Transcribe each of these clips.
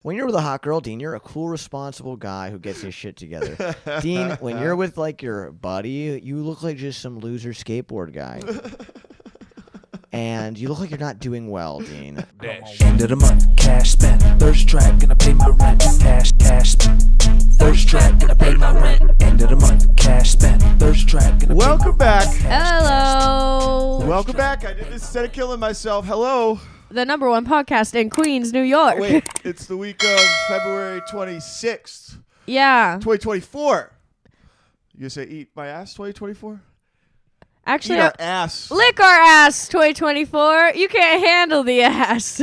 When you're with a hot girl, Dean, you're a cool, responsible guy who gets his shit together. Dean, when you're with, like, your buddy, you look like just some loser skateboard guy. And you look like you're not doing well, Dean. End of the month, cash spent. Thirst trap, gonna pay my rent. Cash spent. Thirst trap, gonna pay my rent. End of the month, cash spent. Thirst trap, gonna Welcome back. Hello. Welcome back. I did this instead of killing myself. Hello. The #1 podcast in Queens, New York. Wait, it's the week of February 26th, Yeah. 2024. You gonna say eat my ass 2024? Actually, Eat our ass. lick our ass 2024. You can't handle the ass.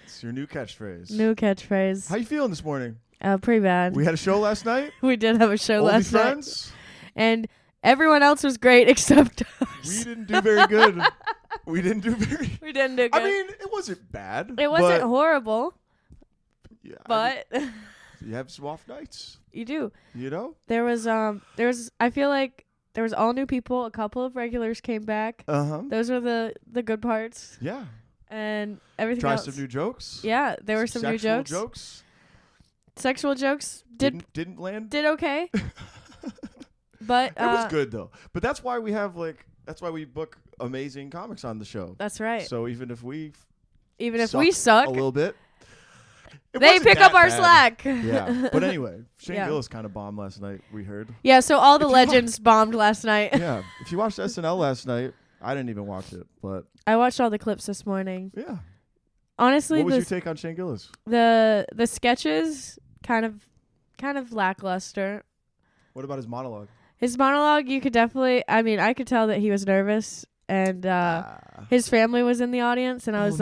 It's your new catchphrase. New catchphrase. How you feeling this morning? Pretty bad. We had a show last night. We did have a show Only last night. friends. And everyone else was great except us. We didn't do very good. We didn't do very. We didn't do good. I mean, it wasn't bad. it wasn't but, horrible, yeah, but you have some off nights. you do. You know. There was I feel like there was all new people. A couple of regulars came back. Those were the good parts. Yeah. And everything Try else. some new jokes. Yeah, there were some new Sexual jokes. Sexual jokes didn't land. did okay. But It was good though. But that's why we have that's why we book amazing comics on the show. That's right. So even if we suck a little bit, it they wasn't pick that up our bad. slack. Yeah. But anyway, Shane Yeah. Gillis kind of bombed last night, we heard. Yeah, so all the If you legends bombed last night. Yeah. If you watched SNL last night, I didn't even watch it, but I watched all the clips this morning. yeah. Honestly, What was your take on Shane Gillis? the sketches kind of lackluster. What about his monologue? His monologue, you could definitely, I could tell that he was nervous, and his family was in the audience, and I was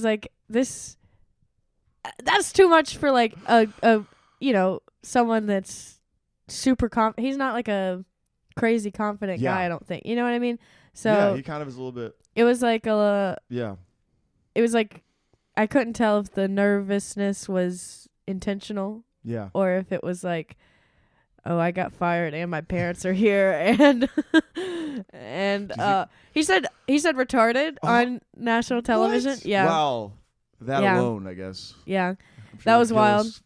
like, this, that's too much for like a someone that's super he's not like a crazy confident guy, I don't think. You know what I mean? So yeah, he kind of is a little bit. it was like Yeah. it was like I couldn't tell if the nervousness was intentional Yeah. or if it was like, oh, I got fired and my parents are here and he said retarded on national television. What? Yeah. Wow. That Yeah. alone, I guess. Yeah. I'm sure That was Gillis wild.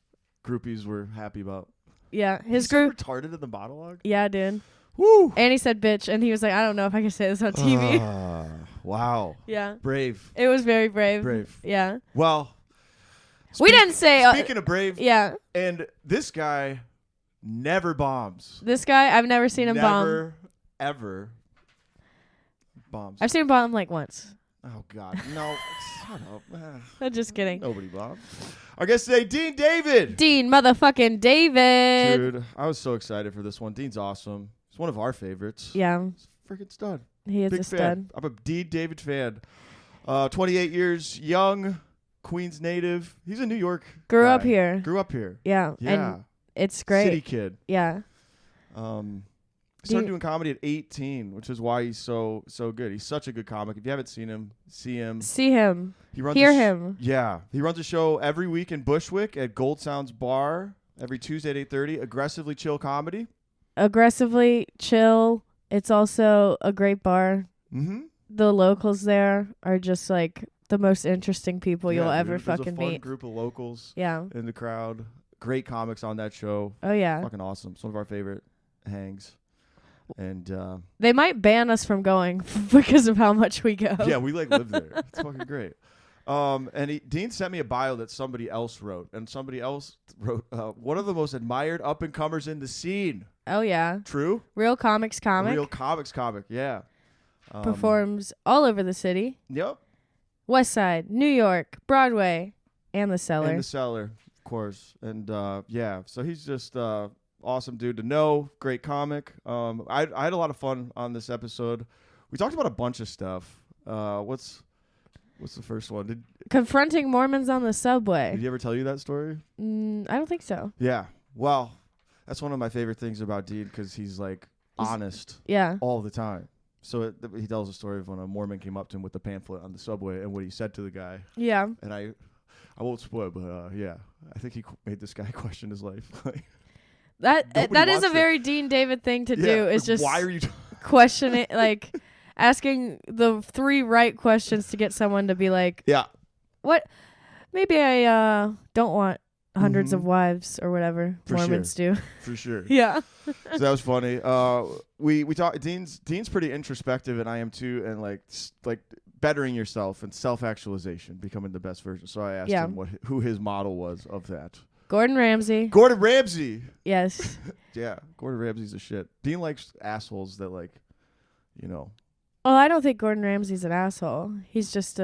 Groupies were happy about. Yeah. His He said group. retarded in the monologue. Yeah, dude. Woo. And he said bitch, and he was like, I don't know if I can say this on TV. Wow. Yeah. Brave. It was very brave. Brave. Yeah. Well. We didn't say. Speaking of brave. Yeah. And this guy never bombs. This guy, I've never seen him bomb. Never, ever bombs. I've seen him bomb like once. Oh, God. No. Shut up. I'm just kidding. Nobody bombs. Our guest today, Dean David. Dean motherfucking David. Dude, I was so excited for this one. Dean's awesome. He's one of our favorites. Yeah. He's a freaking stud. He is Big a fan. stud. I'm a Dean David fan. 28 years young, Queens native. He's a New York Grew guy. up here. Grew up here. Yeah. Yeah. And it's great. City kid. Yeah. Started doing comedy at 18, which is why he's so good. He's such a good comic. If you haven't seen him, see him. See him. He runs Hear him. Yeah. He runs a show every week in Bushwick at Gold Sounds Bar every Tuesday at 8:30. Aggressively chill comedy. Aggressively chill. It's also a great bar. Mm-hmm. The locals there are just like the most interesting people you'll ever fucking There's a fun meet. group of locals Yeah. in the crowd. Great comics on that show. Oh yeah. Fucking awesome. It's one of our favorite hangs. And They might ban us from going because of how much we go. yeah, we live there. It's fucking great. And Dean sent me a bio that somebody else wrote, and somebody else wrote one of the most admired up and comers in the scene. Oh yeah. True. Real comics comic. Real comics comic. Yeah. Performs all over the city. Yep. West Side, New York, Broadway, and the Cellar. In the Cellar, of course. And yeah, so he's just awesome dude to know. Great comic. I had a lot of fun on this episode. We talked about a bunch of stuff. What's the first one? Confronting Mormons on the subway. Did he ever tell you that story? I don't think so. Yeah. Well, that's one of my favorite things about Dean because he's like honest Yeah. all the time. So he tells a story of when a Mormon came up to him with the pamphlet on the subway and what he said to the guy. Yeah. And I won't spoil, but yeah, I think he made this guy question his life. That Nobody is a wants very Dean David thing to do. Is just why are you question it, like asking the 3 right questions to get someone to be like, Yeah. what? maybe I don't want hundreds of Mhm. wives or whatever For Mormons do. For sure. Yeah. So that was funny. We talked. Dean's pretty introspective, and I am too, and like bettering yourself and self-actualization, becoming the best version. So I asked Yeah. him who his model was of that. Gordon Ramsay. Gordon Ramsay. Yes. Yeah, Gordon Ramsay's a shit. Dean likes assholes that like, Well, I don't think Gordon Ramsay's an asshole. He's just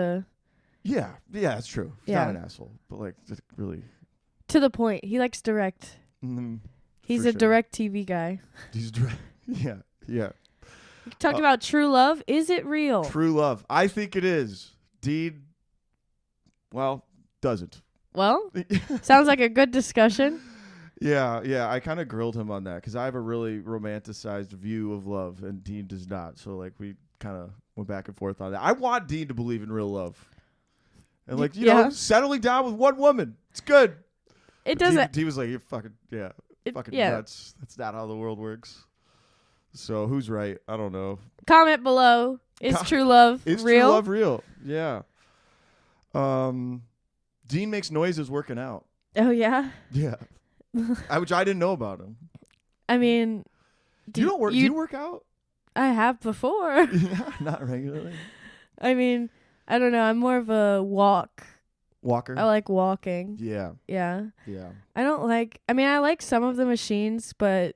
Yeah, that's true. He's Yeah. not an asshole, but like just really. to the point. He likes direct. He's for a sure. direct TV guy. He's direct. Yeah. You talked about true love. Is it real? True love. I think it is. Dean. Well, doesn't. Well, sounds like a good discussion. Yeah. I kind of grilled him on that because I have a really romanticized view of love, and Dean does not. So like we kind of went back and forth on that. I want Dean to believe in real love, and like Yeah. settling down with one woman. It's good. It doesn't. Dean was like, "You're fucking Yeah. nuts. That's not how the world works." So who's right? I don't know. Comment below. Is true love Is real? true love real? Yeah. Dean makes noises working out. Oh yeah. Yeah. Which I didn't know about him. I mean, You don't work. Do you work out? I have before. Yeah, not regularly. I mean, I don't know. I'm more of a walk. Walker. I like walking. Yeah. Yeah. Yeah. I don't like. I mean, I like some of the machines, but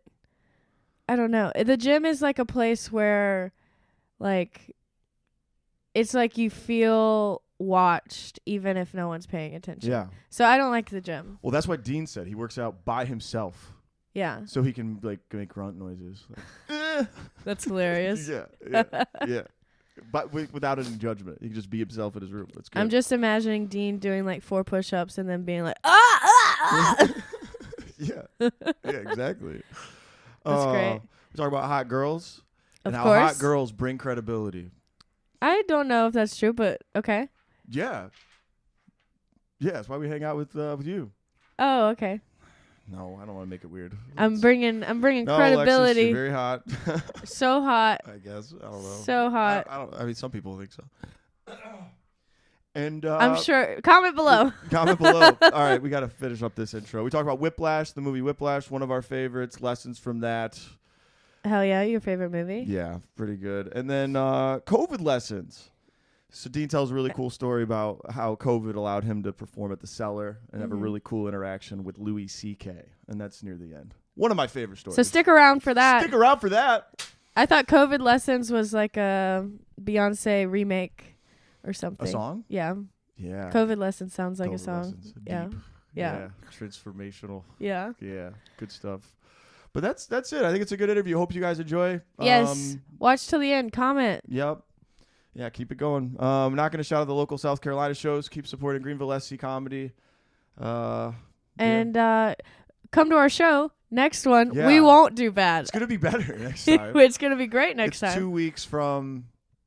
I don't know. The gym is like a place where, like, it's like you feel watched even if no one's paying attention. Yeah. So I don't like the gym. Well, that's what Dean said. He works out by himself, Yeah. so he can like make grunt noises. Like, That's hilarious. yeah. But without any judgment, he can just be himself in his room. That's good. I'm just imagining Dean doing like 4 push-ups and then being like, ah! yeah, exactly. That's great. We talk about hot girls Of and how course. hot girls bring credibility. I don't know if that's true, but okay. Yeah, that's why we hang out with you. Oh, okay. No, I don't want to make it weird. I'm bringing no, credibility. Alexis, you're very hot. So hot. I guess I don't know. So hot. I mean, some people think so. And I'm sure. Comment below. Comment below. All right, we got to finish up this intro. We talked about Whiplash, the movie Whiplash, one of our favorites. Lessons from that. Hell yeah, your favorite movie? Yeah, pretty good. And then COVID lessons. So Dean tells a really cool story about how COVID allowed him to perform at the Cellar and have a really cool interaction with Louis C.K. And that's near the end. One of my favorite stories. So stick around for that. Stick around for that. I thought COVID Lessons was like a Beyonce remake or something. A song? Yeah. Yeah. COVID Lessons sounds like a COVID song. lessons. Yeah. Deep. Yeah. Transformational. Yeah. Yeah. Good stuff. But that's it. I think it's a good interview. Hope you guys enjoy. Yes. Watch till the end. Comment. Yep. Yeah, keep it going. I'm not going to shout out the local South Carolina shows. Keep supporting Greenville SC Comedy. And come to our show. Next one. Yeah. We won't do bad. It's going to be better next time. It's going to be great next it's time. 2 weeks from,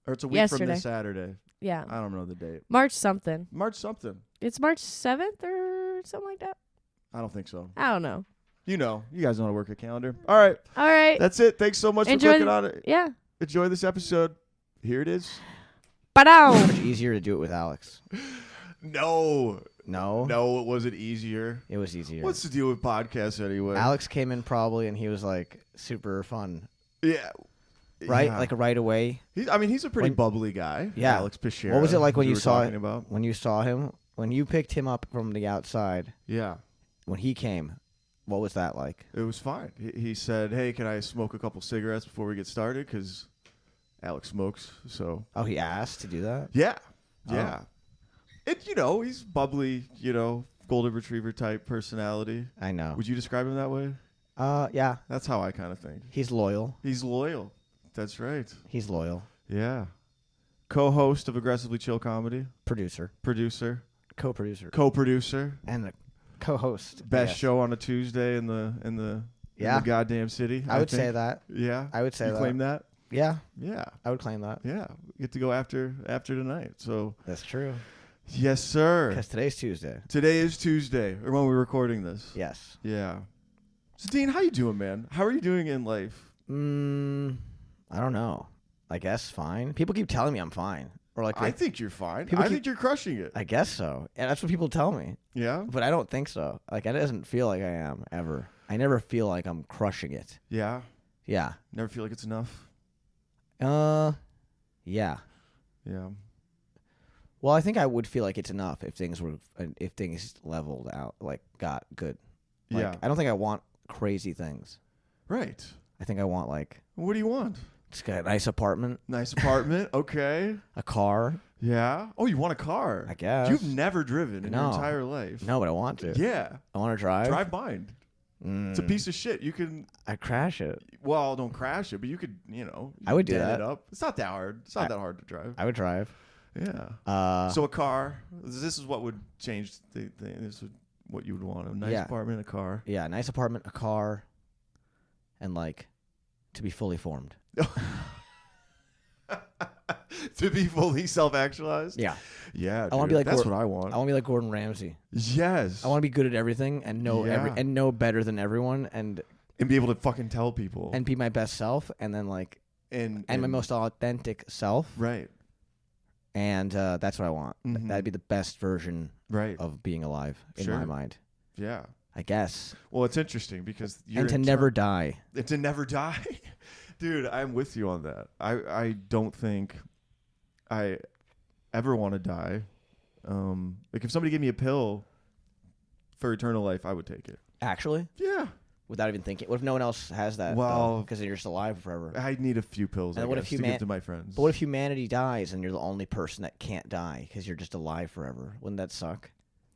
or it's a week from Yesterday. this Saturday. Yeah. I don't know the date. March something. March something. It's March 7th or something like that. I don't think so. I don't know. You guys know how to work a calendar. All right. All right. That's it. Thanks so much Enjoy for clicking on it. Yeah. Enjoy this episode. Here it is. Ba-dow. Much easier to do it with Alex. No, No, it wasn't easier. it was easier. What's the deal with podcasts anyway? Alex came in probably, and he was like super fun, Yeah. right? Yeah. Like right away. He's a pretty bubbly guy. Yeah. Alex Pichera. What was it like when we you were saw talking about? when you saw him when you picked him up from the outside Yeah. when he came? What was that like? It was fine. He said, "Hey, can I smoke a couple cigarettes before we get started?" Because Alex smokes. So Oh, he asked to do that. yeah. Oh. And he's bubbly. Golden retriever type personality. I know. Would you describe him that way? Yeah. That's how I kind of think. He's loyal. He's loyal. That's right. He's loyal. Yeah. Co-host of Aggressively Chill Comedy. Producer, Producer. co-producer, Co-producer. and a co-host. Best Yes. show on a Tuesday in the Yeah. goddamn city. I would think. say that. Yeah. I would say you that. claim that? Yeah, Yeah. I would claim that. Yeah. We get to go after tonight. So That's true. yes, sir. Because today's Tuesday. Today is Tuesday, or when we're recording this. Yes. Yeah. So Dean, how you doing, man? How are you doing in life? I don't know. I guess fine. People keep telling me I'm fine, Or like I think you're fine. People I keep- think you're crushing it. I guess so. And that's what people tell me. Yeah. But I don't think so. Like, it doesn't feel like I am ever. I never feel like I'm crushing it. Yeah. Yeah. Never feel like it's enough. Yeah. Yeah. Well, I think I would feel like it's enough if things leveled out, like got good. Like, Yeah. I don't think I want crazy things. Right. I think I want like What do you want? just got a nice apartment, Nice apartment. Okay. a car. Yeah. Oh, you want a car? I guess. You've never driven in your No. entire life. No, but I want to. Yeah. I want to drive. Drive mine. It's a piece of shit. You can. I crash it. Well, don't crash it, but you could. I would do dent that. It up. It's not that hard. It's not that hard to drive. I would drive. Yeah. So a car. This is what would change the thing. This is what you would want: a nice apartment, a car. Yeah, nice apartment, a car, and like to be fully formed. To be fully self-actualized. Yeah. Yeah. I want to be like that's what I want. I want to be like Gordon Ramsay. Yes. I want to be good at everything and know Yeah. and know better than everyone and be able to fucking tell people be my best self and then like and my most authentic self. right. And that's what I want. Mhm. That'd be the best version Right. of being alive in Sure. my mind. Yeah. I guess. Well, it's interesting because you're And to never die. and to never die. Dude, I'm with you on that. I don't think I ever want to die. Like if somebody gave me a pill for eternal life, I would take it. Actually? Yeah. Without even thinking. What if no one else has that? Well, because you're just alive forever. I need a few pills And I what guess, if to give to my friends. But what if humanity dies and you're the only person that can't die because you're just alive forever? Wouldn't that suck?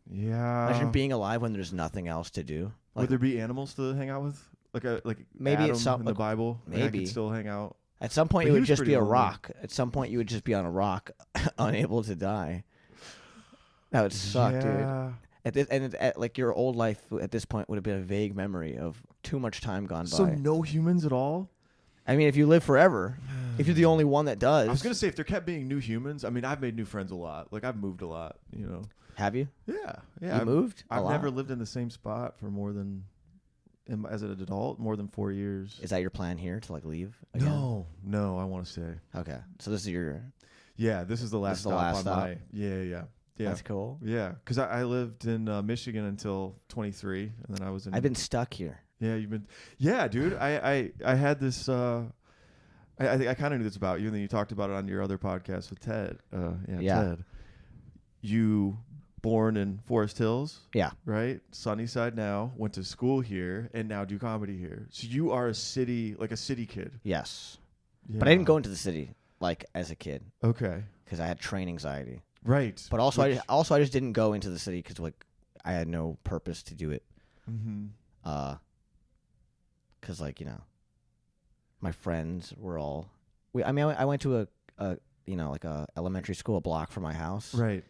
Yeah. Imagine being alive when there's nothing else to do. Like, would there be animals to hang out with? Like maybe Adam it's some- in the like, Bible. Like, I maybe. could still hang out. at some point, But it he would was just pretty be a lonely. rock. At some point, you would just be on a rock, unable to die. That would suck, dude. Yeah. Like your old life at this point would have been a vague memory of too much time gone So by. no humans at all? I mean, if you live forever, if you're the only one that does, I was gonna say if there kept being new humans. I mean, I've made new friends a lot. Like I've moved a lot. You know. have you? Yeah. You I've moved? A I've lot. never lived in the same spot for more than, as an adult, more than 4 years. Is that your plan here to like leave? Again? No, I want to stay. Okay, so this is your. Yeah, this is the last is the stop last on stop? my. Yeah. That's cool. Yeah, because I lived in Michigan until 23, and then I was in. I've been stuck here. Yeah, you've been. Yeah, dude. I had this. I think I kind of knew this about you, and then you talked about it on your other podcast with Ted. Yeah. Ted. You born in Forest Hills, Yeah. right? Sunnyside now. Went to school here, and now do comedy here. So you are a city kid. Yes. Yeah. But I didn't go into the city like as a kid Okay. because I had train anxiety. Right. But also, Which- I just didn't go into the city because like I had no purpose to do it. Mhm. Because like my friends were all. I went to a like a elementary school a block from my house. Right.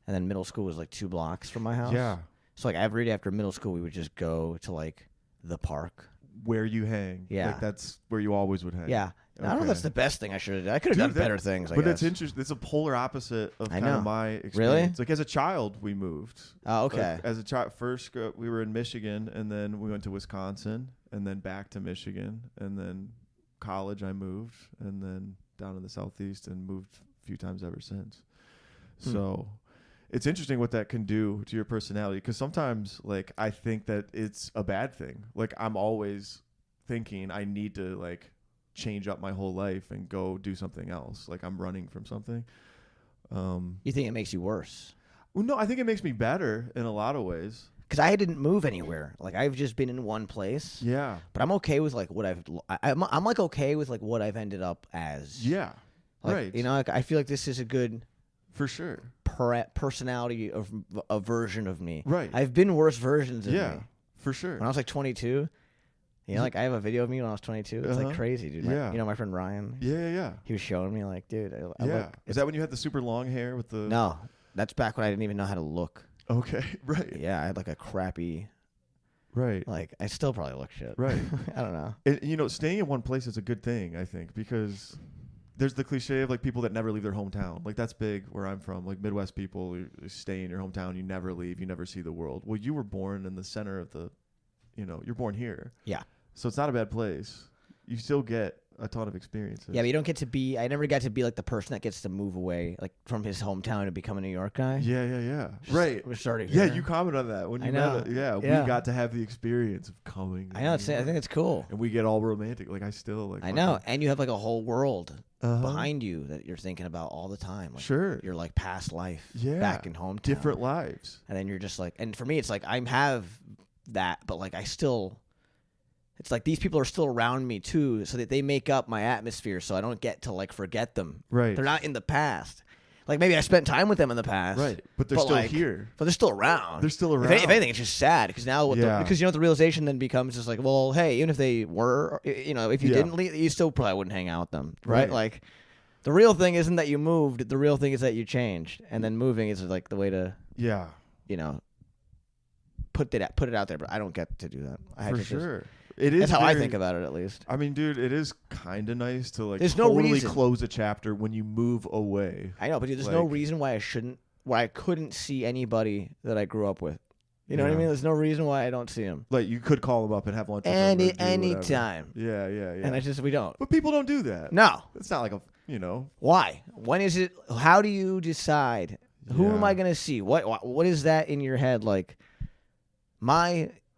And then middle school was like 2 blocks from my house. Yeah. So like every day after middle school, we would just go to like the park. Where you hang. Yeah. Like that's where you always would hang. Yeah. I don't know if that's the best thing I should have done. I could have Dude, done that- better things, I But guess. it's interesting. It's a polar opposite of I kind know. of my experience. Really? Like as a child, we moved. Oh, okay. Like, as a child, first we were in Michigan, and then we went to Wisconsin, and then back to Michigan, and then college I moved, and then down in the southeast, and moved a few times ever since. So it's interesting what that can do to your personality, because sometimes like I think that it's a bad thing. Like I'm always thinking I need to like change up my whole life and go do something else. Like I'm running from something. You think it makes you worse? Well, no, I think it makes me better in a lot of ways. Because I didn't move anywhere. Like I've just been in one place. Yeah. But I'm okay with like what I'm like okay with like what I've ended up as. Yeah. Like, right. Like I feel like this is a good For sure. personality of a version of me. Right. I've been worse versions of Yeah. me. For sure. When I was like 22, like I have a video of me when I was 22. It's like crazy, dude. Yeah. My friend Ryan. Yeah. He was showing me like, dude, I Yeah. look. Is that when you had the super long hair with the? No, that's back when I didn't even know how to look. Okay. Right. Yeah, I had like a crappy. Right. Like I still probably look shit. Right. I don't know. And, staying in one place is a good thing, I think, because there's the cliche of like people that never leave their hometown. Like that's big where I'm from. Like Midwest people, you stay in your hometown, you never leave, you never see the world. Well, you were born in the center of the, you're born here. Yeah. So it's not a bad place. you still get a ton of experiences. Yeah, but you don't get to be. I never got to be like the person that gets to move away, like from his hometown and become a New York guy. Yeah. Right. We're starting. Yeah, you commented on that when you I know. met. Yeah, Yeah. we got to have the experience of coming. I know. I think it's cool. And we get all romantic. Like I still like. I know, and you have like a whole world Uh-huh. behind you that you're thinking about all the time. Like, Sure. Your like past life. Yeah. Back in hometown. Different lives. And then you're just like, and for me, it's like I have that, but like I still. It's like these people are still around me too, so that they make up my atmosphere, so I don't get to like forget them. Right. They're not in the past. Like maybe I spent time with them in the past. Right. But they're still like, here. But they're still around. They're still around. If anything, it's just sad because now, because you know, the realization then becomes just like, well, hey, even if they were, you know, if you didn't leave, you still probably wouldn't hang out with them, right? Like, the real thing isn't that you moved. The real thing is that you changed, and then moving is like the way to, you know, put it out there. But I don't get to do that. I For have to sure. It is that's how I think about it, at least. I mean, dude, it is kind of nice to like There's no totally reason. close a chapter when you move away. I know, but dude, there's no reason why I couldn't see anybody that I grew up with. You know what I mean? There's no reason why I don't see them. Like you could call them up and have lunch with them or do anytime. whatever. Yeah. And we don't. But people don't do that. No. It's not like a, you know. Why? When is it? How do you decide? Who am Yeah. I going to see? What is that in your head? Like,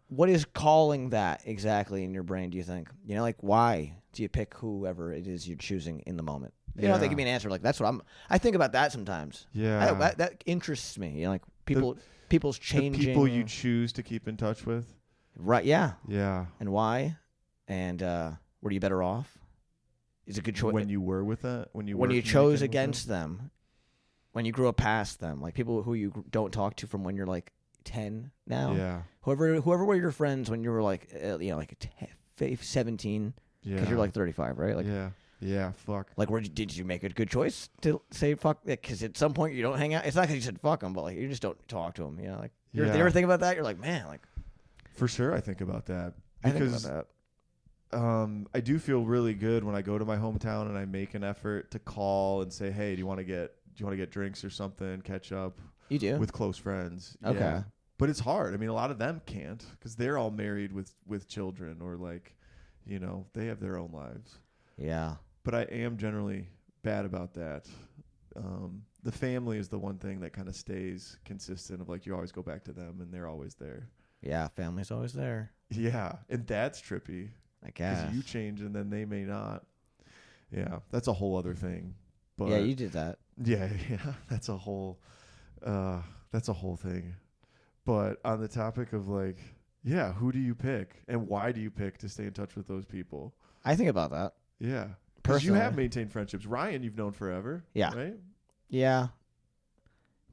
what is calling that exactly in your brain, do you think? You know, like, why do you pick whoever it is you're choosing in the moment? You know, they give me an answer. Like, that's what I think about that sometimes. Yeah. That interests me. You know, like, people's changing. The people you choose to keep in touch with. Right, yeah. Yeah. And why? And were you better off? Is it a good choice? When you were with that? When you chose against them? When you grew up past them? Like, people who you don't talk to from when you're, like, 10 now? Yeah. Whoever were your friends when you were, like, 17? Yeah. Because you're, like, 35, right? Like, Yeah, fuck. Like, did you make a good choice to say fuck? Because at some point you don't hang out. It's not because you said fuck them, but, like, you just don't talk to them, you know? Like, you ever think about that? You're like, man, like. For sure I think about that. I think Because about that. I do feel really good when I go to my hometown and I make an effort to call and say, hey, do you want to get drinks or something, catch up? You do? With close friends. Okay. Yeah. But it's hard. I mean, a lot of them can't because they're all married with children or, like, you know, they have their own lives. Yeah. But I am generally bad about that. The family is the one thing that kind of stays consistent of, like, you always go back to them and they're always there. Yeah, family's always there. Yeah. And that's trippy. I guess. Because you change and then they may not. Yeah. That's a whole other thing. But yeah, you did that. Yeah. That's a whole thing. But on the topic of, like, yeah, who do you pick and why do you pick to stay in touch with those people? I think about that. Yeah. Because you have maintained friendships. Ryan, you've known forever. Yeah. Right? Yeah.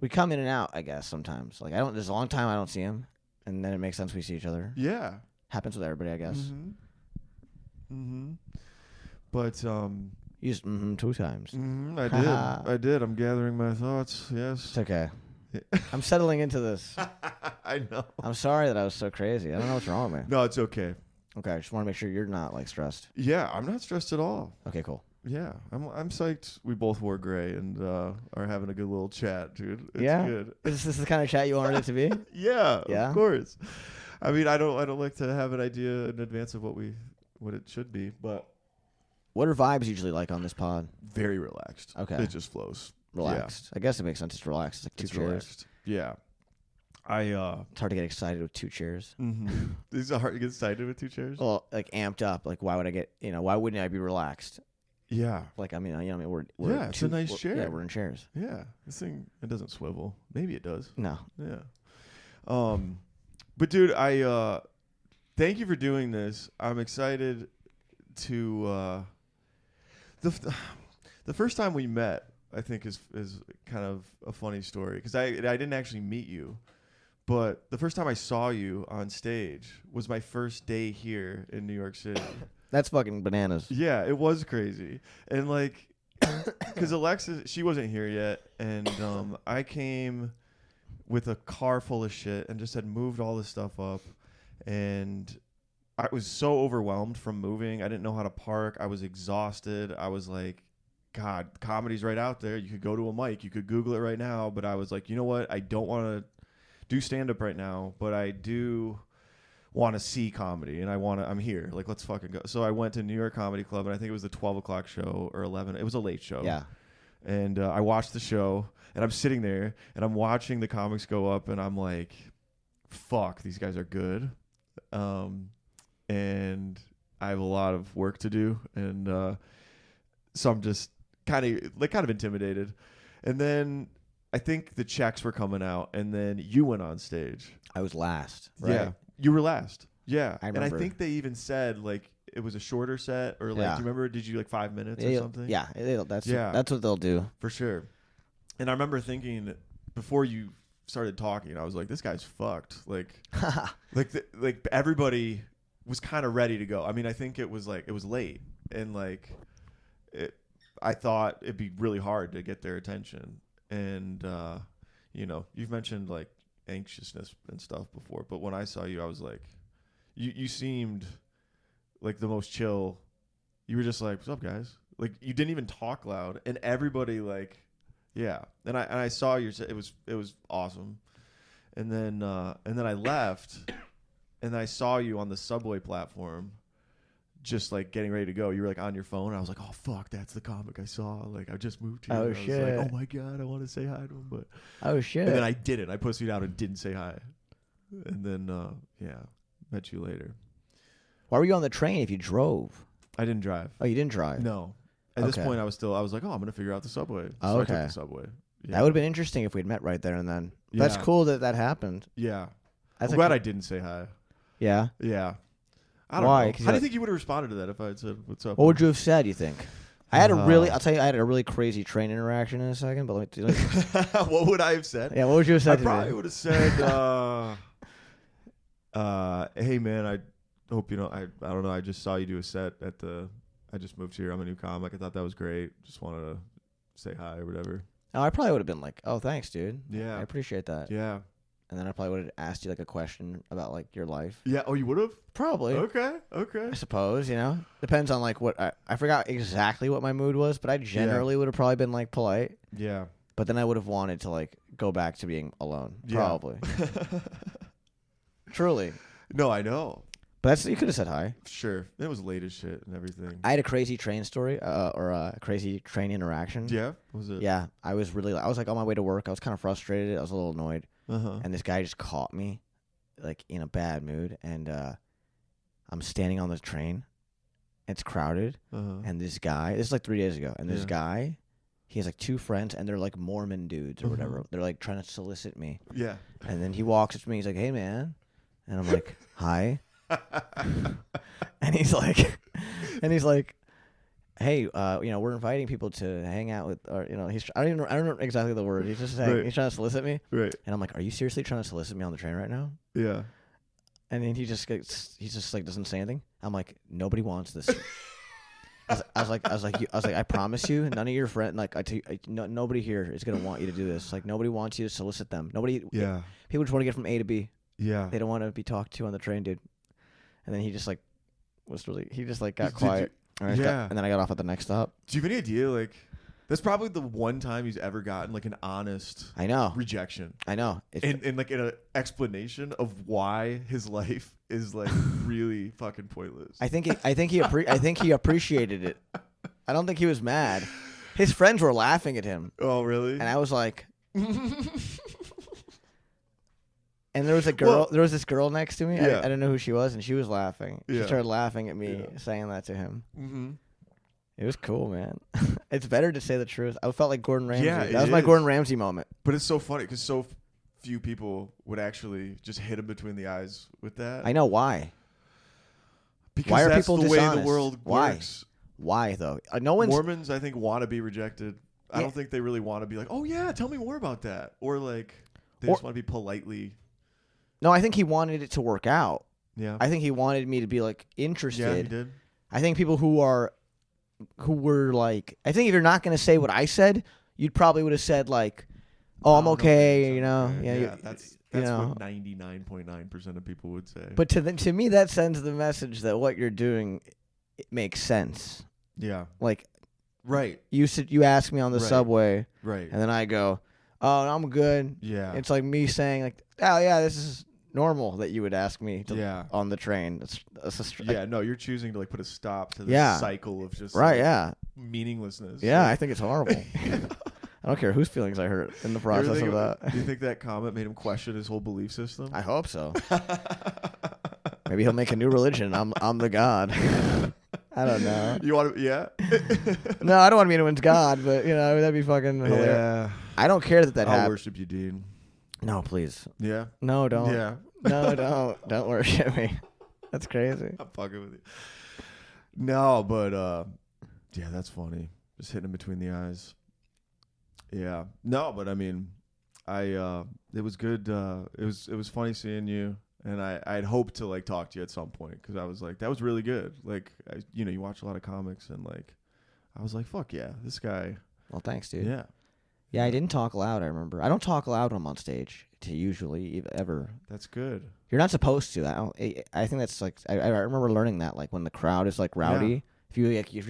We come in and out, I guess, sometimes. Like, there's a long time I don't see him, and then it makes sense we see each other. Yeah. Happens with everybody, I guess. But, You just 2 times. I did. I'm gathering my thoughts. Yes. It's okay. I'm settling into this. I know. I'm sorry that I was so crazy. I don't know what's wrong with me. No, it's okay. Okay, I just want to make sure you're not, like, stressed. Yeah, I'm not stressed at all. Okay, cool. Yeah, I'm psyched. We both wore gray and are having a good little chat, dude. It's good. Is this the kind of chat you wanted it to be? Yeah, Yeah? of course. I mean, I don't like to have an idea in advance of what it should be, but What are vibes usually like on this pod? very relaxed. Okay. It just flows. Relaxed. I guess it makes sense. It's relaxed. It's like 2 chairs. Relaxed. Yeah. It's hard to get excited with 2 chairs. Is it hard to get excited with 2 chairs? Well, like amped up. Like, why would I get? Why wouldn't I be relaxed? Yeah. Like, I mean, we're Yeah, it's a nice chair. Yeah, we're in chairs. Yeah. This thing, it doesn't swivel. Maybe it does. No. Yeah. But dude, I thank you for doing this. I'm excited to the first time we met, I think is kind of a funny story because I didn't actually meet you, but the first time I saw you on stage was my first day here in New York City. That's fucking bananas. Yeah, it was crazy. And like, because Alexis, she wasn't here yet. And I came with a car full of shit and just had moved all this stuff up. And I was so overwhelmed from moving. I didn't know how to park. I was exhausted. I was like, God, comedy's right out there. You could go to a mic. You could Google it right now. But I was like, you know what? I don't want to do stand-up right now. But I do want to see comedy and I'm here. Like, let's fucking go. So I went to New York Comedy Club, and I think it was the 12 o'clock show or 11. It was a late show. Yeah. And I watched the show, and I'm sitting there, and I'm watching the comics go up, and I'm like, fuck, these guys are good. And I have a lot of work to do. And so I'm just kind of intimidated. And then I think the checks were coming out, and then you went on stage. I was last. Right? Yeah. You were last. Yeah. I and I remember. think they even said, like, it was a shorter set, or, like, Yeah. do you remember, did you, like, 5 minutes or something? Yeah. That's what they'll do. For sure. And I remember thinking, before you started talking, I was like, this guy's fucked. Like, like everybody was kind of ready to go. I mean, I think it was late, and, like, I thought it'd be really hard to get their attention. And, you know, you've mentioned, like, anxiousness and stuff before, but when I saw you, I was like, you seemed like the most chill. You were just like, what's up, guys? Like, you didn't even talk loud, and everybody, like, yeah. And I saw your set. It was awesome. And then I left, and I saw you on the subway platform, just, like, getting ready to go. You were, like, on your phone. I was like, oh fuck, that's the comic I saw. Like, I just moved here. Oh, and I shit. was like, oh my god, I want to say hi to him, but Oh shit. and then I didn't. I pussied out and didn't say hi. And then met you later. Why were you on the train if you drove? I didn't drive. Oh, you didn't drive. No. At this Okay. point, I was like, oh, I'm gonna figure out the subway. So Oh, I took okay. the subway. Yeah. That would have been interesting if we'd met right there and then. That's Yeah. cool that happened. Yeah. That's I'm glad I didn't say hi. Yeah. Yeah. I don't Why? know. 'Cause How do you like- think you would have responded to that if I had said, what's up? What would you have said? You think? I'll tell you, I had a really crazy train interaction in a second. But What would I have said? yeah, what would you have I said to probably me? would have said, hey man, I hope you know. I don't know. I just saw you do a set at the. I just moved here. I'm a new comic. I thought that was great. Just wanted to say hi or whatever. Oh, I probably would have been like, "Oh, thanks, dude. Yeah. I appreciate that." Yeah. And then I probably would have asked you like a question about like your life. Yeah. Oh, you would have? Probably. Okay. I suppose, depends on like what I forgot exactly what my mood was, but I generally would have probably been like polite. Yeah. But then I would have wanted to like go back to being alone. Yeah. Probably. Truly. No, I know. But you could have said hi. Sure. It was late as shit and everything. I had a crazy train story, or a crazy train interaction. Yeah. Was it? Yeah, I was like on my way to work. I was kind of frustrated. I was a little annoyed, and this guy just caught me, like in a bad mood. And I'm standing on the train. It's crowded, and this guy. This is like 3 days ago, and this guy, he has like two friends, and they're like Mormon dudes or whatever. They're like trying to solicit me. Yeah. And then he walks up to me. He's like, "Hey, man," and I'm like, "Hi." and he's like, "Hey, we're inviting people to hang out with, or I don't know exactly the word. He's just saying Right. he's trying to solicit me, Right. and I'm like, "Are you seriously trying to solicit me on the train right now?" Yeah. And then he just like doesn't say anything. I'm like, "Nobody wants this." I was like, I promise you, none of your friends, like nobody here is gonna want you to do this. Like nobody wants you to solicit them. Nobody. Yeah. People just want to get from A to B. Yeah. They don't want to be talked to on the train, dude. And then he just like got Did quiet. And yeah. and then I got off at the next stop. Do you have any idea? Like, that's probably the one time he's ever gotten like an honest I know. rejection. I know. And like an explanation of why his life is like really fucking pointless. I think he appreciated it. I don't think he was mad. His friends were laughing at him, Oh, really? and I was like, and there was a girl. There was this girl next to me. Yeah. I didn't know who she was, and she was laughing. Yeah. She started laughing at me Yeah. saying that to him. Mm-hmm. It was cool, man. It's better to say the truth. I felt like Gordon Ramsay. Yeah, that was it my is. Gordon Ramsay moment. But it's so funny because so few people would actually just hit him between the eyes with that. I know why. Because Why are that's people the way the dishonest? world Why? works. Why though? No one's. Mormons, I think, want to be rejected. I Yeah. don't think they really want to be like, oh yeah, tell me more about that, or like they Or- just want to be politely. No, I think he wanted it to work out. Yeah. I think he wanted me to be like interested. Yeah, he did. I think people who were like, I think if you're not going to say what I said, you'd probably would have said like, "Oh, I'm no, okay," thanks, you know. I'm okay. Yeah, Yeah, that's know. what 99.9% of people would say. But to me, that sends the message that what you're doing it makes sense. yeah, Like right, you ask me on the Right. subway, right. and then I go, "Oh, I'm good." Yeah, It's like me saying like, "Oh yeah, this is normal that you would ask me Yeah. on the train. Yeah, no, you're choosing to like put a stop to this Yeah. cycle of just Right, like, yeah. meaninglessness. Yeah, I Like, think it's horrible. I don't care whose feelings I hurt in the process of that. Do you think that comment made him question his whole belief system? I hope so. Maybe he'll make a new religion. I'm the God. I don't know. You want to? Yeah. No, I don't want to be anyone's God, but you know that'd be fucking hilarious. Yeah. I don't care that I'll happened. worship you, Dean. No, please. Yeah. No, don't. Yeah. No, don't worship me. That's crazy. I'm fucking with you. No, but yeah, that's funny. Just hitting him between the eyes. Yeah. No, but I mean, it was good. It was funny seeing you, and I'd hoped to like talk to you at some point because I was like, that was really good. Like, you watch a lot of comics, and like, I was like, fuck yeah, this guy. Well, thanks, dude. Yeah. Yeah, I didn't talk loud. I remember. I don't talk loud when I'm on stage. To usually ever. That's good. You're not supposed to. I think that's like. I remember learning that like when the crowd is like rowdy. Yeah. If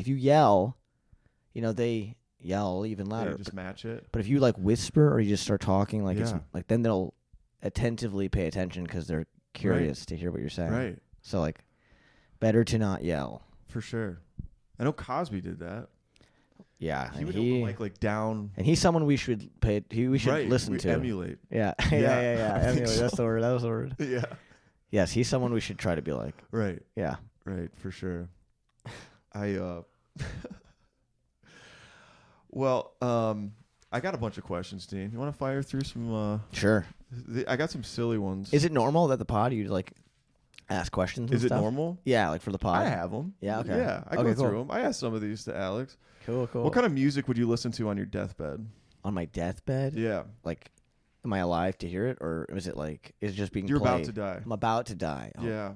you yell, they yell even louder. Yeah, just match it. But if you like whisper or you just start talking, like it's Yeah. like then they'll attentively pay attention because they're curious to hear what you're saying. Right. So like, better to not yell. For sure. I know Cosby did that. Yeah, He and would hold the mic like down. and he's someone we should listen to. Emulate. Yeah, Yeah, yeah. I think Anyway, that's the word. That was the word. Yeah. Yes, he's someone we should try to be like. Right. Yeah. Right, for sure. Well, I got a bunch of questions, Dean. You want to fire through some? Sure. I got some silly ones. Is it normal that the pod you like ask questions? Is and it stuff? normal? Yeah, like for the pod. I have them. Yeah. Okay. Yeah, I Okay, go cool. through them. I asked some of these to Alex. Cool. What kind of music would you listen to on your deathbed? On my deathbed? Yeah, Like, am I alive to hear it, or is it just being you're played? about to die. I'm about to die. Oh, Yeah,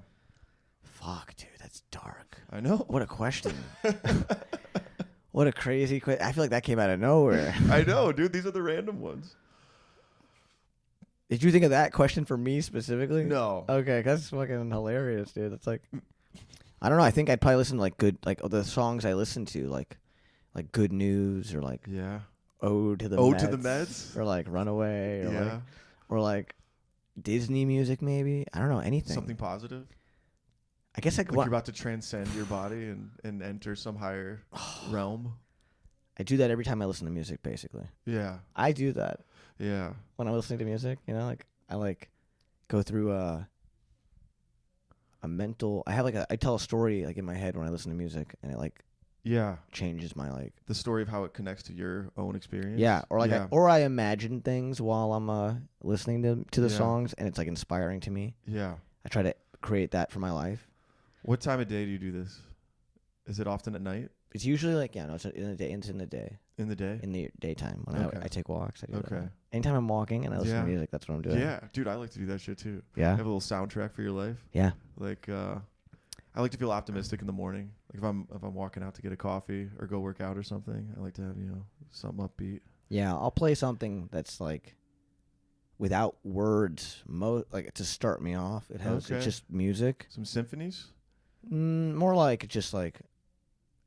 fuck, dude, that's dark. I know. What a question. What a crazy question. I feel like that came out of nowhere. I know, dude. These are the random ones. Did you think of that question for me specifically? No. Okay, that's fucking hilarious, dude. That's like, I don't know. I think I'd probably listen to like good, like the songs I listen to, like Good News or like Yeah. Ode to the Ode Meds, to the Meds? or like Runaway or Yeah. like Disney music maybe. I don't know, anything. Something positive. I guess I Like could. you're about to transcend your body and enter some higher realm. I do that every time I listen to music. Basically, Yeah. I do that Yeah. when I'm listening to music. Like I like go through a mental. I have I tell a story like in my head when I listen to music, and it like Yeah. changes my like. The story of how it connects to your own experience. Yeah, or like yeah. I imagine things while I'm listening to the Yeah. songs, and it's like inspiring to me. Yeah. I try to create that for my life. What time of day do you do this? Is it often at night? It's usually like it's in the day. It's in the day, In the day? in the daytime when Okay. I take walks. I do that. Okay. Anytime I'm walking and I listen Yeah. to music, that's what I'm doing. Yeah. Dude, I like to do that shit too. Yeah. Have a little soundtrack for your life. Yeah. Like I like to feel optimistic in the morning. Like if I'm walking out to get a coffee or go work out or something, I like to have, something upbeat. Yeah, I'll play something that's like without words, like to start me off. It's Okay. just music. Some symphonies? More like just like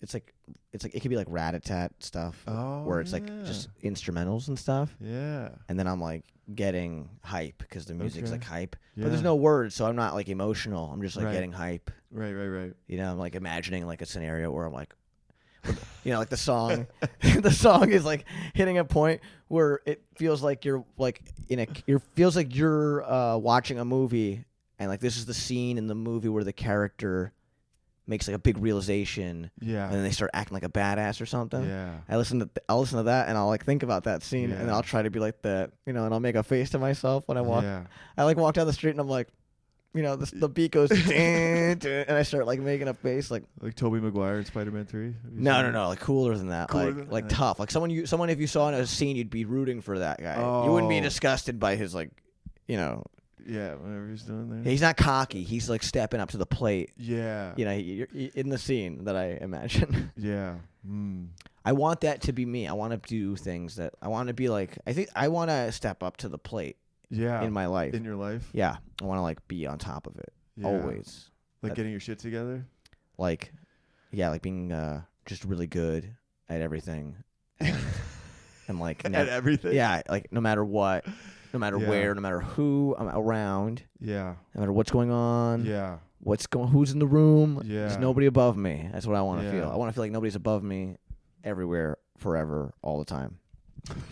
it's like it could be like rat-a-tat stuff, Oh. where it's like yeah. just instrumentals and stuff, Yeah. and then I'm like getting hype because the music's Okay. like hype, Yeah. but there's no words, so I'm not like emotional. I'm just like Right. getting hype. Right. I'm like imagining like a scenario where I'm like, like the song, the song is like hitting a point where it feels like you're like feels like you're watching a movie, and like this is the scene in the movie where the character makes like a big realization, Yeah. and then they start acting like a badass or something. Yeah. I'll listen to that, and I'll like think about that scene, and Yeah. I'll try to be like that, and I'll make a face to myself when I walk. Yeah. I like walk down the street, and I'm like, the beat goes, and I start like making a face like. Like Tobey Maguire in Spider-Man 3? No, like cooler than that. Cooler like than that. tough. Like someone if you saw in a scene, you'd be rooting for that guy. You wouldn't be Oh. disgusted by his Yeah, whatever he's doing there. he's not cocky. He's like stepping up to the plate. Yeah. You're in the scene that I imagine. Yeah. Mm. I want that to be me. I want to do things that I want to be like. I think I want to step up to the plate Yeah. in my life. In your life? Yeah, I want to like be on top of it Yeah. always. Like getting your shit together? Like, yeah, like being just really good at everything, and like At everything? yeah, like no matter what no matter where, no matter who I'm around, Yeah. no matter what's going on, Yeah. who's in the room. Yeah. There's nobody above me. That's what I want to feel. Yeah. I want to feel like nobody's above me everywhere, forever, all the time.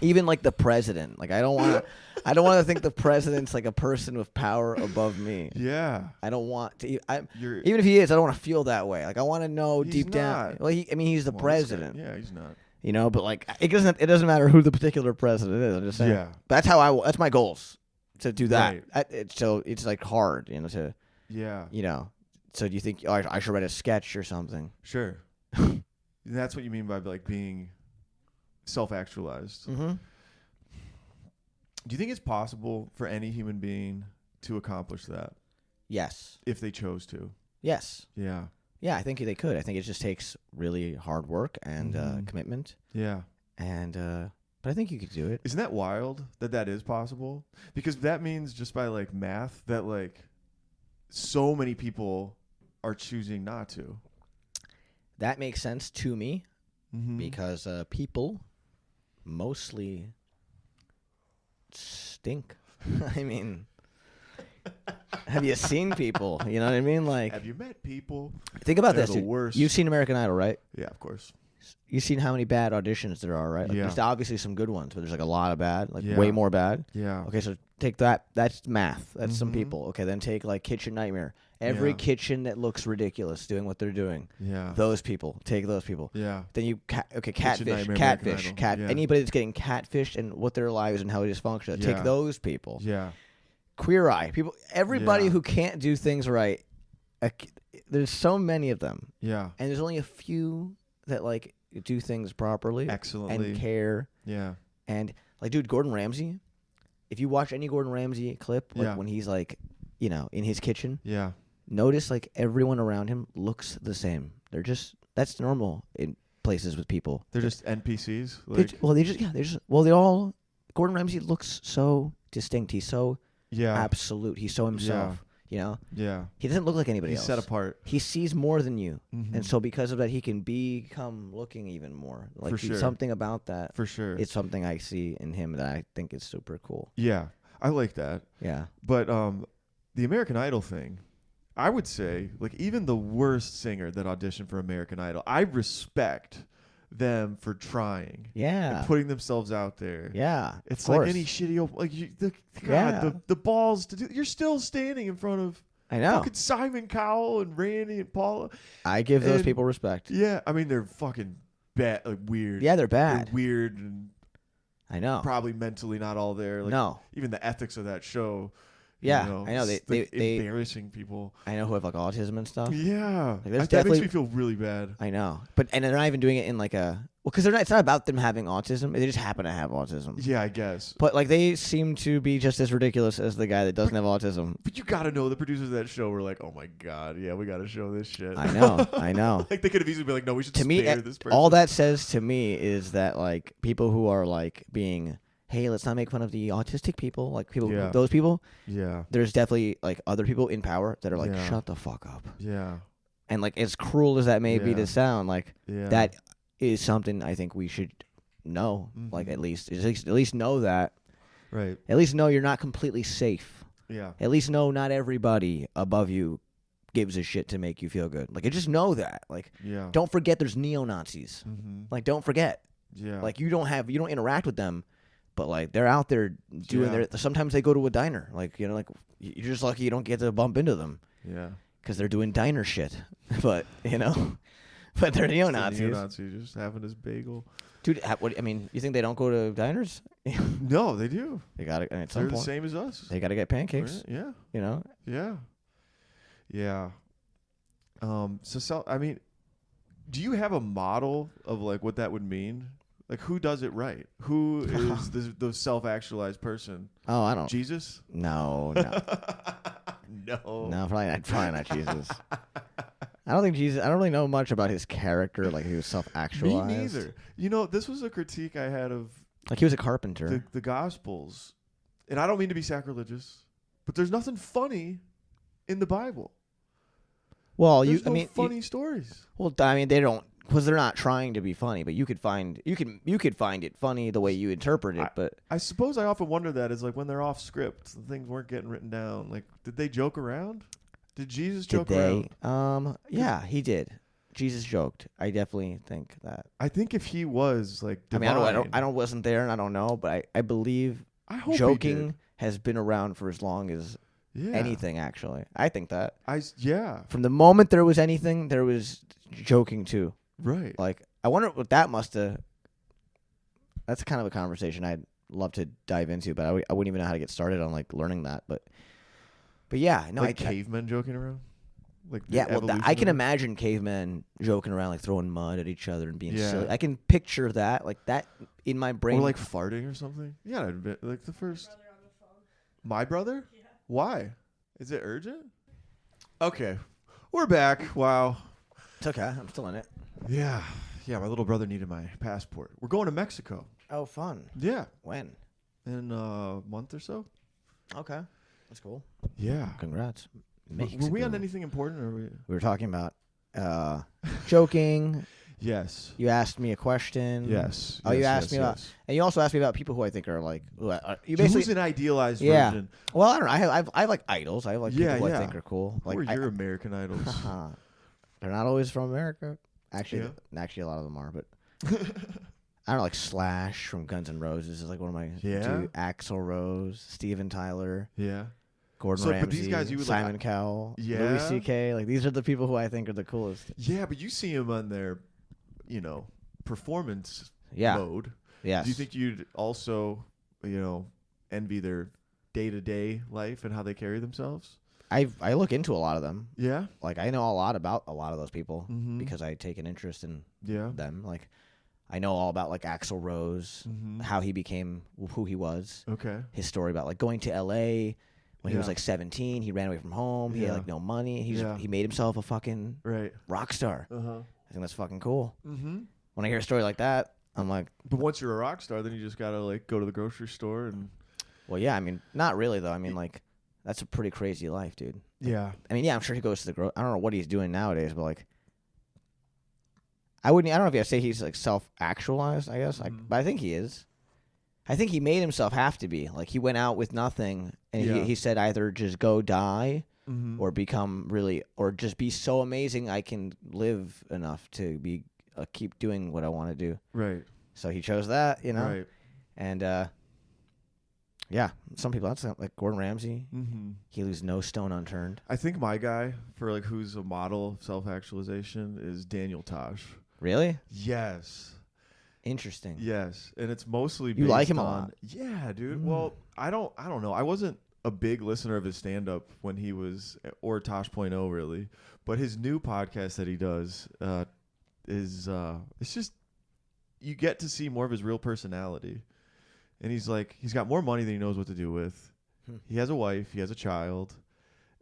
Even like the president. Like I don't want to think the president's like a person with power above me. Yeah. I don't want to. You're, Even if he is, I don't want to feel that way. Like I want to know He's deep down. not. Well, he's the president. Yeah, he's not. You know, but like it doesn't matter who the particular president is. I'm just saying. Yeah. That's that's my goals to do that. Right. So it's like hard, you know, to Yeah. you know. So do you think I should write a sketch or something? Sure. That's what you mean by like being self-actualized. Mm-hmm. Do you think it's possible for any human being to accomplish that Yes. if they chose to? Yes. Yeah. Yeah, I think they could. I think it just takes really hard work and commitment. Yeah. And but I think you could do it. Isn't that wild that is possible? Because that means just by like math that like so many people are choosing not to. That makes sense to me Mm-hmm. because people mostly stink. I mean, have you seen people? You know what I mean? Like, Have you met people? think about They're this. the Dude. worst. You've seen American Idol, right? Yeah, of course. You've seen how many bad auditions there are, right? Like, Yeah. There's obviously some good ones, but there's like a lot of bad, like Yeah. way more bad. Yeah. Okay, so take that. That's math. That's some Mhm. people. Okay, then take like Kitchen Nightmare. Every Yeah. kitchen that looks ridiculous doing what they're doing. Yeah. Those people. Take those people. Yeah. Then you Kitchen catfish, Nightmare, catfish, American Idol. Yeah. anybody that's getting catfished and what their lives and how it dysfunctional. Yeah. Take those people. Yeah. Queer Eye people. Everybody Yeah. who can't do things right. There's so many of them, Yeah. and there's only a few that like do things properly Excellently. and care. Yeah. And like, dude, Gordon Ramsay. If you watch any Gordon Ramsay clip, like Yeah. when he's like, you know, in his kitchen, Yeah. notice like everyone around him looks the same. That's normal in places with people. They're just NPCs. They all. Gordon Ramsay looks so distinct. He's so yeah. absolute. He's so himself. You know, Yeah. he doesn't look like anybody He's else. set apart. He sees more than you, Mhm. and so because of that, he can become looking even more. Like For sure. something about that. For sure. It's something I see in him that I think is super cool. Yeah. I like that. Yeah. But the American Idol thing, I would say, like, even the worst singer that auditioned for American Idol, I respect them for trying Yeah. and putting themselves out there. Yeah. It's of like course. any shitty old, like, Yeah. the balls to do. You're still standing in front of I know. fucking Simon Cowell and Randy and Paula. I give those and- people respect. Yeah, I mean, they're fucking bad, like weird. Yeah, they're bad. They're weird and I know. probably mentally not all there. Like, No. even the ethics of that show. Yeah, you know, I know. it's, They like, embarrassing people. I know who have like autism and stuff. Yeah, there's that definitely- makes me feel really bad. I know, and they're not even doing it in like a because it's not about them having autism. They just happen to have autism. Yeah, I guess. But like they seem to be just as ridiculous as the guy that doesn't have autism. But you gotta know the producers of that show were like, "Oh my god, yeah, we gotta show this shit." I know, I know. Like they could have easily been like, "No, we should To me, spare this person." all that says to me is that like people who are like being, hey, let's not make fun of the autistic people, like people, Yeah. those people. Yeah, There's definitely like other people in power that are like, Yeah. shut the fuck up. yeah, And like as cruel as that may be Yeah. to sound, like yeah. that is something I think we should know. Like Mhm. at least know that. right. At least know you're not completely safe. Yeah, At least know not everybody above you gives a shit to make you feel good. Like just know that. Like yeah. don't forget there's neo-Nazis. Mm-hmm. Like don't forget. Yeah, Like you don't interact with them, but like they're out there doing Yeah. their. Sometimes they go to a diner. Like you know, like you're just lucky you don't get to bump into them yeah. because they're doing diner shit. But you know, but they're neo-Nazis. Neo-Nazi just having his bagel. Dude, I mean, you think they don't go to diners? No, they do. They got to at They're some the point. same as us. They got to get pancakes. Yeah, You know. yeah, yeah. I mean, do you have a model of like what that would mean? Like, who does it right? Who is the self-actualized person? Oh, I don't. Jesus? No. No. No, probably not Jesus. I don't think Jesus. I don't really know much about his character. Like he was Me self-actualized. neither. You know, this was a critique I had of Like he was a carpenter. the Gospels, and I don't mean to be sacrilegious, but there's nothing funny in the Bible. well, There's I no mean, funny stories. they don't because they're not trying to be funny, but you could find it funny the way you interpret it. But I suppose I often wonder that is like when they're off script, the things weren't getting written down. Like, did they joke around? Did Jesus joke around? Yeah, he did. Jesus joked. I definitely think that. I think if he was like divine, I don't wasn't there and I don't know, but I believe I hope joking has been around for as long as yeah. anything. Actually, I think that. Yeah. From the moment there was anything, there was joking too. Right. Like, I wonder what that must have. That's kind of a conversation I'd love to dive into, but I wouldn't even know how to get started on like learning that. But yeah, no, like cavemen joking around. Like yeah, well, I can imagine cavemen joking around, like throwing mud at each other and being silly. I can picture that, like that in my brain. Or like farting or something. Yeah, like the first. My brother? Yeah. Why? Is it urgent? Okay, we're back. Wow. It's okay. I'm still in it. Yeah. My little brother needed my passport. We're going to Mexico. Oh, fun. Yeah. When? In a month or so. Okay, that's cool. Yeah. Congrats. Were we on anything important? Or we were talking about joking. Yes. You asked me a question. Yes. Oh, you asked me about, and you also asked me about people who I think are like, you basically. Who's an idealized version? Well, I don't know. I have like idols. I have like people who I think are cool. Who are your American idols? They're not always from America. Actually, a lot of them are. But I don't know, like Slash from Guns N' Roses is like one of my. Yeah. Axl Rose, Steven Tyler. Yeah. Gordon Ramsay, but these guys you would Simon Cowell, yeah. Louis C.K. Like, these are the people who I think are the coolest. Yeah, but you see them on their, performance mode. Yes. Do you think you'd also, envy their day-to-day life and how they carry themselves? I look into a lot of them. Yeah? Like, I know a lot about a lot of those people because I take an interest in them. Like, I know all about, like, Axl Rose, how he became who he was. Okay. His story about, like, going to L.A., when he was like 17, he ran away from home. He had like no money. He made himself a fucking rock star. I think that's fucking cool. When I hear a story like that, I'm like. But once you're a rock star, then you just gotta like go to the grocery store and. Well, yeah. I mean, not really though. I mean, like, that's a pretty crazy life, dude. Yeah. I mean, yeah. I'm sure he goes to the I don't know what he's doing nowadays, but like. I don't know if I'd say he's like self-actualized. I guess, but I think he is. I think he made himself have to be. Like, he went out with nothing, and he said either just go die or become or just be so amazing I can live enough to be keep doing what I want to do. Right. So he chose that, Right. And, yeah, some people, that's like Gordon Ramsay. He leaves no stone unturned. I think my guy, for like who's a model of self-actualization, is Daniel Tosh. Really? Yes. Interesting. Yes, and it's mostly you like him on, a lot. Yeah, dude. Well, I don't know. I wasn't a big listener of his stand-up when he was, or Tosh.0 really, but his new podcast that he does is it's just you get to see more of his real personality, and he's got more money than he knows what to do with. He has a wife. He has a child.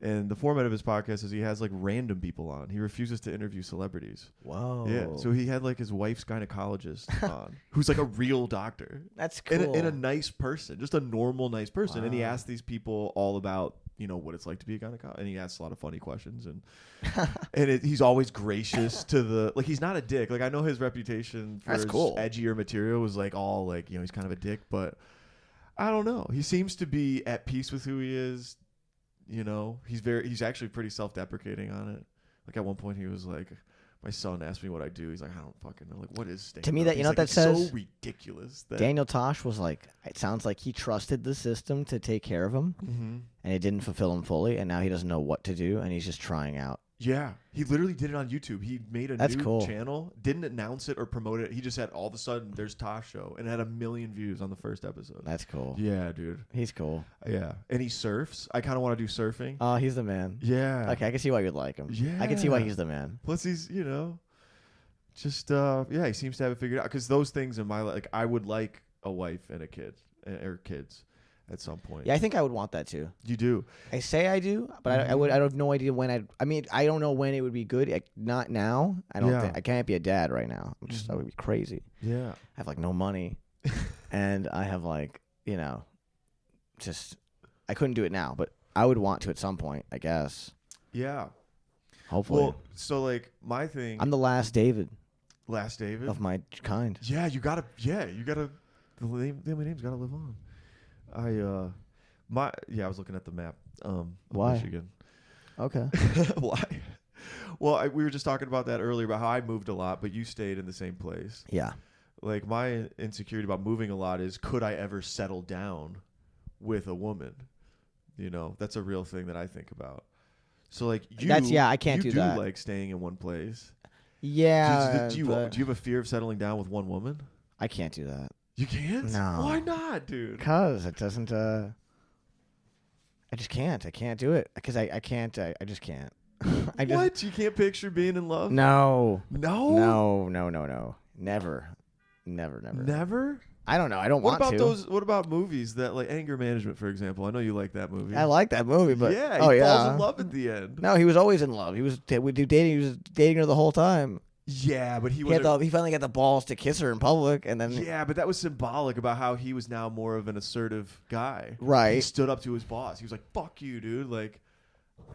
And the format of his podcast is he has like random people on. He refuses to interview celebrities. Whoa. Yeah. So he had like his wife's gynecologist on, who's like a real doctor. That's cool. And a nice person, just a normal, nice person. Wow. And he asked these people all about, what it's like to be a gynecologist. And he asks a lot of funny questions. And he's always gracious to the, like, he's not a dick. Like, I know his reputation for his edgier material was like all like, he's kind of a dick, but I don't know. He seems to be at peace with who he is. He's actually pretty self-deprecating on it. Like, at one point he was like, my son asked me what I do. He's like, I don't fucking know. Like, what is stand-up? To me, that, what that says? So ridiculous. Daniel Tosh was like, it sounds like he trusted the system to take care of him, and it didn't fulfill him fully, and now he doesn't know what to do, and he's just trying out. Yeah, he literally did it on YouTube. He made a new channel, didn't announce it or promote it. He just had all of a sudden there's Tosh Show, and it had 1 million views on the first episode. That's cool. Yeah, dude. He's cool. Yeah, and he surfs. I kind of want to do surfing. Oh, he's the man. Yeah. Okay, I can see why you'd like him. Yeah. I can see why he's the man. Plus he's, just he seems to have it figured out. Because those things in my life, like, I would like a wife and a kid, or kids. At some point. Yeah, I think I would want that too. You do. I say I do, but I have no idea when I mean, I don't know when it would be good. Not now. I don't think I can't be a dad right now. I would be crazy. Yeah. I have like no money, and I have like just I couldn't do it now, but I would want to at some point, I guess. Yeah. Hopefully. Well, so like my thing. I'm the last David. Last David of my kind. Yeah, you gotta. The family name's gotta live on. I was looking at the map. Why? Michigan. Okay. Why? Well, we were just talking about that earlier about how I moved a lot, but you stayed in the same place. Yeah. Like my insecurity about moving a lot is, could I ever settle down with a woman? You know, that's a real thing that I think about. So like I can't do that. Like staying in one place. Yeah. Do you have a fear of settling down with one woman? I can't do that. You can't? No. Why not, dude? Because it doesn't. I just can't. I can't do it. Because I can't. I just can't. What? You can't picture being in love? No. No? No. Never. Never? I don't know. I don't want to. What about movies that, like Anger Management, for example? I know you like that movie. I like that movie, but he falls in love at the end. No, he was always in love. He was dating. He was dating her the whole time. Yeah, but he finally got the balls to kiss her in public, and then yeah, but that was symbolic about how he was now more of an assertive guy. Right. He stood up to his boss. He was like, "Fuck you, dude! Like,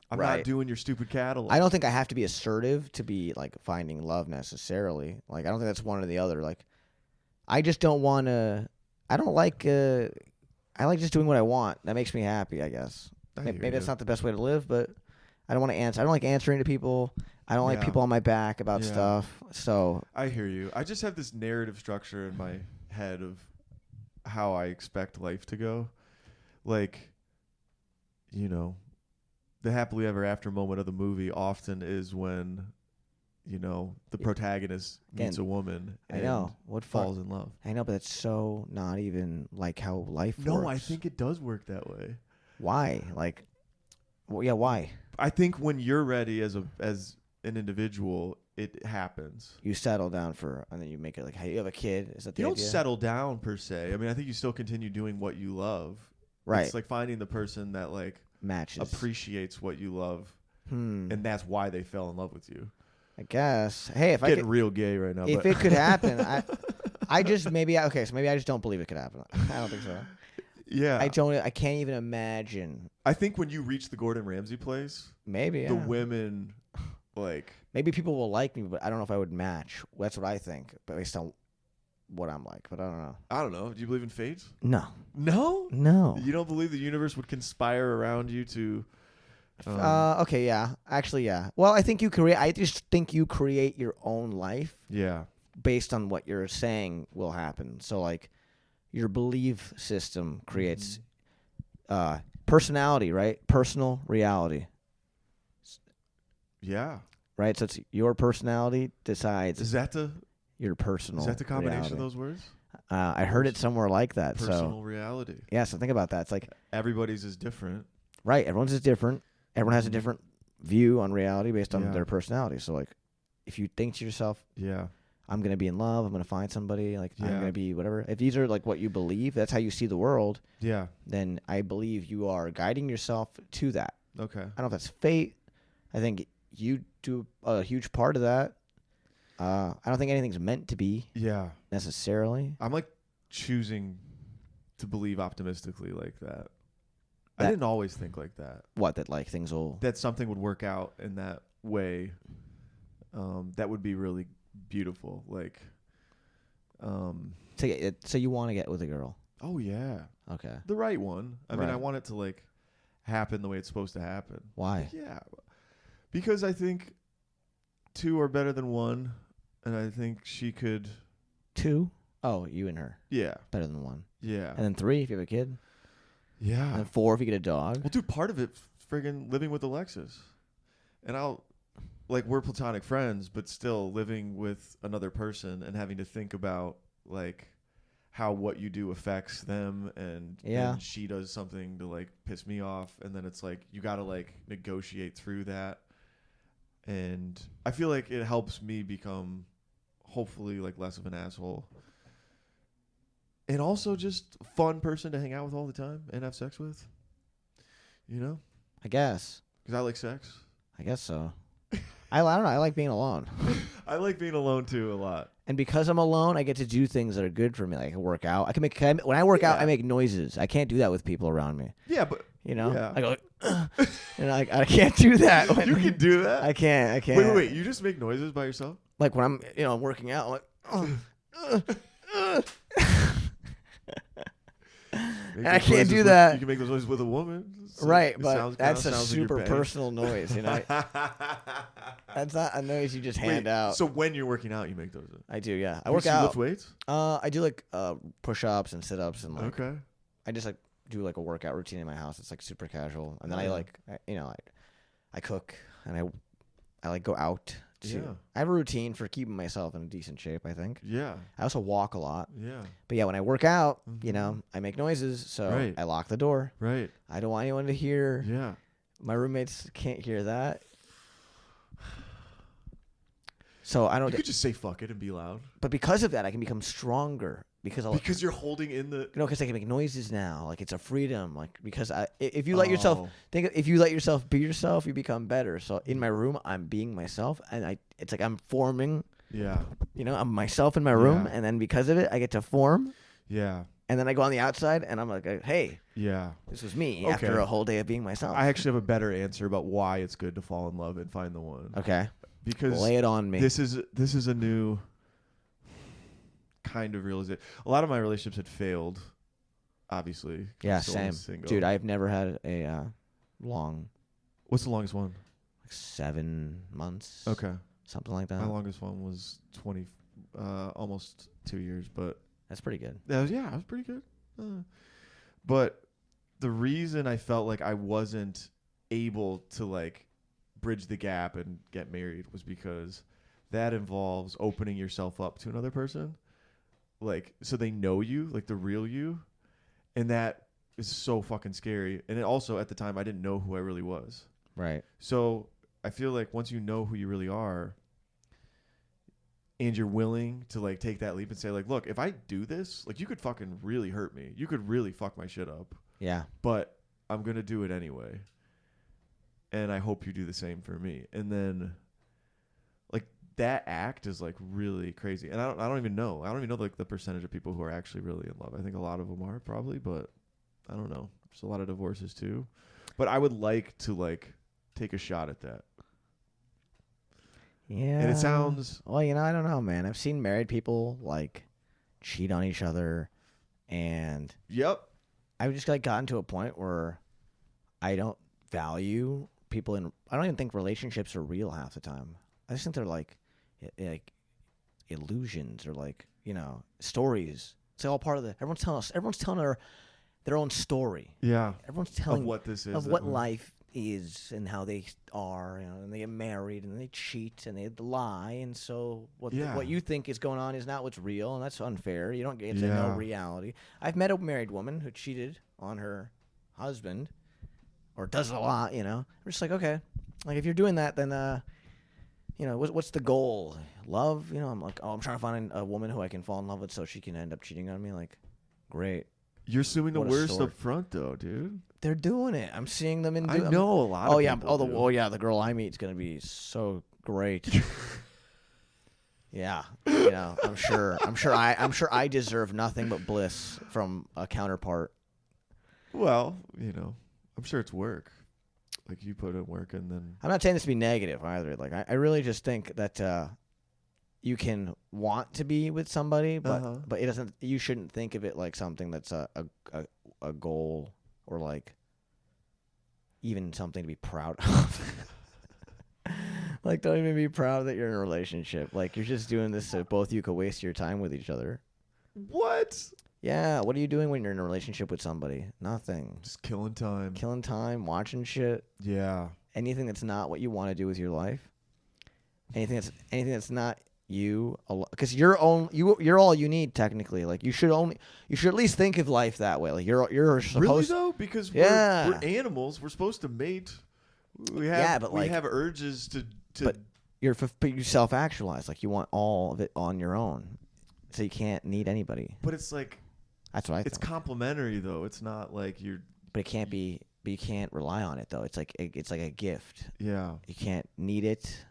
I'm not doing your stupid catalog." I don't think I have to be assertive to be like finding love necessarily. Like, I don't think that's one or the other. Like, I just don't want to. I don't like. I like just doing what I want. That makes me happy, I guess. Maybe that's not the best way to live, but I don't want to answer. I don't like answering to people. I don't like people on my back about stuff. So I hear you. I just have this narrative structure in my head of how I expect life to go. Like, you know, the happily ever after moment of the movie often is when, you know, the protagonist meets a woman and falls in love. I know, but it's so not even like how life works. No, I think it does work that way. Why? Like, well, yeah, why? I think when you're ready as an individual, it happens. You settle down and then you make it like, hey, you have a kid. Is that the idea? You don't settle down per se. I mean, I think you still continue doing what you love. Right. It's like finding the person that like matches, appreciates what you love, and that's why they fell in love with you. I guess. Hey, if getting real gay right now. If it could happen, I just maybe I just don't believe it could happen. I don't think so. Yeah. I can't even imagine. I think when you reach the Gordon Ramsay place, maybe the women like maybe people will like me, but I don't know if I would match. That's what I think, based on what I'm like. But I don't know. I don't know. Do you believe in fate? No. No. You don't believe the universe would conspire around you to? Okay. Yeah. Actually, yeah. Well, I think you create. I just think you create your own life. Yeah. Based on what you're saying will happen. So like, your belief system creates personality, right? Personal reality. Yeah. Right? So it's your personality decides. Is that the combination reality. Of those words? I heard it somewhere like that. Personal reality. Yeah, so think about that. It's like everybody's is different. Right. Everyone's is different. Everyone has a different view on reality based on their personality. So like, if you think to yourself, I'm going to be in love, I'm going to find somebody, like I'm going to be whatever. If these are like what you believe, that's how you see the world. Yeah. Then I believe you are guiding yourself to that. Okay. I don't know if that's fate. I think you do a huge part of that. I don't think anything's meant to be. Yeah. Necessarily. I'm like choosing to believe optimistically like that. I didn't always think like that. What, that like things will... That something would work out in that way. That would be really beautiful. Like, so you want to get with a girl? Oh, yeah. Okay. The right one. I mean, I want it to like happen the way it's supposed to happen. Why? Yeah. Because I think 2 are better than 1. And I think she could... 2? Oh, you and her. Yeah. Better than 1. Yeah. And then 3 if you have a kid. Yeah. And then 4 if you get a dog. Well, dude, part of it friggin' living with Alexis. And we're platonic friends, but still living with another person and having to think about, like, how what you do affects them. And she does something to, like, piss me off. And then it's like, you got to, like, negotiate through that. And I feel like it helps me become, hopefully, like, less of an asshole. And also just a fun person to hang out with all the time and have sex with. You know? I guess. Because I like sex. I guess so. I don't know. I like being alone. I like being alone, too, a lot. And because I'm alone, I get to do things that are good for me. Like I can work out. When I work out, I make noises. I can't do that with people around me. Yeah, but... You know? Yeah. I go... and I can't do that. You can do that. I can't. Wait. You just make noises by yourself? Like when I'm working out, I'm like. I can't do that. You can make those noises with a woman, so right? But that's a super like personal noise, you know. That's not a noise you just hand out. So when you're working out, you make those. I do, yeah. I work out. Lift weights? I do like push-ups and sit-ups and like. Okay. I just like do like a workout routine in my house. It's like super casual, and then I cook and I like go out. I have a routine for keeping myself in decent shape, I think. Yeah. I also walk a lot. Yeah. But yeah, when I work out, I make noises, so I lock the door. Right. I don't want anyone to hear. Yeah. My roommates can't hear that. So I don't. You could just say fuck it and be loud. But because of that, I can become stronger. Because you're holding in the. Because I can make noises now. Like it's a freedom. Like because if you let yourself if you let yourself be yourself, you become better. So in my room, I'm being myself, and it's like I'm forming. Yeah. I'm myself in my room, and then because of it, I get to form. Yeah. And then I go on the outside, and I'm like, hey. Yeah. This was me after a whole day of being myself. I actually have a better answer about why it's good to fall in love and find the one. Okay. Because lay it on me. This is a new kind of realization. A lot of my relationships had failed, obviously. Yeah, same. Dude, I've never had a long. What's the longest one? Like 7 months. Okay. Something like that. My longest one was almost 2 years, but that's pretty good. That was pretty good. But the reason I felt like I wasn't able to like bridge the gap and get married was because that involves opening yourself up to another person. Like, so they know you, like the real you. And that is so fucking scary. And it also, at the time, I didn't know who I really was. Right. So I feel like once you know who you really are and you're willing to like take that leap and say like, look, if I do this, like you could fucking really hurt me. You could really fuck my shit up. Yeah. But I'm going to do it anyway. And I hope you do the same for me. And then like that act is like really crazy. And I don't even know. I don't even know like the percentage of people who are actually really in love. I think a lot of them are probably, but I don't know. There's a lot of divorces too. But I would like to like take a shot at that. Yeah. And it sounds... Well, I don't know, man. I've seen married people like cheat on each other, and Yep. I've just like gotten to a point where I don't value people I don't even think relationships are real half the time. I just think they're like illusions or like, stories. It's all part of everyone's telling their own story. Yeah. Everyone's telling of what this is. Of what life is and how they are, and they get married and they cheat and they lie, and so what you think is going on is not what's real, and that's unfair. You don't get to know reality. I've met a married woman who cheated on her husband, or does it a lot. I'm just like, okay, like if you're doing that, then what's the goal? Love? I'm like, I'm trying to find a woman who I can fall in love with so she can end up cheating on me. Like, great. You're assuming the worst up front, though, dude. They're doing it. I'm seeing them in. I know a lot. Oh of yeah. people the girl I meet is gonna be so great. Yeah. I'm sure I deserve nothing but bliss from a counterpart. Well, I'm sure it's work. Like you put in work, and then I'm not saying this to be negative either. Like I really just think that you can want to be with somebody, but it doesn't. You shouldn't think of it like something that's a goal or like even something to be proud of. Like, don't even be proud that you're in a relationship. Like, you're just doing this so both you could waste your time with each other. What? Yeah, what are you doing when you're in a relationship with somebody? Nothing. Just killing time. Killing time, watching shit. Yeah. Anything that's not what you want to do with your life. Anything that's not you, because you're all you need technically. Like you should at least think of life that way. Like you're supposed. Really though, because we're animals. We're supposed to mate. We have urges to. But you self-actualize. Like you want all of it on your own, so you can't need anybody. But it's like that's what I. It's complementary though. It's not like you're. But it can't be. But you can't rely on it though. It's like a gift. Yeah. You can't need it.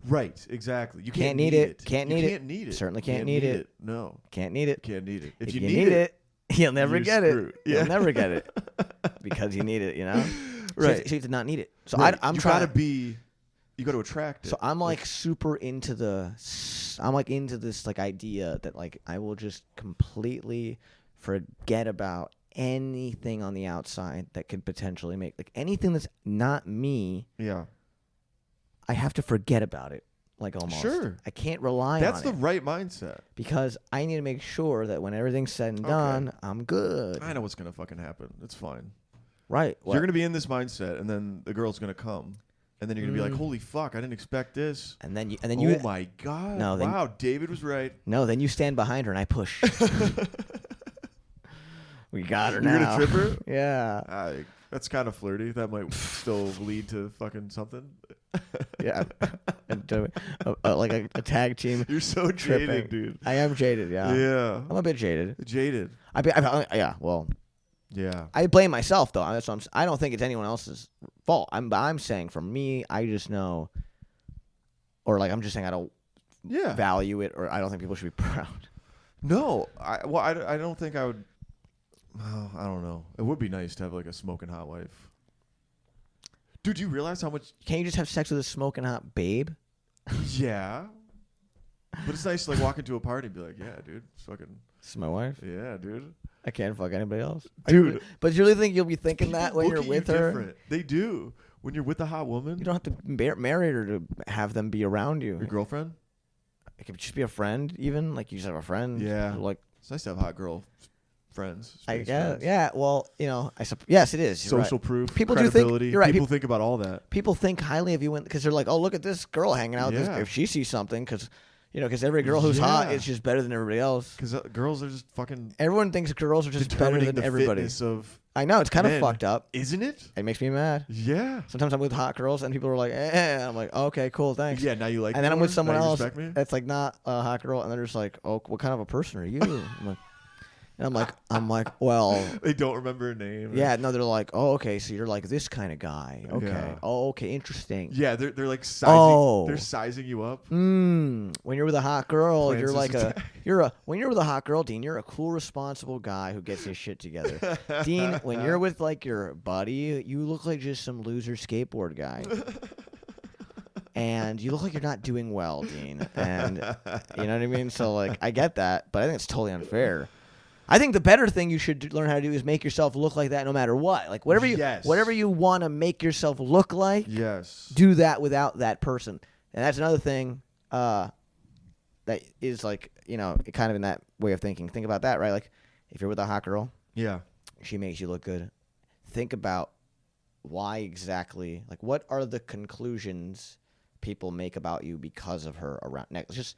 Right, exactly. You can't need it. Can't need it. Can't need it. Certainly can't need it. No. Can't need it. Can't need it. If you need it, you'll never get screwed. it. You'll never get it because you need it. Right. So you have to not need it. So Right. I'm you trying gotta be. You got to attract it. So I'm like super into I'm like into this like idea that like I will just completely forget about anything on the outside that could potentially make like anything that's not me. Yeah. I have to forget about it. Like almost. Sure. I can't rely That's on the it. right mindset. Because I need to make sure that when everything's said and done, I'm good. I know what's going to fucking happen. It's fine. Right. You're going to be in this mindset, and then the girl's going to come. And then you're going to be like, holy fuck, I didn't expect this. And then you oh my God. No, then, wow, David was right. No, then you stand behind her and I push. We got her now. You're going to trip her? Yeah. That's kind of flirty. That might still lead to fucking something. Yeah. And, like a tag team. You're so tripping. jaded, dude. I am jaded, yeah. Yeah. I'm a bit jaded. Jaded. Yeah, well. Yeah. I blame myself, though. That's what I don't think it's anyone else's fault. I'm saying for me, I just know, or like I'm just saying I don't value it, or I don't think people should be proud. No. I don't think I would. Oh, I don't know. It would be nice to have like a smoking hot wife. Dude, do you realize how much? Can't you just have sex with a smoking hot babe? Yeah. But it's nice to like walk into a party and be like, yeah, dude, it's fucking. This is my wife. Yeah, dude. I can't fuck anybody else. Dude. But you really think you'll be thinking that when you're with her? Different. They do. When you're with a hot woman. You don't have to marry her to have them be around you. Your girlfriend? It could just be a friend, even. Like you just have a friend. Yeah. Like it's nice to have hot girl friends. I guess. Friends. Yeah. Well, yes, it is. You're Social right. proof. People do think you're right. People think about all that. People think highly of you because they're like, oh, look at this girl hanging out. With this. If she sees something, because every girl who's hot is just better than everybody else. Because girls are just fucking. Everyone thinks girls are just better than everybody. I know, it's kind of fucked up, isn't it? It makes me mad. Yeah. Sometimes I'm with hot girls and people are like, and I'm like, oh, okay, cool, thanks. Yeah, now you like. And then I'm with someone else me? that's like not a hot girl, and they're just like, oh, what kind of a person are you? I'm like, well, they don't remember a name. Yeah, no, they're like, oh, okay, so you're like this kind of guy. Okay. Yeah. Oh, okay, interesting. Yeah, they're like sizing. They're sizing you up. When you're with a hot girl, Francis you're like when you're with a hot girl, Dean, you're a cool, responsible guy who gets his shit together. Dean, when you're with like your buddy, you look like just some loser skateboard guy. And you look like you're not doing well, Dean. And you know what I mean? So like I get that, but I think it's totally unfair. I think the better thing you should learn how to do is make yourself look like that no matter what. Like whatever you want to make yourself look like, do that without that person. And that's another thing that is like, kind of in that way of thinking. Think about that, right? Like if you're with a hot girl, she makes you look good. Think about why exactly, like what are the conclusions people make about you because of her around next. Just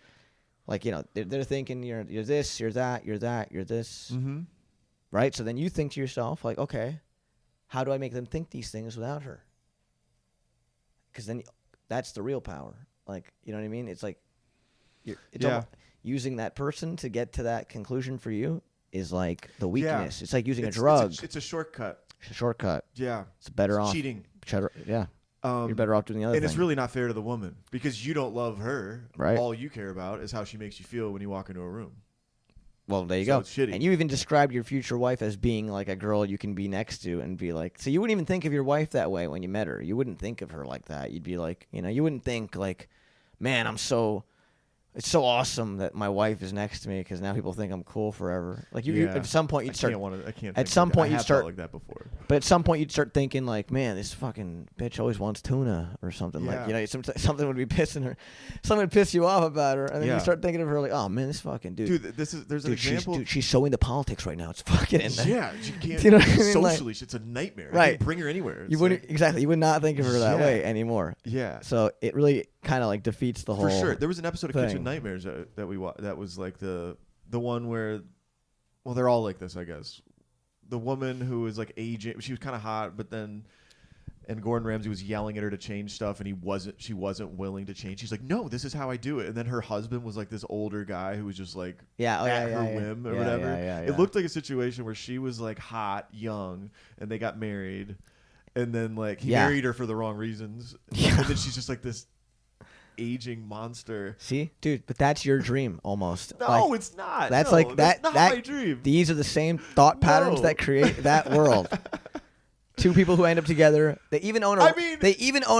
like, they're thinking you're this, you're that, you're that, you're this. Mm-hmm. Right? So then you think to yourself, like, okay, how do I make them think these things without her? Because then that's the real power. Like, you know what I mean? It's like, using that person to get to that conclusion for you is like the weakness. Yeah. It's like using a drug. It's a shortcut. It's a shortcut. Yeah. It's better off. Cheating. Yeah. You're better off doing the other thing. And it's really not fair to the woman because you don't love her. Right. All you care about is how she makes you feel when you walk into a room. Well, there you go. It's shitty. And you even described your future wife as being like a girl you can be next to and be like, so you wouldn't even think of your wife that way when you met her. You wouldn't think of her like that. You'd be like, you wouldn't think like, man, it's so awesome that my wife is next to me because now people think I'm cool forever. Like you at some point you'd start. I can't. At some point you'd start like that before. But at some point you'd start thinking like, man, this fucking bitch always wants tuna or something. Yeah. Like something would be pissing her. Something would piss you off about her, and then you start thinking of her like, oh man, this fucking dude. Dude, there's an example. She's so into politics right now. It's fucking in there. Yeah, she can't. You know what I mean? Socially, it's a nightmare. Right. I can't bring her anywhere. You wouldn't exactly. You would not think of her that way anymore. Yeah. So it really kind of like defeats the whole. For sure, there was an episode of thing. Kitchen Nightmares that we watched. That was like the one where, well, they're all like this, I guess. The woman who was like aging, she was kind of hot, but then, and Gordon Ramsay was yelling at her to change stuff, and she wasn't willing to change. She's like, no, this is how I do it. And then her husband was like this older guy who was just like at her whim or whatever. It looked like a situation where she was like hot, young, and they got married, and then like he married her for the wrong reasons, and then she's just like this aging monster. See, dude, but that's your dream almost. No, it's not. That's no, like that's not my dream. These are the same thought patterns that create that world. Two people who end up together. They even own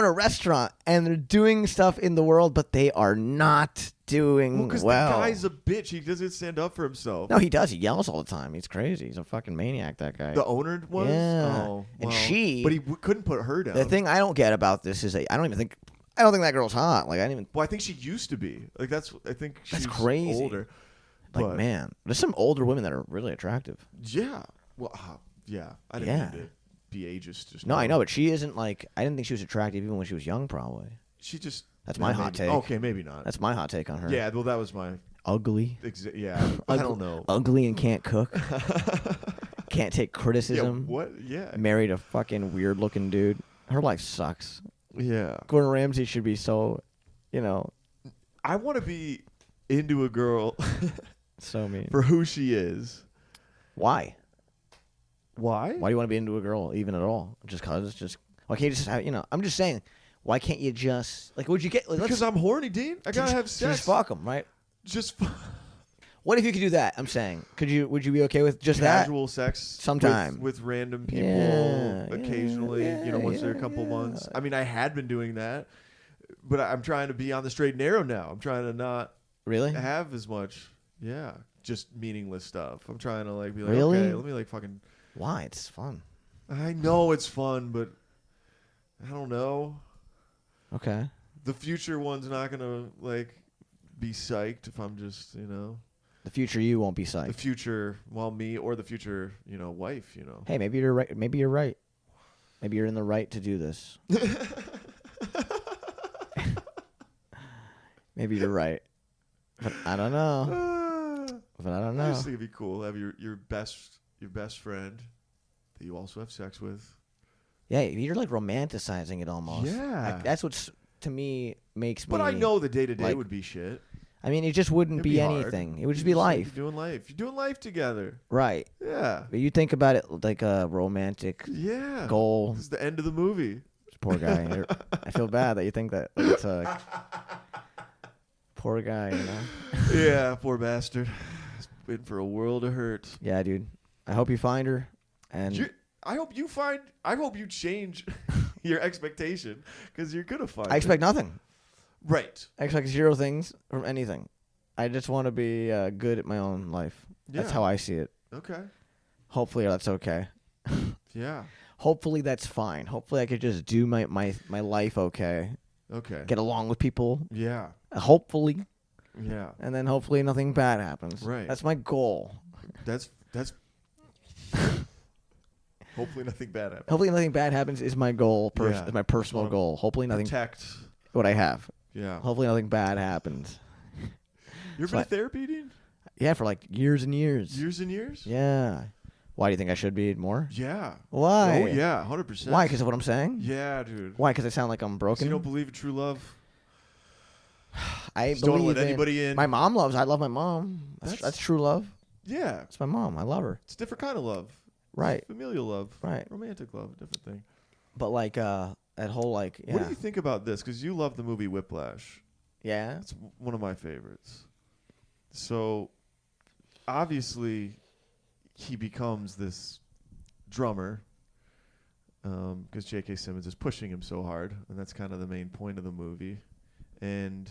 a restaurant, and they're doing stuff in the world, but they are not doing because well. the guy's a bitch. He doesn't stand up for himself. No, he does. He yells all the time. He's crazy. He's a fucking maniac, that guy. The owner was? Yeah. Oh, And well. But he couldn't put her down. The thing I don't get about this is that I don't think that girl's hot. Like, I didn't even. Well, I think she used to be. Like, I think she's crazy. older. Like, But- man, there's some older women that are really attractive. Yeah. Well, yeah. I didn't mean to be ageist. Just No, now. I know, but she isn't like. I didn't think she was attractive even when she was young. Probably. She just. That's my hot take. Okay, maybe not. That's my hot take on her. Yeah, well, that was my. Ugly. Yeah. I don't know. Ugly and can't cook. Can't take Yeah, criticism. what? Yeah. Married a fucking weird looking dude. Her life sucks. Yeah. Gordon Ramsay should be so, I want to be into a girl so mean. for who she is. Why? Why? Why do you want to be into a girl even at all? Just cause? Why can't you just have, I'm just saying, why can't you just, like, would you get, like, Because I'm horny, Dean. I gotta have sex. Just fuck them, right? Just What if you could do that? I'm saying, would you be okay with just casual sex sometime with random people Yeah, occasionally, once every couple months. I mean, I had been doing that, but I'm trying to be on the straight and narrow now. I'm trying to not Really? have as much, just meaningless stuff. I'm trying to like be like, Really? okay, let me like fucking. Why? It's fun. I know it's fun, but I don't know. Okay. The future one's not gonna like be psyched if I'm just, The future you won't be the psyched. future, me or the future, wife, Hey, maybe you're right. Maybe you're right. Maybe you're in the right to do this. Maybe you're right. But I don't know. I just think it'd be cool to have your best friend that you also have sex with. Yeah, you're like romanticizing it almost. Yeah. Like, that's what's to me makes me. But I know the day to day like- would be shit. I mean, it just wouldn't It'd be be hard. anything. It would just be life. You're doing life together. Right. Yeah. But you think about it like a romantic Yeah. goal. This is the end of the movie. Poor guy. I feel bad that you think that. Like, it's a poor guy, Yeah, poor bastard. He's been for a world of hurt. Yeah, dude. I hope you find her. And I hope you change your expectation because you're gonna find. I expect nothing. Right. I expect zero things from anything. I just want to be good at my own life. That's Yeah. how I see it. Okay. Hopefully that's okay. Yeah. Hopefully that's fine. Hopefully I could just do my life okay. Okay. Get along with people. Yeah. Hopefully. Yeah. And then hopefully nothing bad happens. Right. That's my goal. That's. Hopefully nothing bad happens. Hopefully nothing bad happens is my goal. Yeah. Is my personal Wanna goal. Hopefully nothing. Protect. What I have. Yeah. Hopefully nothing bad happens. You've been to therapy, Dean? Yeah, for like years and years. Years and years? Yeah. Why do you think I should be more? Yeah. Why? Oh, yeah, 100%. Why? Because of what I'm saying? Yeah, dude. Why? Because I sound like I'm 'Cause broken? you don't believe in true love? I Just don't believe let anybody in. My mom loves. I love my mom. That's true love. Yeah. It's my mom. I love her. It's a different kind of love. Right. Familial love. Right. Romantic love. Different thing. But like that whole like yeah. What do you think about this? Because you love the movie Whiplash. Yeah. It's one of my favorites. So, obviously, he becomes this drummer because J.K. Simmons is pushing him so hard, and that's kind of the main point of the movie. And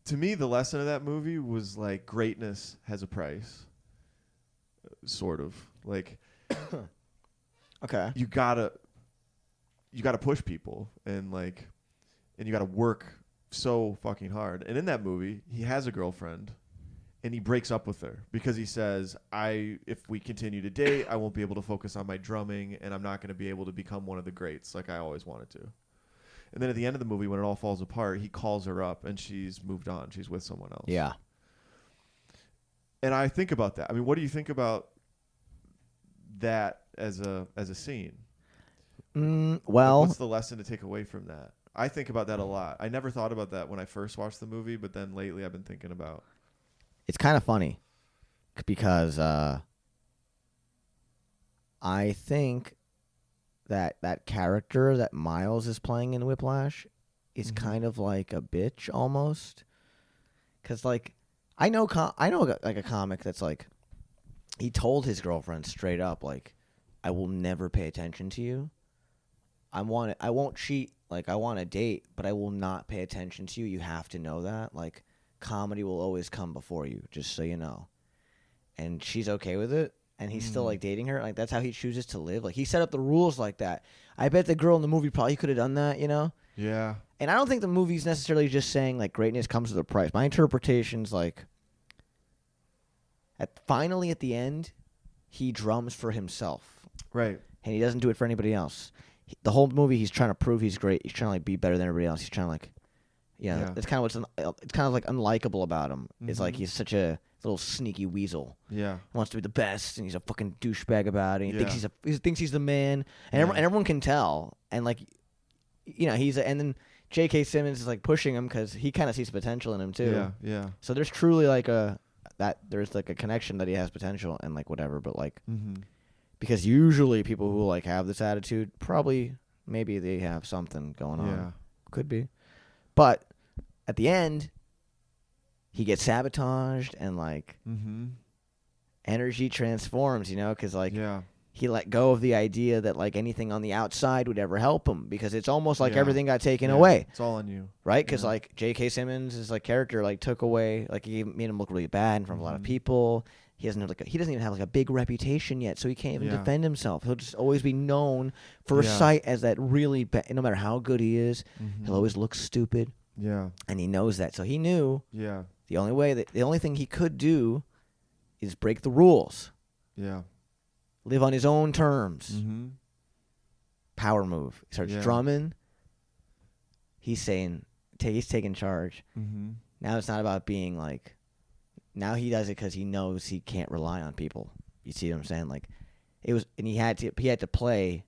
to me, the lesson of that movie was like greatness has a price, sort of. Like, Okay. you gotta push people and you gotta work so fucking hard. And in that movie, he has a girlfriend and he breaks up with her because he says, if we continue to date, I won't be able to focus on my drumming and I'm not going to be able to become one of the greats like I always wanted to. And then at the end of the movie, when it all falls apart, he calls her up and she's moved on. She's with someone else. Yeah. And I think about that. I mean, what do you think about that as a scene? Well, What's the lesson to take away from that? I think about that a lot. I never thought about that when I first watched the movie, but then lately I've been thinking about. it's kind of funny because I think that character that Miles is playing in Whiplash is kind of like a bitch almost. Cause like I know like a comic that's like he told his girlfriend straight up like I will never pay attention to you. I won't cheat. Like, I want a date, but I will not pay attention to you. You have to know that. Like, comedy will always come before you, just so you know. And she's okay with it, and he's still, like, dating her. Like, that's how he chooses to live. Like, he set up the rules like that. I bet the girl in the movie probably could have done that, you know? Yeah. And I don't think the movie's necessarily just saying, like, greatness comes with a price. My interpretation's, like, finally at the end, he drums for himself. Right. And he doesn't do it for anybody else. The whole movie, he's trying to prove he's great. He's trying to, like, be better than everybody else. He's trying to, like, yeah. It's kind of it's kind of, like, unlikable about him. It's like he's such a little sneaky weasel. Yeah. He wants to be the best, and he's a fucking douchebag about it. He thinks he's the man, and everyone can tell. And, like, you know, and then J.K. Simmons is, like, pushing him because he kind of sees potential in him too. Yeah. Yeah. So there's truly, like, there's, like, a connection that he has potential and, like, whatever. But, like, because usually people who, like, have this attitude maybe they have something going on. Yeah. Could be. But at the end, he gets sabotaged and, like, energy transforms, you know, because, like, he let go of the idea that, like, anything on the outside would ever help him, because it's almost like everything got taken away. It's all on you. Right? Because, like, J.K. Simmons' like, character, like, took away, like, he made him look really bad in front of a lot of people. He doesn't even have, like, a big reputation yet, so he can't even defend himself. He'll just always be known for sight as that really bad. No matter how good he is, he'll always look stupid. Yeah. And he knows that. So he knew the only thing he could do is break the rules. Yeah. Live on his own terms. Power move. He starts drumming. He's saying, he's taking charge. Now it's not about being, like, now he does it because he knows he can't rely on people. You see what I'm saying? Like, and he had to play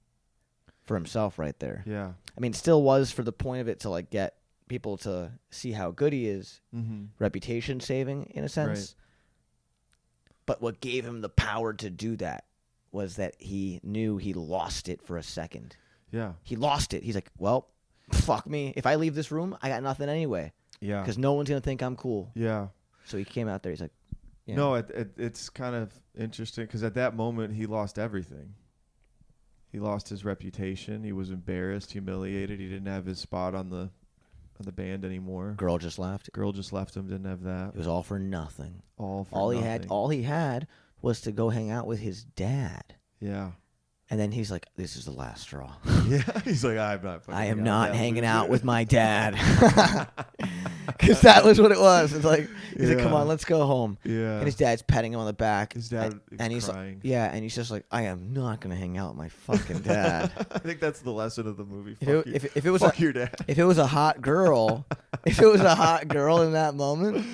for himself right there. Yeah. I mean, it still was for the point of it to, like, get people to see how good he is. Reputation saving, in a sense. Right. But what gave him the power to do that was that he knew he lost it for a second. Yeah. He lost it. He's like, well, fuck me. If I leave this room, I got nothing anyway. Yeah. Because no one's going to think I'm cool. Yeah. So he came out there. He's like, yeah. No, it's kind of interesting because at that moment he lost everything. He lost his reputation. He was embarrassed, humiliated. He didn't have his spot on the band anymore. Girl just left. Girl just left him. Didn't have that. It was all for nothing. All nothing. All he had was to go hang out with his dad. Yeah. And then he's like, "This is the last straw." Yeah. He's like, I am not hanging out with my dad. Because that was what it was. It's like, he's like, "Come on, let's go home." Yeah. And his dad's patting him on the back. His dad is crying. Yeah, and he's just like, "I am not gonna hang out with my fucking dad." I think that's the lesson of the movie. If it was your dad. If it was a hot girl, in that moment,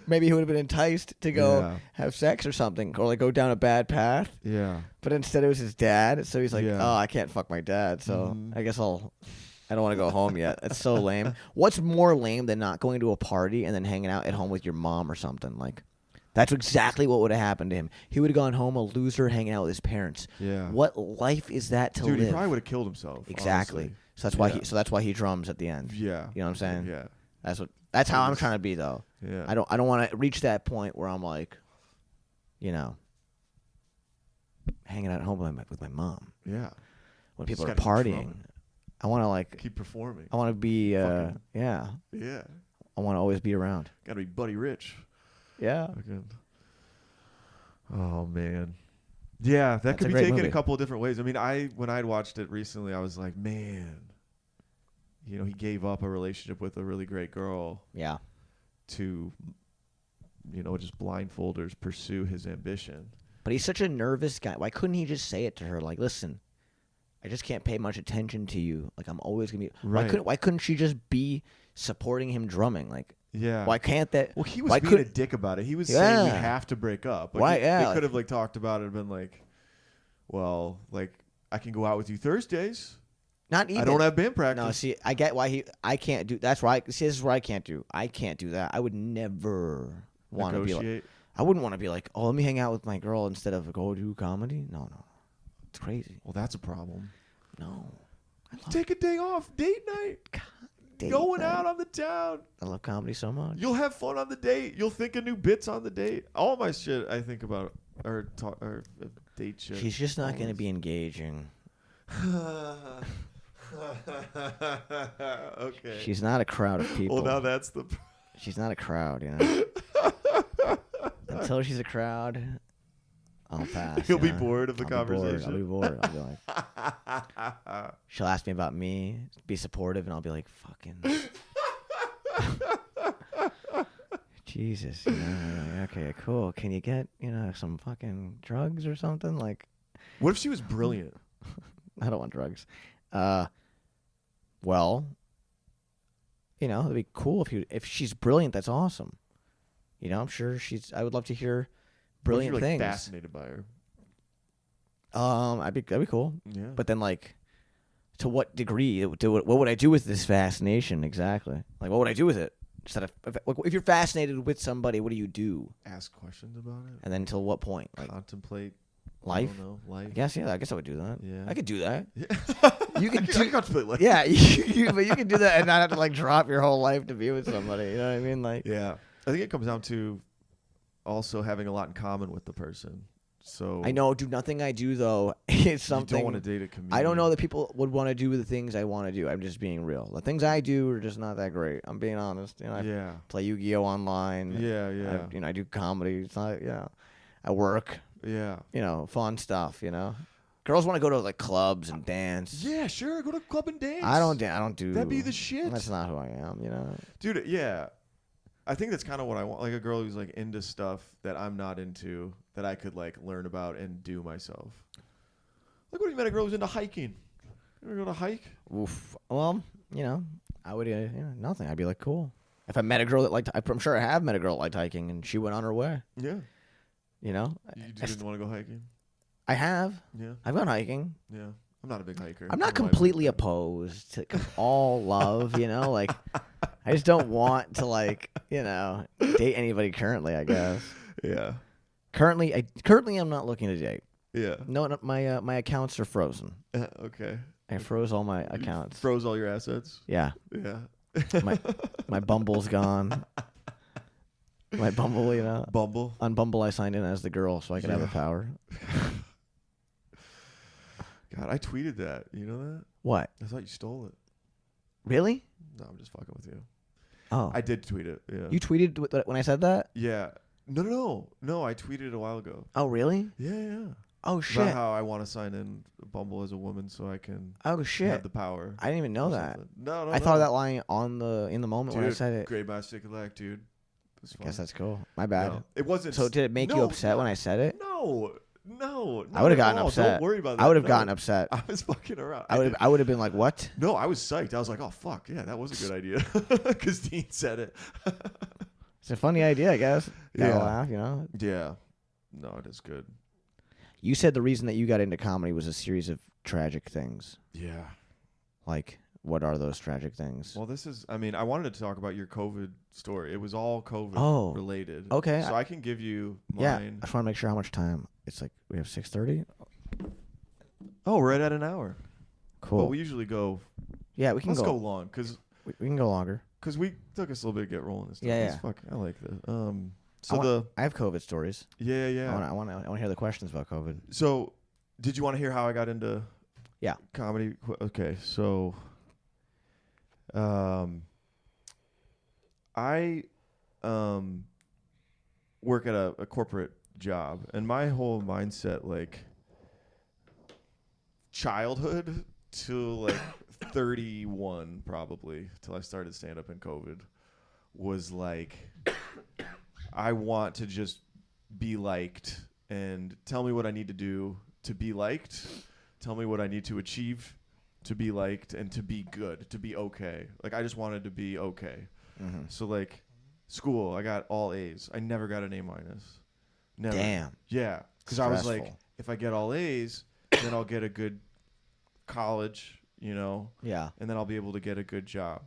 maybe he would have been enticed to go have sex or something, or like go down a bad path. Yeah. But instead it was his dad, so he's like, "Oh, I can't fuck my dad, so I guess I don't want to go home yet." That's so lame. What's more lame than not going to a party and then hanging out at home with your mom or something? Like, that's exactly what would have happened to him. He would have gone home a loser hanging out with his parents. Yeah. What life is that to live? Dude, he probably would have killed himself. Exactly. Honestly. So that's why he drums at the end. Yeah. You know what I'm saying? Yeah. That's how I'm trying to be though. Yeah. I don't want to reach that point where I'm like, you know, hanging out at home with my mom. Yeah. When people are partying, I want to like keep performing. I want to be yeah. Yeah. I want to always be around. Got to be Buddy Rich. Yeah. Oh man. Yeah, that could be taken movie. a couple of different ways. I mean, when I'd watched it recently, I was like, man, you know, he gave up a relationship with a really great girl. Yeah. To, you know, just blindfolders pursue his ambition. But he's such a nervous guy. Why couldn't he just say it to her? Like, listen, I just can't pay much attention to you. Like, I'm always gonna be. Right. Why couldn't she just be supporting him drumming? Like, yeah. Why can't that? Well, he was being a dick about it. He was saying we have to break up. Like, why? They could have like talked about it and been like, well, like I can go out with you Thursdays. Not even. I don't have band practice. No, see, I get why I can't do. That's why. See, this is what I can't do. I can't do that. I would never want to be like. I wouldn't want to be like, oh, let me hang out with my girl instead of go do comedy. No, it's crazy. Well, that's a problem. No, take a day off, date night. God, going out on the town. I love comedy so much. You'll have fun on the date. You'll think of new bits on the date. All my shit I think about or date shit. She's just not going to be engaging. Okay. She's not a crowd of people. Well, now that's the. She's not a crowd, you know. Until she's a crowd, I'll pass. You'll be know? bored of the conversation. I'll be bored. I'll be like, she'll ask me about me, be supportive, and I'll be like, fucking. Jesus, you know, like, okay, cool. Can you get, you know, some fucking drugs or something? Like, what if she was brilliant? I don't want drugs. Well, you know, it'd be cool if she's brilliant. That's awesome. You know, I'm sure I would love to hear brilliant What if you're, like, things. fascinated by her. That'd be cool. Yeah. But then, like, to what degree? What would I do with this fascination exactly? Like, what would I do with it? If you're fascinated with somebody, what do you do? Ask questions about it. And then till what point? Like Contemplate. life? I don't know. Life. I guess, yeah. I guess I would do that. Yeah. I could do that. Yeah. You could I contemplate life. Yeah, but you can do that and not have to like drop your whole life to be with somebody. You know what I mean? Like, Yeah. I think it comes down to also having a lot in common with the person. So I know, do nothing I do though is something. You don't want to date a comedian. I don't know that people would want to do the things I want to do. I'm just being real. The things I do are just not that great. I'm being honest. You know, I play Yu-Gi-Oh online. Yeah. I do comedy. It's not. I work. Yeah. You know, fun stuff. You know, girls want to go to like clubs and dance. Yeah, sure. Go to a club and dance. I don't do. That'd be the shit. That's not who I am. You know, dude. Yeah. I think that's kind of what I want. Like a girl who's like into stuff that I'm not into, that I could like learn about and do myself. Like, what if you met a girl who's into hiking? You ever go to hike? Oof. Well, you know, I would nothing. I'd be like, cool. If I met a girl that liked, I'm sure I have met a girl that liked hiking, and she went on her way. Yeah. You know, You didn't want to go hiking? I have. Yeah. I've gone hiking. Yeah. I'm not a big hiker. I'm not completely opposed to all love, you know, like I just don't want to like, you know, date anybody currently, I guess. Yeah. Currently I'm not looking to date. Yeah. No, my accounts are frozen. Okay. I froze all my accounts. Froze all your assets? Yeah. Yeah. My Bumble's gone. My Bumble, you know. Bumble? On Bumble I signed in as the girl so I could have the power. God, I tweeted that. You know that? What? I thought you stole it. Really? No, I'm just fucking with you. Oh. I did tweet it. Yeah. You tweeted when I said that? Yeah. No. I tweeted it a while ago. Oh, really? Yeah. Oh, shit. About how I want to sign in Bumble as a woman so I can have the power. I didn't even know that. No. I thought of that line in the moment when I said it. Great match, take a leg, dude. I guess that's cool. My bad. No, it wasn't. So did it make you upset when I said it? No. I would have gotten upset. Don't worry about that. I would have gotten upset. I was fucking around. I would have been like, what? No, I was psyched. I was like, oh, fuck. Yeah, that was a good idea. Because Dean said it. It's a funny idea, I guess. Gotta Yeah. laugh, you know? Yeah. No, it is good. You said the reason that you got into comedy was a series of tragic things. Yeah. Like, what are those tragic things? Well, I wanted to talk about your COVID story. It was all COVID related. Okay. So I can give you mine. Yeah. I just want to make sure how much time. It's like, we have 6:30? Oh, we're right at an hour. Cool. But we usually go. Yeah, we can Let's go. go long because We can go longer. we took us a little bit to get rolling and stuff. Yeah. I like this. I have COVID stories. Yeah. I want to hear the questions about COVID. So, did you want to hear how I got into comedy? Okay, so I work at a corporate job, and my whole mindset, like childhood to like 31 probably till I started stand up in COVID, was like I want to just be liked and tell me what I need to do to be liked, tell me what I need to achieve to be liked and to be good, to be okay. Like, I just wanted to be okay. Mm-hmm. So, like, school, I got all A's. I never got an A-. Never. Damn. Yeah. Because I was like, if I get all A's, then I'll get a good college, you know? Yeah. And then I'll be able to get a good job.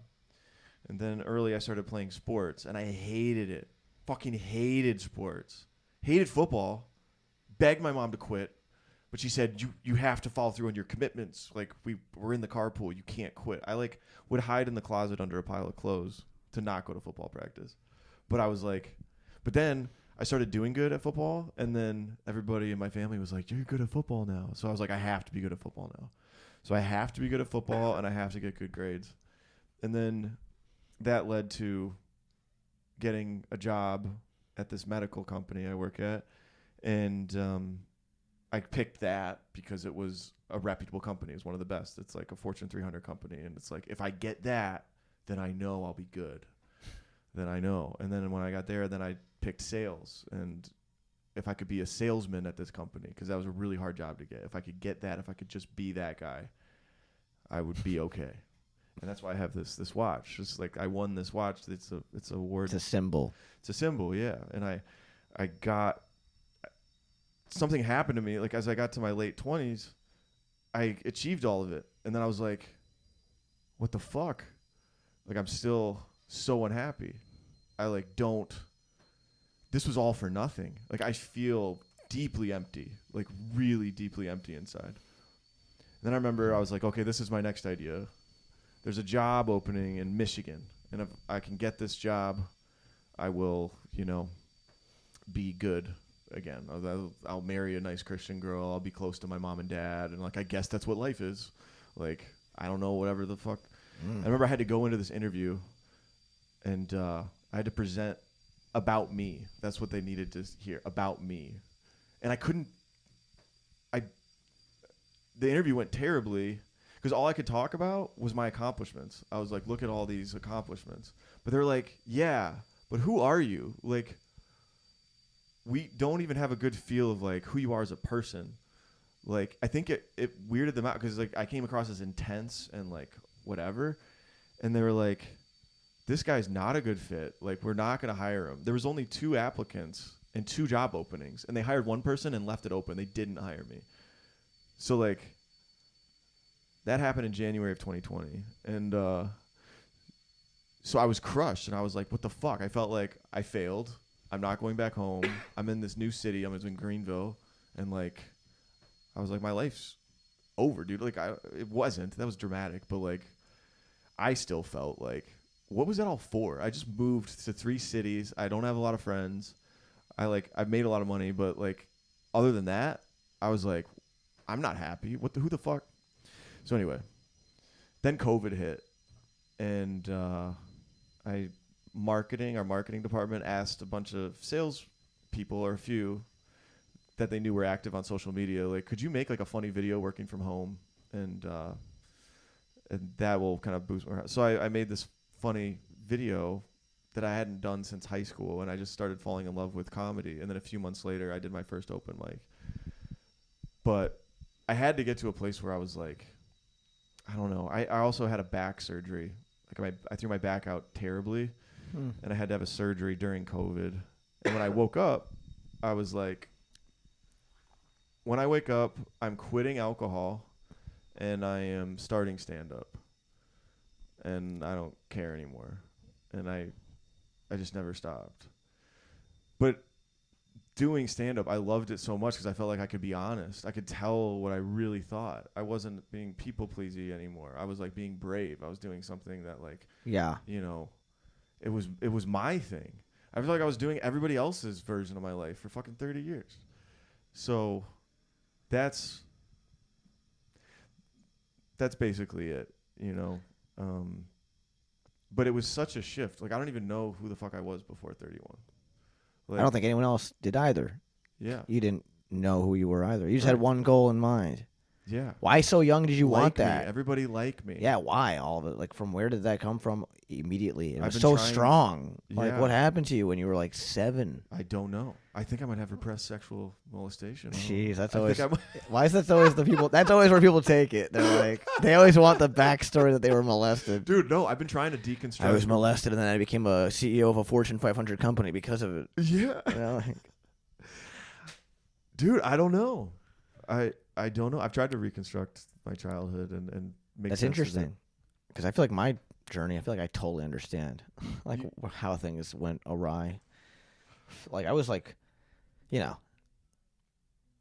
And then early I started playing sports, and I hated it. Fucking hated sports. Hated football. Begged my mom to quit. But she said, you have to follow through on your commitments. Like, we're in the carpool. You can't quit. I, like, would hide in the closet under a pile of clothes to not go to football practice. But I was like, but then I started doing good at football, and then everybody in my family was like, "You're good at football now." So I was like, "I have to be good at football now." So I have to be good at football, and I have to get good grades. And then that led to getting a job at this medical company I work at, and I picked that because it was a reputable company. It was one of the best. It's like a Fortune 300 company, and it's like, if I get that, then I know I'll be good. Then I know. And then when I got there, then I picked sales, and if I could be a salesman at this company, because that was a really hard job to get. If I could get that, if I could just be that guy, I would be okay. And that's why I have this watch. It's like I won this watch. It's a award. It's a symbol. It's a symbol, yeah. And I got something happened to me. Like as I got to my late 20s, I achieved all of it, and then I was like, what the fuck? Like I'm still so unhappy. I like don't. This was all for nothing. Like I feel deeply empty, like really deeply empty inside. Then I remember I was like, okay, this is my next idea. There's a job opening in Michigan, and if I can get this job, I will, be good again. I'll marry a nice Christian girl. I'll be close to my mom and dad, and like I guess that's what life is. Like I don't know, whatever the fuck. I remember I had to go into this interview, and I had to present about me. That's what they needed to hear, about me. And I couldn't. The interview went terribly because all I could talk about was my accomplishments. I was like, look at all these accomplishments. But they're like, yeah, but who are you? Like, we don't even have a good feel of like who you are as a person. Like, I think it weirded them out because like I came across as intense and like whatever. And they were like, this guy's not a good fit. Like, we're not going to hire him. There was only 2 applicants and 2 job openings. And they hired one person and left it open. They didn't hire me. So, like, that happened in January of 2020. And so I was crushed. And I was like, what the fuck? I felt like I failed. I'm not going back home. I'm in this new city. I'm in Greenville. And, like, I was like, my life's over, dude. Like, it wasn't. That was dramatic. But, like, I still felt like, what was that all for? I just moved to 3 cities. I don't have a lot of friends. I've made a lot of money. But, like, other than that, I was like, I'm not happy. Who the fuck? So anyway, then COVID hit, and our marketing department asked a bunch of sales people, or a few, that they knew were active on social media, like, could you make like a funny video working from home, and that will kind of boost my. So I made this funny video that I hadn't done since high school, and I just started falling in love with comedy. And then a few months later, I did my first open mic. But I had to get to a place where I was like, I don't know. I also had a back surgery. Like I threw my back out terribly, and I had to have a surgery during COVID. And when I woke up, I was like, when I wake up, I'm quitting alcohol, and I am starting stand-up. And I don't care anymore. And I just never stopped. But doing stand-up, I loved it so much because I felt like I could be honest. I could tell what I really thought. I wasn't being people-pleasy anymore. I was, like, being brave. I was doing something that, like, it was my thing. I feel like I was doing everybody else's version of my life for fucking 30 years. So that's basically it, But it was such a shift. Like, I don't even know who the fuck I was before 31. Like, I don't think anyone else did either. Yeah. You didn't know who you were either. You just had one goal in mind. Yeah. Why so young did you want me. that? Everybody like me. Yeah, why? All of it. Like, from where did that come from immediately? It was been so trying- strong. Like, Yeah. what happened to you when you were, like, 7? I don't know. I think I might have repressed sexual molestation. Jeez, that's I always... think Why is that always the people... That's always where people take it. They're like... They always want the backstory that they were molested. Dude, no, I've been trying to deconstruct. I was molested, and then I became a CEO of a Fortune 500 company because of it. Yeah. Like, dude, I don't know. I don't know. I've tried to reconstruct my childhood and make that's sense interesting. Because I feel like my journey, I feel like I totally understand. Like, how things went awry. Like, I was like,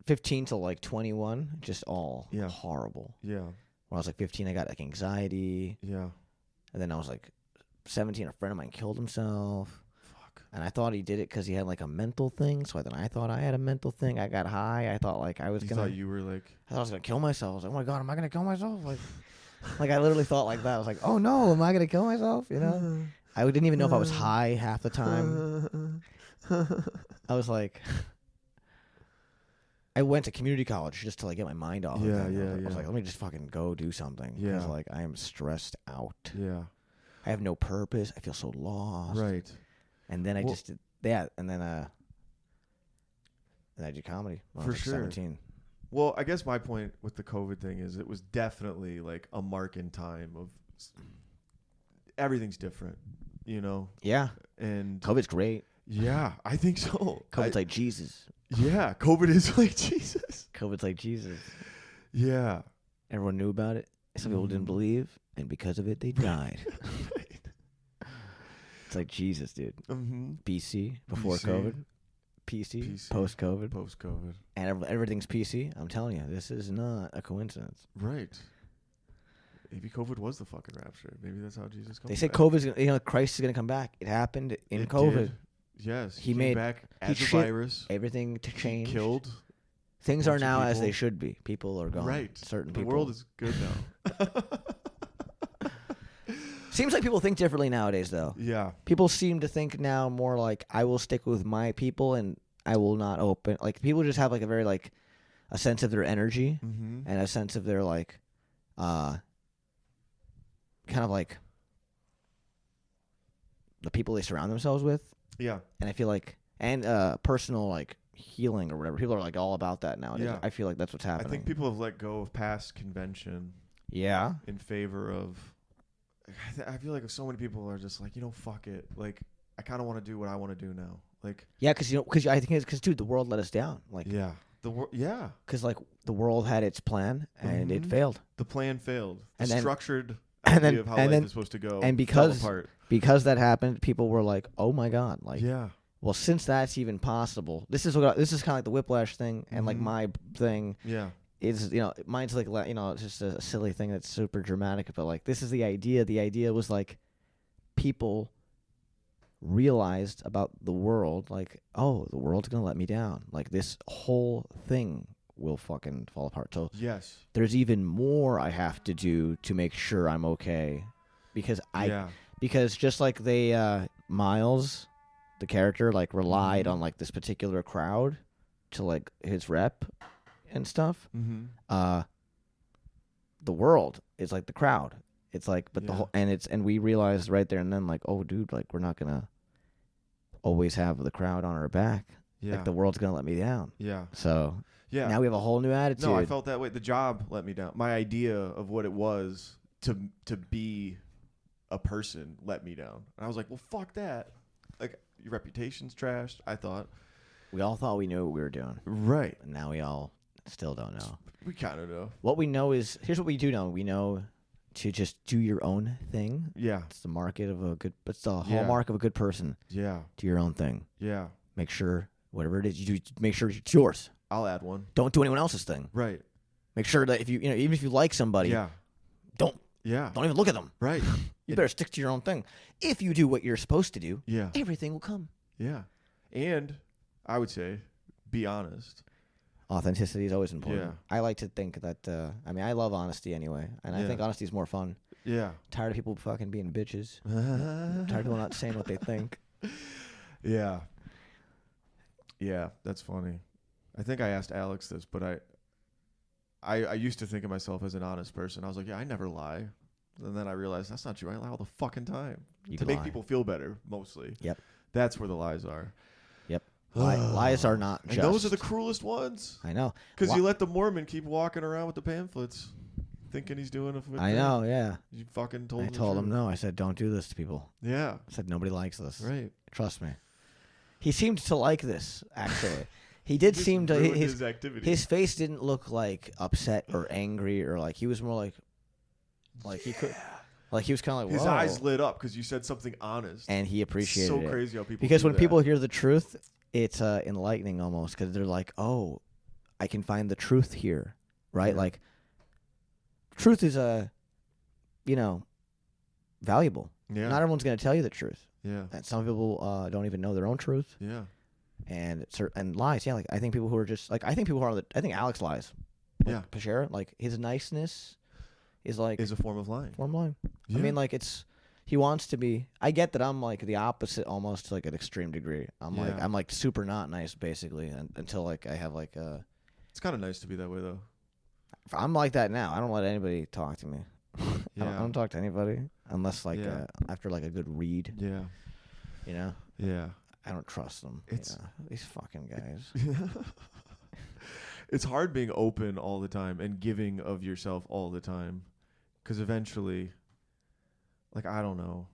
15 to like 21, just all horrible. Yeah. When I was like 15, I got like anxiety. Yeah. And then I was like 17, a friend of mine killed himself. Fuck. And I thought he did it because he had like a mental thing. So then I thought I had a mental thing. I got high. I thought like I was gonna. Thought you were like. I thought I was gonna kill myself. I was like, oh my god, am I gonna kill myself? Like I literally thought like that. I was like, oh no, am I gonna kill myself? You know. I didn't even know if I was high half the time. I was like, I went to community college just to like get my mind off. Yeah, of it. yeah, I was like, let me just fucking go do something. Yeah. Because like I am stressed out. Yeah. I have no purpose. I feel so lost. Right. And then I just did and then I did comedy when I was like 17. Well, I guess my point with the COVID thing is it was definitely like a mark in time of everything's different, you know? Yeah. And COVID's great. Yeah, I think so. COVID's like Jesus. Yeah, COVID is like Jesus. COVID's like Jesus. Yeah. Everyone knew about it. Some people didn't believe, and because of it, they died. It's like Jesus, dude. BC, before BC. COVID. PC. Post-COVID. Post-COVID. And everything's PC. I'm telling you, this is not a coincidence. Right. Maybe COVID was the fucking rapture. Maybe that's how Jesus comes They say back. COVID's, Christ is going to come back. It happened in COVID. Did. Yes. He came made back as a shit virus. Everything to change. Killed. Things are bunch of now as people. they should be. People are gone. Right. Certain the people. world is good now. Seems like people think differently nowadays, though. Yeah. People seem to think now more like, I will stick with my people and I will not open. Like, people just have like a very like a sense of their energy and a sense of their like kind of like the people they surround themselves with. Yeah. And I feel like personal like healing or whatever. People are like all about that nowadays. Yeah. I feel like that's what's happening. I think people have let go of past convention. Yeah. In favor of, I feel like so many people are just like, fuck it. Like, I kind of want to do what I want to do now. Like, yeah, because I think it's because dude, the world let us down. Like, yeah, yeah, because like the world had its plan and it failed. The plan failed. And the then, structured and idea then, of how and life then, is supposed to go. And fell apart. because that happened, people were like, "Oh my god!" Like, yeah. Well, since that's even possible, this is kind of like the whiplash thing, and like my thing. Yeah. Is mine's like it's just a silly thing that's super dramatic, but like this is the idea. The idea was like people realized about the world, like, oh, the world's gonna let me down. Like this whole thing will fucking fall apart. So yes, there's even more I have to do to make sure I'm okay, because because just like they Miles, the character, like relied on like this particular crowd to like his rep and stuff. The world is like the crowd. It's like, but the whole, and we realized right there and then, like, oh, dude, like we're not gonna always have the crowd on our back. Yeah. Like the world's gonna let me down. Yeah. So yeah, now we have a whole new attitude. No, I felt that way. The job let me down. My idea of what it was to be a person let me down. And I was like, well, fuck that. Like, your reputation's trashed. I thought. We all thought we knew what we were doing. Right. And now we all still don't know. We kind of know. What we know is, here's what we do know. We know to just do your own thing. Yeah. It's the market of a good, it's the hallmark of a good person. Yeah. Do your own thing. Yeah. Make sure, whatever it is you do, make sure it's yours. I'll add one. Don't do anyone else's thing. Right. Make sure that if you even if you like somebody, don't even look at them. Right. You better stick to your own thing. If you do what you're supposed to do, yeah, everything will come. Yeah. And I would say, be honest. Authenticity is always important. Yeah. I like to think that, I love honesty anyway. And I think honesty is more fun. Yeah. Tired of people fucking being bitches. Tired of people not saying what they think. Yeah. Yeah, that's funny. I think I asked Alex this, but I used to think of myself as an honest person. I was like, yeah, I never lie. And then I realized that's not true. I lie all the fucking time. To make people feel better, mostly. Yep. That's where the lies are. Yep. Lies are not just. And those are the cruelest ones. I know. Because you let the Mormon keep walking around with the pamphlets, thinking he's doing a good I know, yeah. You fucking told him. I told him no. I said, don't do this to people. Yeah. I said, nobody likes this. Right. Trust me. He seemed to like this, actually. He did seem to. His face didn't look like upset or angry or like he was more like he could. Like he was kind of like, his whoa. eyes lit up because you said something honest, and he appreciated it. So crazy how people because do when that. people hear the truth, it's enlightening almost because they're like, oh, I can find the truth here, right? Yeah. Like, truth is valuable. Yeah. Not everyone's going to tell you the truth. Yeah. And some people don't even know their own truth. Yeah. And lies. Yeah, like I think people who are just like I think Alex lies. Like, Yeah. Pashera, like his niceness is a form of lying. I mean, like he wants to be. I get that I'm like the opposite, almost to like an extreme degree. I'm like super not nice basically, until like I have like It's kind of nice to be that way though. I'm like that now. I don't let anybody talk to me. Yeah. I don't talk to anybody unless like after like a good read. Yeah. You know. Yeah. I don't trust them. These fucking guys. It's hard being open all the time and giving of yourself all the time, because eventually, like, I don't know.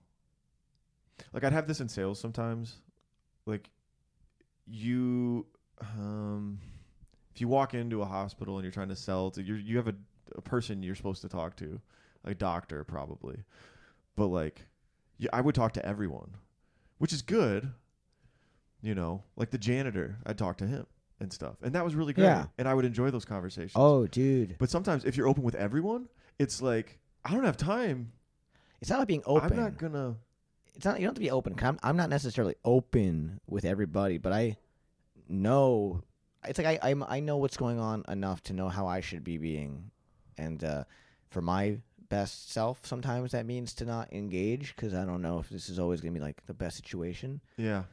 Like, I'd have this in sales sometimes. Like, if you walk into a hospital and you're trying to sell to you have a person you're supposed to talk to, a doctor probably, but like, I would talk to everyone, which is good. You know, like the janitor, I'd talk to him and stuff. And that was really great. Yeah. And I would enjoy those conversations. Oh, dude. But sometimes if you're open with everyone, it's like, I don't have time. It's not about being open. I'm not going to. It's not. You don't have to be open. I'm not necessarily open with everybody, but I know. It's like I know what's going on enough to know how I should be being. And for my best self, sometimes that means to not engage, because I don't know if this is always going to be like the best situation. Yeah.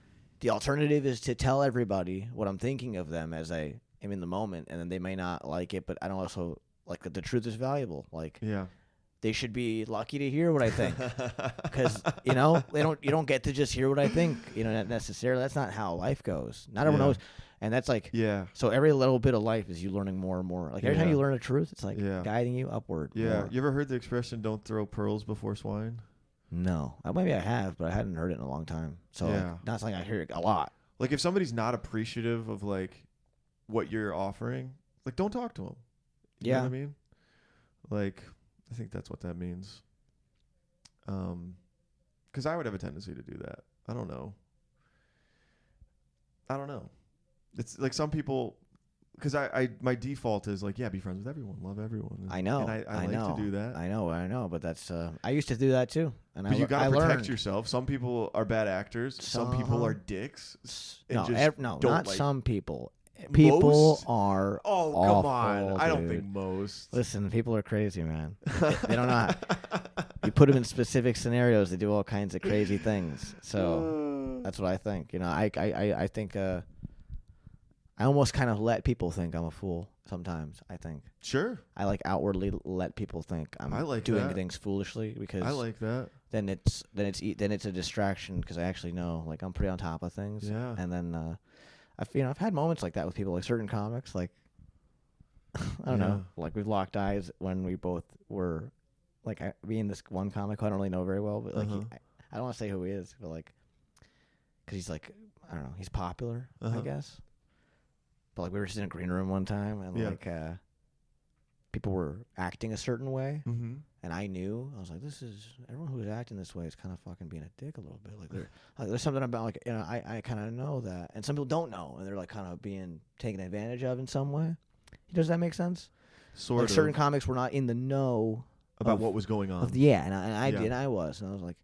The alternative is to tell everybody what I'm thinking of them as I am in the moment, and then they may not like it, but I don't also like the truth is valuable. Like, yeah, they should be lucky to hear what I think, because you don't get to just hear what I think. Not necessarily. That's not how life goes. Not everyone knows, and that's like So every little bit of life is you learning more and more. Like every time you learn a truth, it's like guiding you upward. Yeah. More. You ever heard the expression "Don't throw pearls before swine"? No, maybe I have, but I hadn't heard it in a long time. So like, not something I hear a lot. Like if somebody's not appreciative of like what you're offering, like don't talk to them. You know what I mean? Like I think that's what that means. 'Cause I would have a tendency to do that. I don't know. It's like some people. Because my default is like, be friends with everyone, love everyone. I know. And I like to do that. I know. But that's I used to do that too. But you gotta protect yourself. Some people are bad actors. Some people are dicks. Not some people. People are. Oh, awful, come on! I don't dude. think most. Listen, people are crazy, man. They don't know. You put them in specific scenarios, they do all kinds of crazy things. So that's what I think. I think. I almost kind of let people think I'm a fool sometimes, I think. Sure. I like outwardly let people think I'm doing things foolishly, because I like that. Then it's a distraction, because I actually know like I'm pretty on top of things. Yeah. And then I've had moments like that with people, like certain comics, like I don't know, like we've locked eyes when we both were like me and this one comic who I don't really know very well, but like I don't want to say who he is, but like because he's like I don't know, he's popular, I guess. But like we were just in a green room one time, and like people were acting a certain way, and I knew, I was like, everyone who's acting this way is kind of fucking being a dick a little bit. Like there's something about like I kind of know that, and some people don't know, and they're like kind of being taken advantage of in some way. Does that make sense? Sort of. Certain comics were not in the know about what was going on. And I was, and I was like.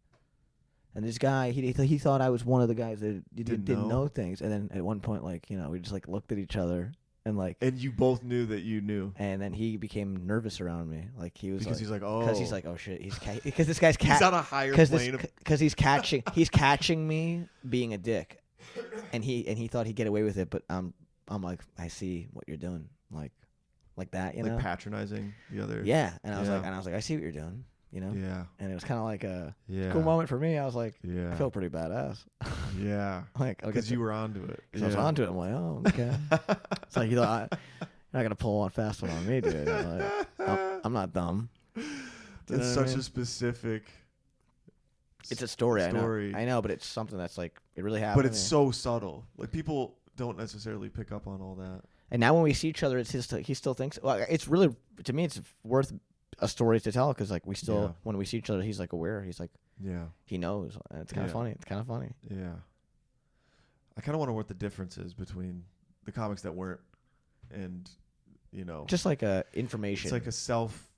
And this guy, he thought I was one of the guys that didn't know things. And then at one point, like, we just like looked at each other and like. And you both knew that you knew. And then he became nervous around me. Like he was because he's like, oh. Because he's like, oh shit. Because this guy's he's on a higher plane. Because he's catching me being a dick, and he thought he'd get away with it. But I'm like, I see what you're doing, like that, like patronizing the other. Yeah, and I was like, I see what you're doing. Yeah. And it was kind of like a cool moment for me. I was like, I feel pretty badass. Yeah. Like, because you were onto it. Because I was onto it. I'm like, oh, okay. It's like, you're not going to pull one fast one on me, dude. I'm like, I'm not dumb. That's such a specific. It's a story. I know, but it's something that's like, it really happened. But it's so subtle. Like, people don't necessarily pick up on all that. And now when we see each other, he still thinks, well, it's really, to me, it's worth a story to tell, because like we still when we see each other, he's like aware, he's like he knows, and it's kind of funny. Yeah, I kind of wonder what the difference is between the comics that weren't, and just like a information. It's like a self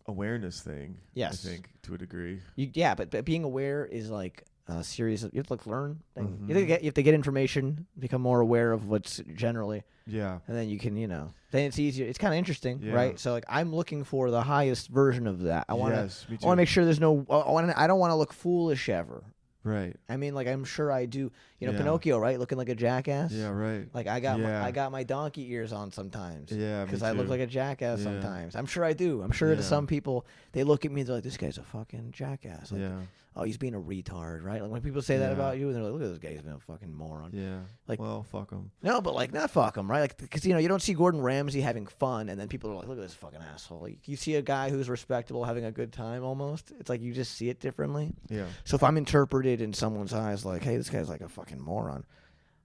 awareness thing. Yes, I think to a degree. But being aware is like series. You have to learn things. Mm-hmm. You have to get information, become more aware of what's generally, Yeah. and then you can, then it's easier. It's kind of interesting, Yeah. right? So like I'm looking for the highest version of that. I want to. Yes, me too. I want to make sure there's no. I don't want to look foolish ever. Right. I mean, like I'm sure I do. Yeah. Pinocchio, right? Looking like a jackass. Yeah. Right. Like I got Yeah. I got my donkey ears on sometimes. Yeah. Because me I look too. like a jackass Yeah. sometimes. I'm sure I do. I'm sure to Yeah. some people, they look at me and they're like, this guy's a fucking jackass. Like, Yeah. oh, he's being a retard, right? Like when people say that Yeah. about you, and they're like, look at this guy, he's been a fucking moron. Yeah. Like- well, fuck them. No, but like not fuck him, right? Like because you don't see Gordon Ramsay having fun, and then people are like, look at this fucking asshole. Like you see a guy who's respectable having a good time, almost. It's like you just see it differently. Yeah. So if I'm interpreted in someone's eyes like, hey, this guy's like a fucking moron,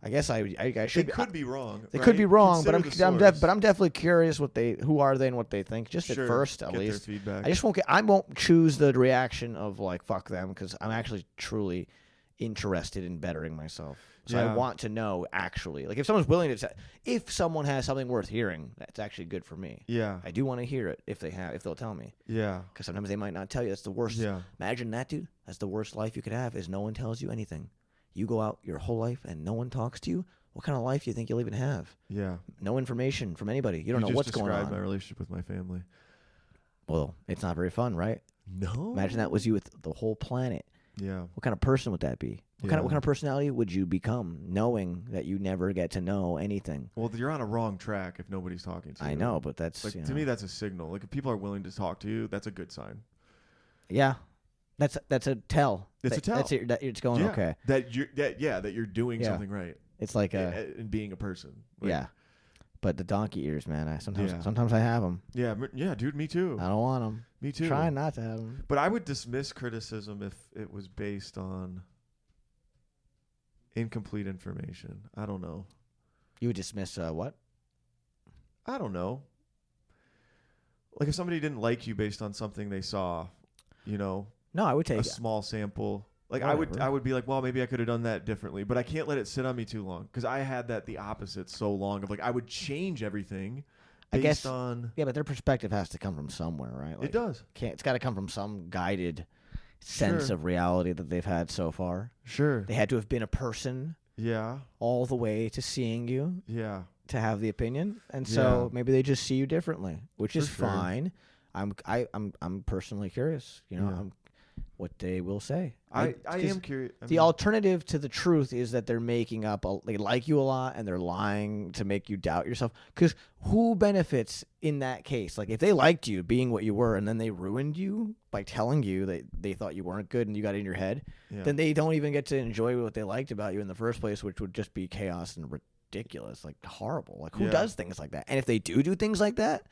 I guess I should. It could be wrong. They right? could be wrong, but Consider I'm the source. but I'm definitely curious who are they and what they think. Just Sure, at first, at get least. their feedback. I won't choose the reaction of like fuck them because I'm actually truly interested in bettering myself. So I Yeah. want to know actually, like if someone's willing to, if someone has something worth hearing, that's actually good for me. Yeah. I do want to hear it if they'll tell me, Yeah. because sometimes they might not tell you. That's the worst. Yeah. Imagine that, dude. That's the worst life you could have. Is no one tells you anything. You go out your whole life and no one talks to you. What kind of life do you think you'll even have? Yeah. No information from anybody. You don't know what's going described on. my relationship with my family. Well, it's not very fun, right? No. Imagine that was you with the whole planet. Yeah. What kind of person would that be? What kind Yeah. of personality would you become, knowing that you never get to know anything? Well, you're on a wrong track if nobody's talking to you. I know, but that's Like to me, that's a signal. Like if people are willing to talk to you, that's a good sign. yeah, that's a tell. It's a tell. That's it, that it's going Yeah. okay. That you're doing Yeah. something right It's like and being a person. Like, yeah. But the donkey ears, man. Yeah. Sometimes I have them. Yeah. Yeah, dude. Me too. I don't want them. Me too. Try not to have them. But I would dismiss criticism if it was based on incomplete information. I don't know. You would dismiss what? I don't know. Like if somebody didn't like you based on something they saw, No, I would take a it. small sample. Like Whatever. I would be like, well, maybe I could have done that differently, but I can't let it sit on me too long because I had that the opposite so long of like I would change everything I based guess- on. Yeah, but their perspective has to come from somewhere, right? It does. It's got to come from some guided sense Sure. of reality that they've had so far. Sure. They had to have been a person Yeah. all the way to seeing you Yeah. to have the opinion, and so Yeah. maybe they just see you differently, which is For sure. fine. I'm personally curious. Yeah. What they will say. I 'cause am curious. The alternative to the truth is that they're making up. They like you a lot, and they're lying to make you doubt yourself. Because who benefits in that case? Like if they liked you being what you were, and then they ruined you by telling you that they thought you weren't good, and you got it in your head, Yeah. then they don't even get to enjoy what they liked about you in the first place, which would just be chaos and ridiculous, like horrible. Like who Yeah. does things like that? And if they do things like that,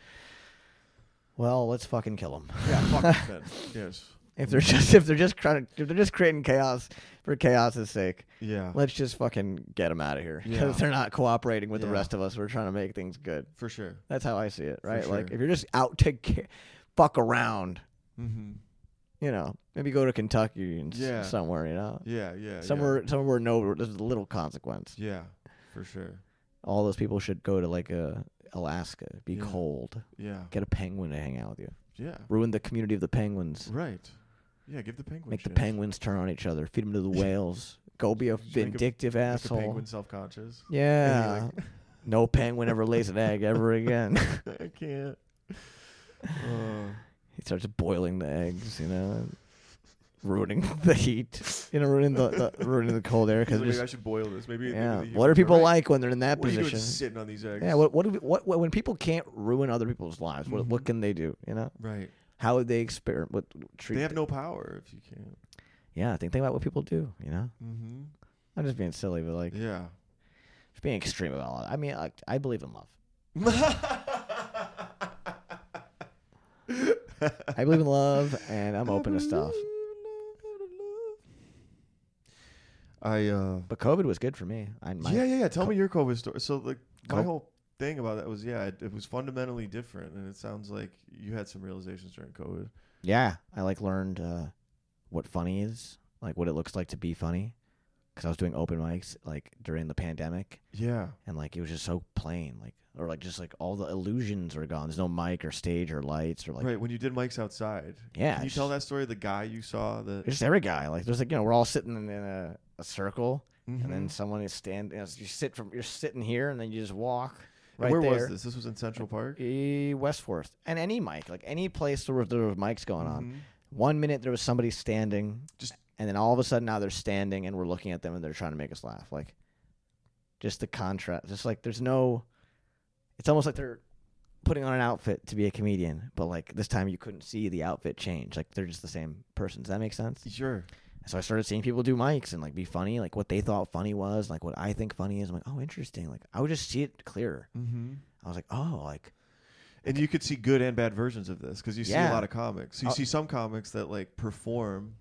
well, let's fucking kill them. Yeah. Fuck then. Yes. If they're just creating chaos for chaos's sake, Yeah. let's just fucking get them out of here because Yeah. they're not cooperating with the Yeah. rest of us. We're trying to make things good. For sure. That's how I see it, right? Like sure. if you're just out to fuck around, Mm-hmm. maybe go to Kentucky and Yeah. somewhere, Yeah. Yeah. somewhere there's a little consequence. Yeah. For sure. All those people should go to like Alaska, be Yeah. cold, Yeah. get a penguin to hang out with you, Yeah. ruin the community of the penguins. Right. Yeah. Give the penguin. Make the shit. penguins turn on each other. Feed them to the whales. Go be a Just make a- vindictive Make the asshole. penguin self-conscious. Yeah. And No penguin ever lays an egg ever again. I can't. He starts boiling the eggs, ruining the heat, ruining the cold air. He's Because like, maybe I should boil this. Maybe. yeah, maybe what do people right. like when they're in that What are you doing position? sitting on these eggs? Yeah, what when people can't ruin other people's lives? What Mhm. can they do? Right. How would they experiment? What treat? They have no power if you can't. Yeah, think about what people do. Mm-hmm. I'm just being silly, but like Yeah. just being extreme about all that. I mean, I believe in love. I believe in love, and I'm open to stuff. But COVID was good for me. Yeah. Tell me your COVID story. So like my Co- whole thing about that was it was fundamentally different, and it sounds like you had some realizations during COVID. Yeah, I learned what funny is, like what it looks like to be funny. because I was doing open mics like during the pandemic. Yeah. And like it was just so plain, like or like just like all the illusions were gone. There's no mic or stage or lights or like. Right, when you did mics outside. Yeah. Can you tell that story? The guy you saw that. Just every guy. Like there's like we're all sitting in a circle, Mm-hmm. and then someone is you're sitting here, and then you just walk. Right where there. was this? This was in Central Park? Westforth. And any mic, like any place where there were mics going on. Mm-hmm. 1 minute there was somebody standing, and then all of a sudden now they're standing and we're looking at them and they're trying to make us laugh. Like, just the contrast. Just like there's no. It's almost like they're putting on an outfit to be a comedian, but like this time you couldn't see the outfit change. Like they're just the same person. Does that make sense? Sure. So I started seeing people do mics and like be funny, like what they thought funny was, like what I think funny is. I'm like, oh, interesting. Like I would just see it clearer. Mm-hmm. I was like, oh, like. And you could see good and bad versions of this because you see a lot of comics. So you see some comics that like perform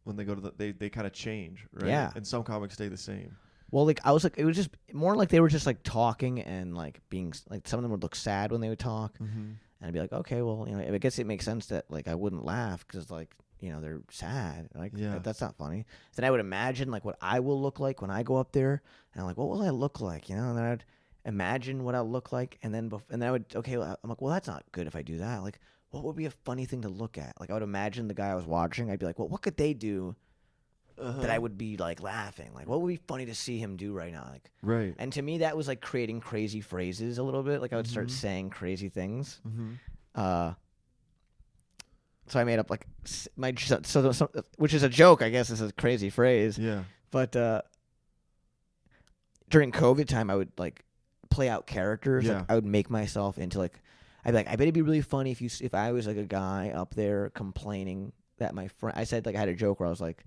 when they go to they kind of change, right? Yeah. And some comics stay the same. Well, like I was like, it was just more like they were just like talking and like being like some of them would look sad when they would talk, and I'd be like, okay, well, I guess it makes sense that like I wouldn't laugh because like they're sad, like that's not funny. Then I would imagine like what I will look like when I go up there, and I'm like, what will I look like, and then I'd imagine what I'll look like, and then I would I'm like, well, that's not good if I do that. Like, what would be a funny thing to look at? Like I would imagine the guy I was watching. I'd be like, well, what could they do? That I would be like laughing, like what would be funny to see him do right now, like right. And to me, that was like creating crazy phrases a little bit. Like I would start saying crazy things. So I made up like which is a joke, I guess. This is a crazy phrase. Yeah. But during COVID time, I would like play out characters. Yeah. Like, I would make myself into like I'd be like, I bet it'd be really funny if I was like a guy up there complaining that my friend. I said like I had a joke where I was like,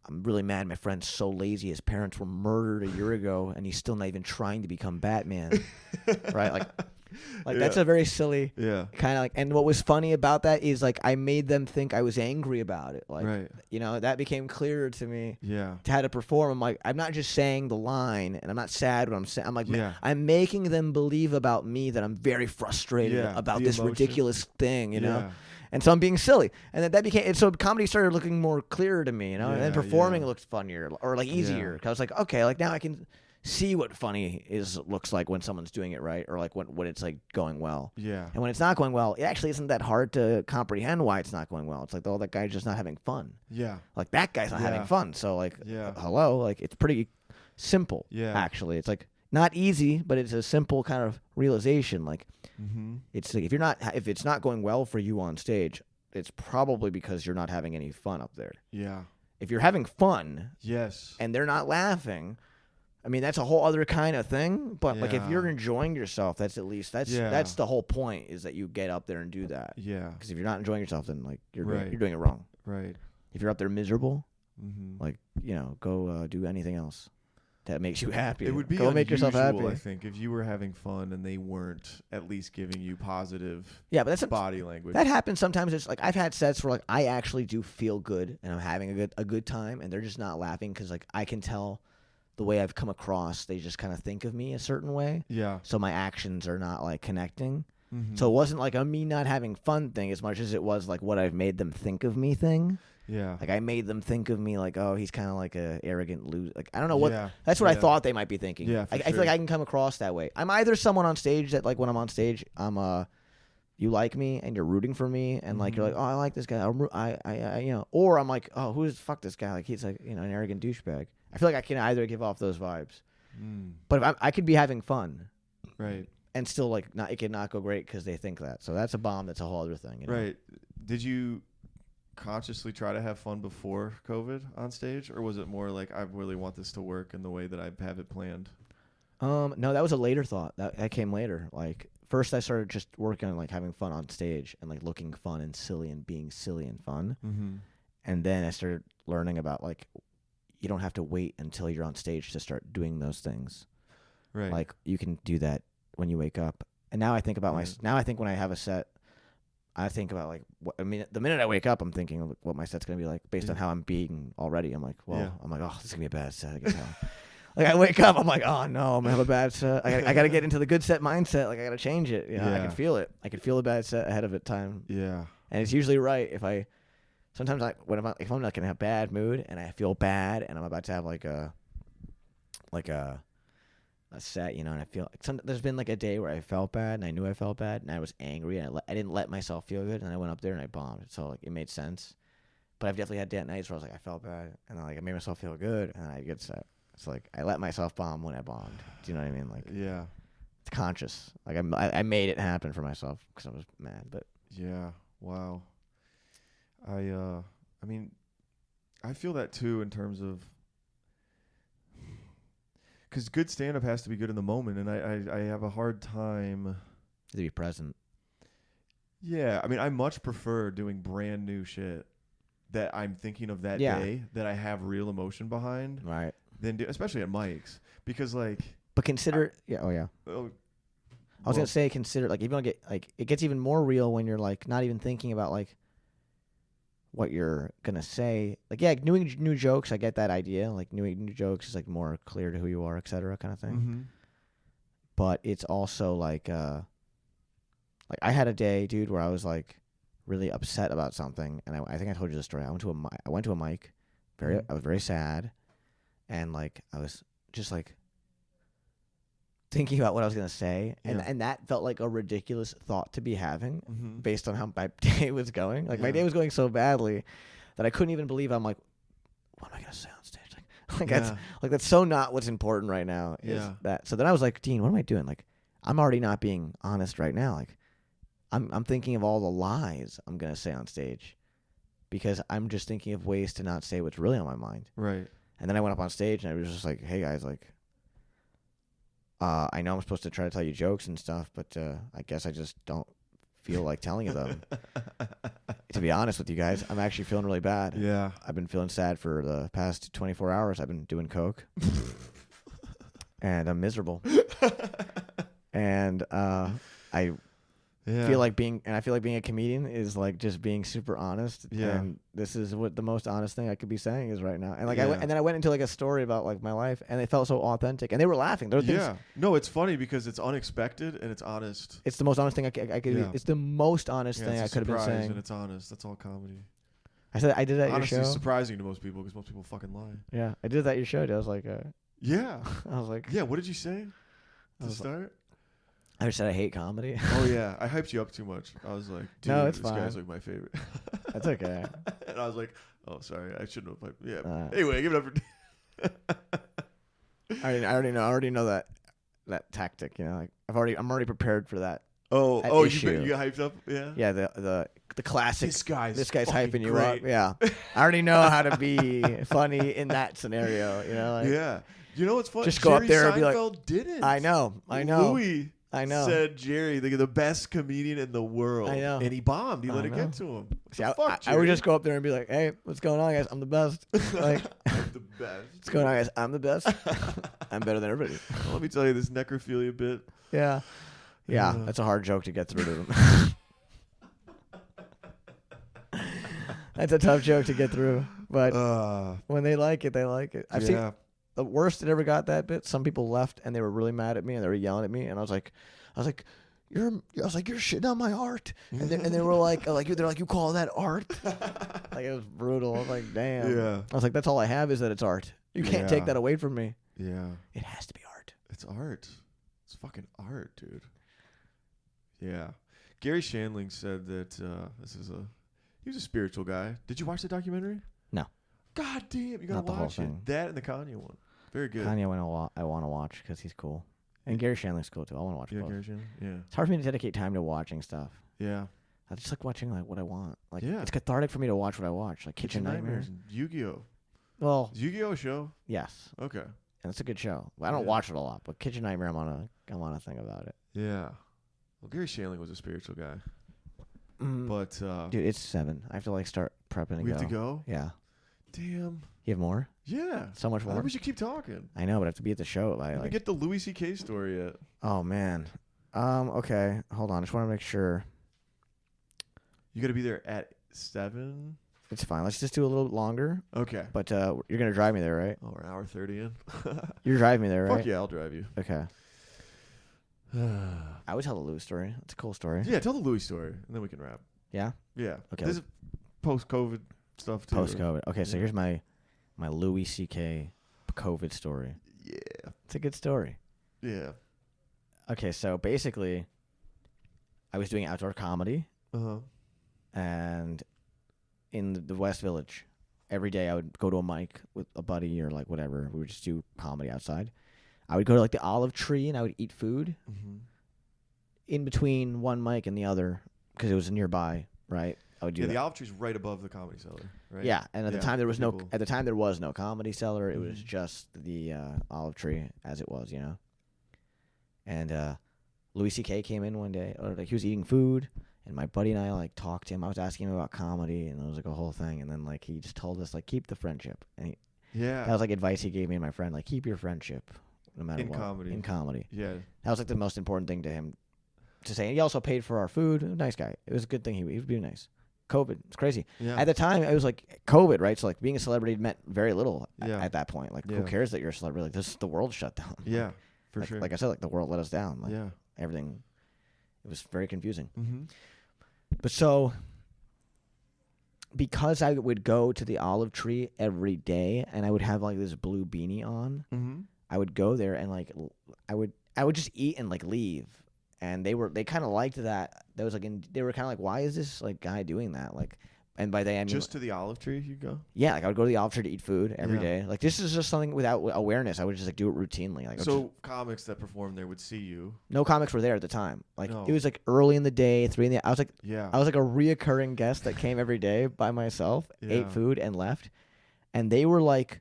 I'm really mad my friend's so lazy. His parents were murdered a year ago, and he's still not even trying to become Batman. Right? Like that's a very silly kind of like. And what was funny about that is like I made them think I was angry about it. Like that became clearer to me. Yeah. To how to perform. I'm like, I'm not just saying the line, and I'm not sad when I'm saying. I'm like, I'm making them believe about me that I'm very frustrated about this ridiculous thing. You know. And so I'm being silly, and that became. And so comedy started looking more clearer to me, and then performing looked funnier or like easier. Because I was like, okay, like now I can see what funny looks like when someone's doing it right, or like when it's like going well. Yeah. And when it's not going well, it actually isn't that hard to comprehend why it's not going well. It's like, oh, that guy's just not having fun. Yeah. Like that guy's not having fun. So like, hello, like it's pretty simple. Yeah. Actually, it's like not easy, but it's a simple kind of realization. Like. It's like if it's not going well for you on stage, it's probably because you're not having any fun up there. Yeah. If you're having fun, and they're not laughing, I mean that's a whole other kind of thing. But like if you're enjoying yourself, that's the whole point is that you get up there and do that. Yeah. Because if you're not enjoying yourself, then like you're doing it wrong. Right. If you're up there miserable, like go do anything else that makes you happy. It would be go make yourself happy. I think, if you were having fun and they weren't at least giving you positive but that's body language. That happens sometimes. It's like I've had sets where like I actually do feel good and I'm having a good time, and they're just not laughing because like I can tell the way I've come across, they just kind of think of me a certain way. Yeah. So my actions are not like connecting. So it wasn't like a me not having fun thing as much as it was like what I've made them think of me thing. Yeah. Like I made them think of me like, oh, he's kind of like a arrogant loser. Like I don't know what. That's what I thought they might be thinking. Yeah. I feel like I can come across that way. I'm either someone on stage that like when I'm on stage, you like me and you're rooting for me and like you're like, oh, I like this guy. I or I'm like, oh, fuck this guy? Like he's like an arrogant douchebag. I feel like I can either give off those vibes. But if I could be having fun. Right. And still like it could not go great because they think that. So that's a bomb. That's a whole other thing. Right. Did you consciously try to have fun before COVID on stage, or was it more like I really want this to work in the way that I have it planned? No, that was a later thought. That came later. Like first I started just working on like having fun on stage and like looking fun and silly and being silly and fun. And then I started learning about like you don't have to wait until you're on stage to start doing those things. Right. Like you can do that when you wake up. And now I think about now I think when I have a set, I think about like the minute I wake up, I'm thinking of what my set's gonna be like based on how I'm being already. I'm like, oh, this is gonna be a bad set. I can tell. Like I wake up, I'm like, oh no, I'm gonna have a bad set. I gotta get into the good set mindset. Like I gotta change it. I can feel it. I can feel a bad set ahead of it time. Yeah. And it's usually right if I sometimes if I'm like in a bad mood and I feel bad and I'm about to have like a set, and I feel like there's been like a day where I felt bad and I knew I felt bad and I was angry and I didn't let myself feel good and I went up there and I bombed. So like it made sense. But I've definitely had nights where I was like I felt bad and then like I made myself feel good and I get set. It's like I let myself bomb when I bombed. Do you know what I mean? Like Yeah. It's conscious. Like I made it happen for myself because I was mad. But yeah, wow. I mean, I feel that too in terms of because good stand-up has to be good in the moment, and I have a hard time to be present. Yeah, I mean, I much prefer doing brand new shit that I'm thinking of that day that I have real emotion behind, right? Than especially at mics, because like. But consider, I was gonna say consider like if you don't get like it gets even more real when you're like not even thinking about like what you're gonna say. Like doing new jokes, I get that idea. Like new jokes is like more clear to who you are, etc. kind of thing. Mm-hmm. But it's also like I had a day, dude, where I was like really upset about something, and I think I told you the story. I went to a mic, I was very sad, and like I was just like thinking about what I was gonna say, and that felt like a ridiculous thought to be having, based on how my day was going. Like my day was going so badly that I couldn't even believe. I'm like, what am I gonna say on stage? That's so not what's important right now. Is that? So then I was like, Dean, what am I doing? Like, I'm already not being honest right now. Like, I'm thinking of all the lies I'm gonna say on stage, because I'm just thinking of ways to not say what's really on my mind. Right. And then I went up on stage and I was just like, hey guys, like. I know I'm supposed to try to tell you jokes and stuff, but I guess I just don't feel like telling you them. To be honest with you guys, I'm actually feeling really bad. Yeah. I've been feeling sad for the past 24 hours. I've been doing coke. And I'm miserable. And I feel like being a comedian is like just being super honest. Yeah. And this is what the most honest thing I could be saying is right now. And like and then I went into like a story about like my life, and it felt so authentic, and they were laughing. There were things, no, it's funny because it's unexpected and it's honest. It's the most honest thing I could. It's the most honest thing I could have been saying. And it's honest. That's all comedy. I did that at your show. Honestly, surprising to most people because most people fucking lie. Yeah, I did that at your show. I was like, yeah. I was like, yeah. What did you say to start? I just said I hate comedy. Oh yeah, I hyped you up too much. I was like, dude, no, it's this fine. guy's like my favorite. That's okay. And I was like, oh, sorry, I shouldn't have. Yeah. Anyway, give it up for. I already know that tactic. You know, like I'm already prepared for that. You got hyped up. Yeah. Yeah. The classic. This guy's hyping you great. up. Yeah. I already know how to be funny in that scenario. You know. Like, yeah. You know what's funny? Just go up there and be like, didn't. I know. Louis said Jerry, the best comedian in the world. I know. And he bombed. He let it get to him. See, I would just go up there and be like, hey, what's going on, guys? I'm the best. Like, I'm the best. What's going on, guys? I'm the best. I'm better than everybody. Well, let me tell you this necrophilia bit. Yeah. Yeah, that's a hard joke to get through to them. That's a tough joke to get through. But when they like it, they like it. I've seen the worst that ever got that bit. Some people left and they were really mad at me and they were yelling at me, and I was like, you're shitting on my art, and they were like they're like, you call that art? Like, it was brutal. I was like, damn. Yeah. I was like, that's all I have is that it's art. You can't take that away from me. Yeah. It has to be art. It's art. It's fucking art, dude. Yeah. Gary Shandling said that he was a spiritual guy. Did you watch the documentary? No. God damn, you gotta watch it. That and the Kanye one. Very good. Kanye I want to watch because he's cool. And Gary Shandling's cool too. I want to watch both. Gary Shandling. Yeah. It's hard for me to dedicate time to watching stuff. Yeah. I just like watching like what I want. Like, it's cathartic for me to watch what I watch. Like Kitchen Nightmares. Yu-Gi-Oh. Well, is Yu-Gi-Oh a show? Yes. Okay. And it's a good show. I don't watch it a lot, but Kitchen Nightmare, I'm on a thing about it. Yeah. Well, Gary Shandling was a spiritual guy. But dude, it's 7. I have to like start prepping to go. We have to go? Yeah. Damn. You have more? Yeah. So much more? We should keep talking. I know, but I have to be at the show. I like, get the Louis C.K. story yet. Oh, man. Okay. Hold on. I just want to make sure. You got to be there at 7? It's fine. Let's just do a little bit longer. Okay. But you're going to drive me there, right? Oh, we're an hour 30 in. You're driving me there, right? Fuck yeah, I'll drive you. Okay. I would tell the Louis story. It's a cool story. Yeah, tell the Louis story, and then we can wrap. Yeah? Yeah. Okay. This is post-COVID. stuff too. Post-COVID. Okay, so Yeah. here's my Louis C.K. COVID story. Yeah. It's a good story. Yeah. Okay, so basically, I was doing outdoor comedy, and in the West Village, every day I would go to a mic with a buddy or like whatever. We would just do comedy outside. I would go to like the Olive Tree and I would eat food in between one mic and the other because it was nearby, right? I would do Yeah, that. the Olive Tree's right above the Comedy Cellar, right? Yeah, and at the time there was people- no Comedy Cellar. It was just the Olive Tree as it was, you know. And Louis C.K. came in one day, or like he was eating food, and my buddy and I like talked to him. I was asking him about comedy, and it was like a whole thing. And then like he just told us like keep the friendship, and that was like advice he gave me and my friend, like keep your friendship no matter In what. comedy. In comedy. Yeah. That was like the most important thing to him to say. And he also paid for our food. Nice guy. It was a good thing. He was being nice. COVID. It's crazy. Yeah. At the time, it was like COVID, right? So like being a celebrity meant very little Yeah. at that point. Like Yeah. who cares that you're a celebrity? Like this, the world shut down. Yeah, for Like, sure. Like I said, like the world let us down. Like yeah. everything. It was very confusing. Mm-hmm. But so, because I would go to the Olive Tree every day, and I would have like this blue beanie on, Mm-hmm. I would go there and like I would just eat and like leave, and they kind of liked that. That was like they were kind of like, why is this like guy doing that? Like, and by they I mean Just to the Olive Tree, you go. yeah, like I would go to the Olive Tree to eat food every Yeah. day. Like this is just something without awareness. I would just like do it routinely. Like So comics that perform there would see you. no comics were there at the time. Like No. it was like early in the day, 3 in the. I was like Yeah. a reoccurring guest that came every day by myself, Yeah. ate food and left, and they were like,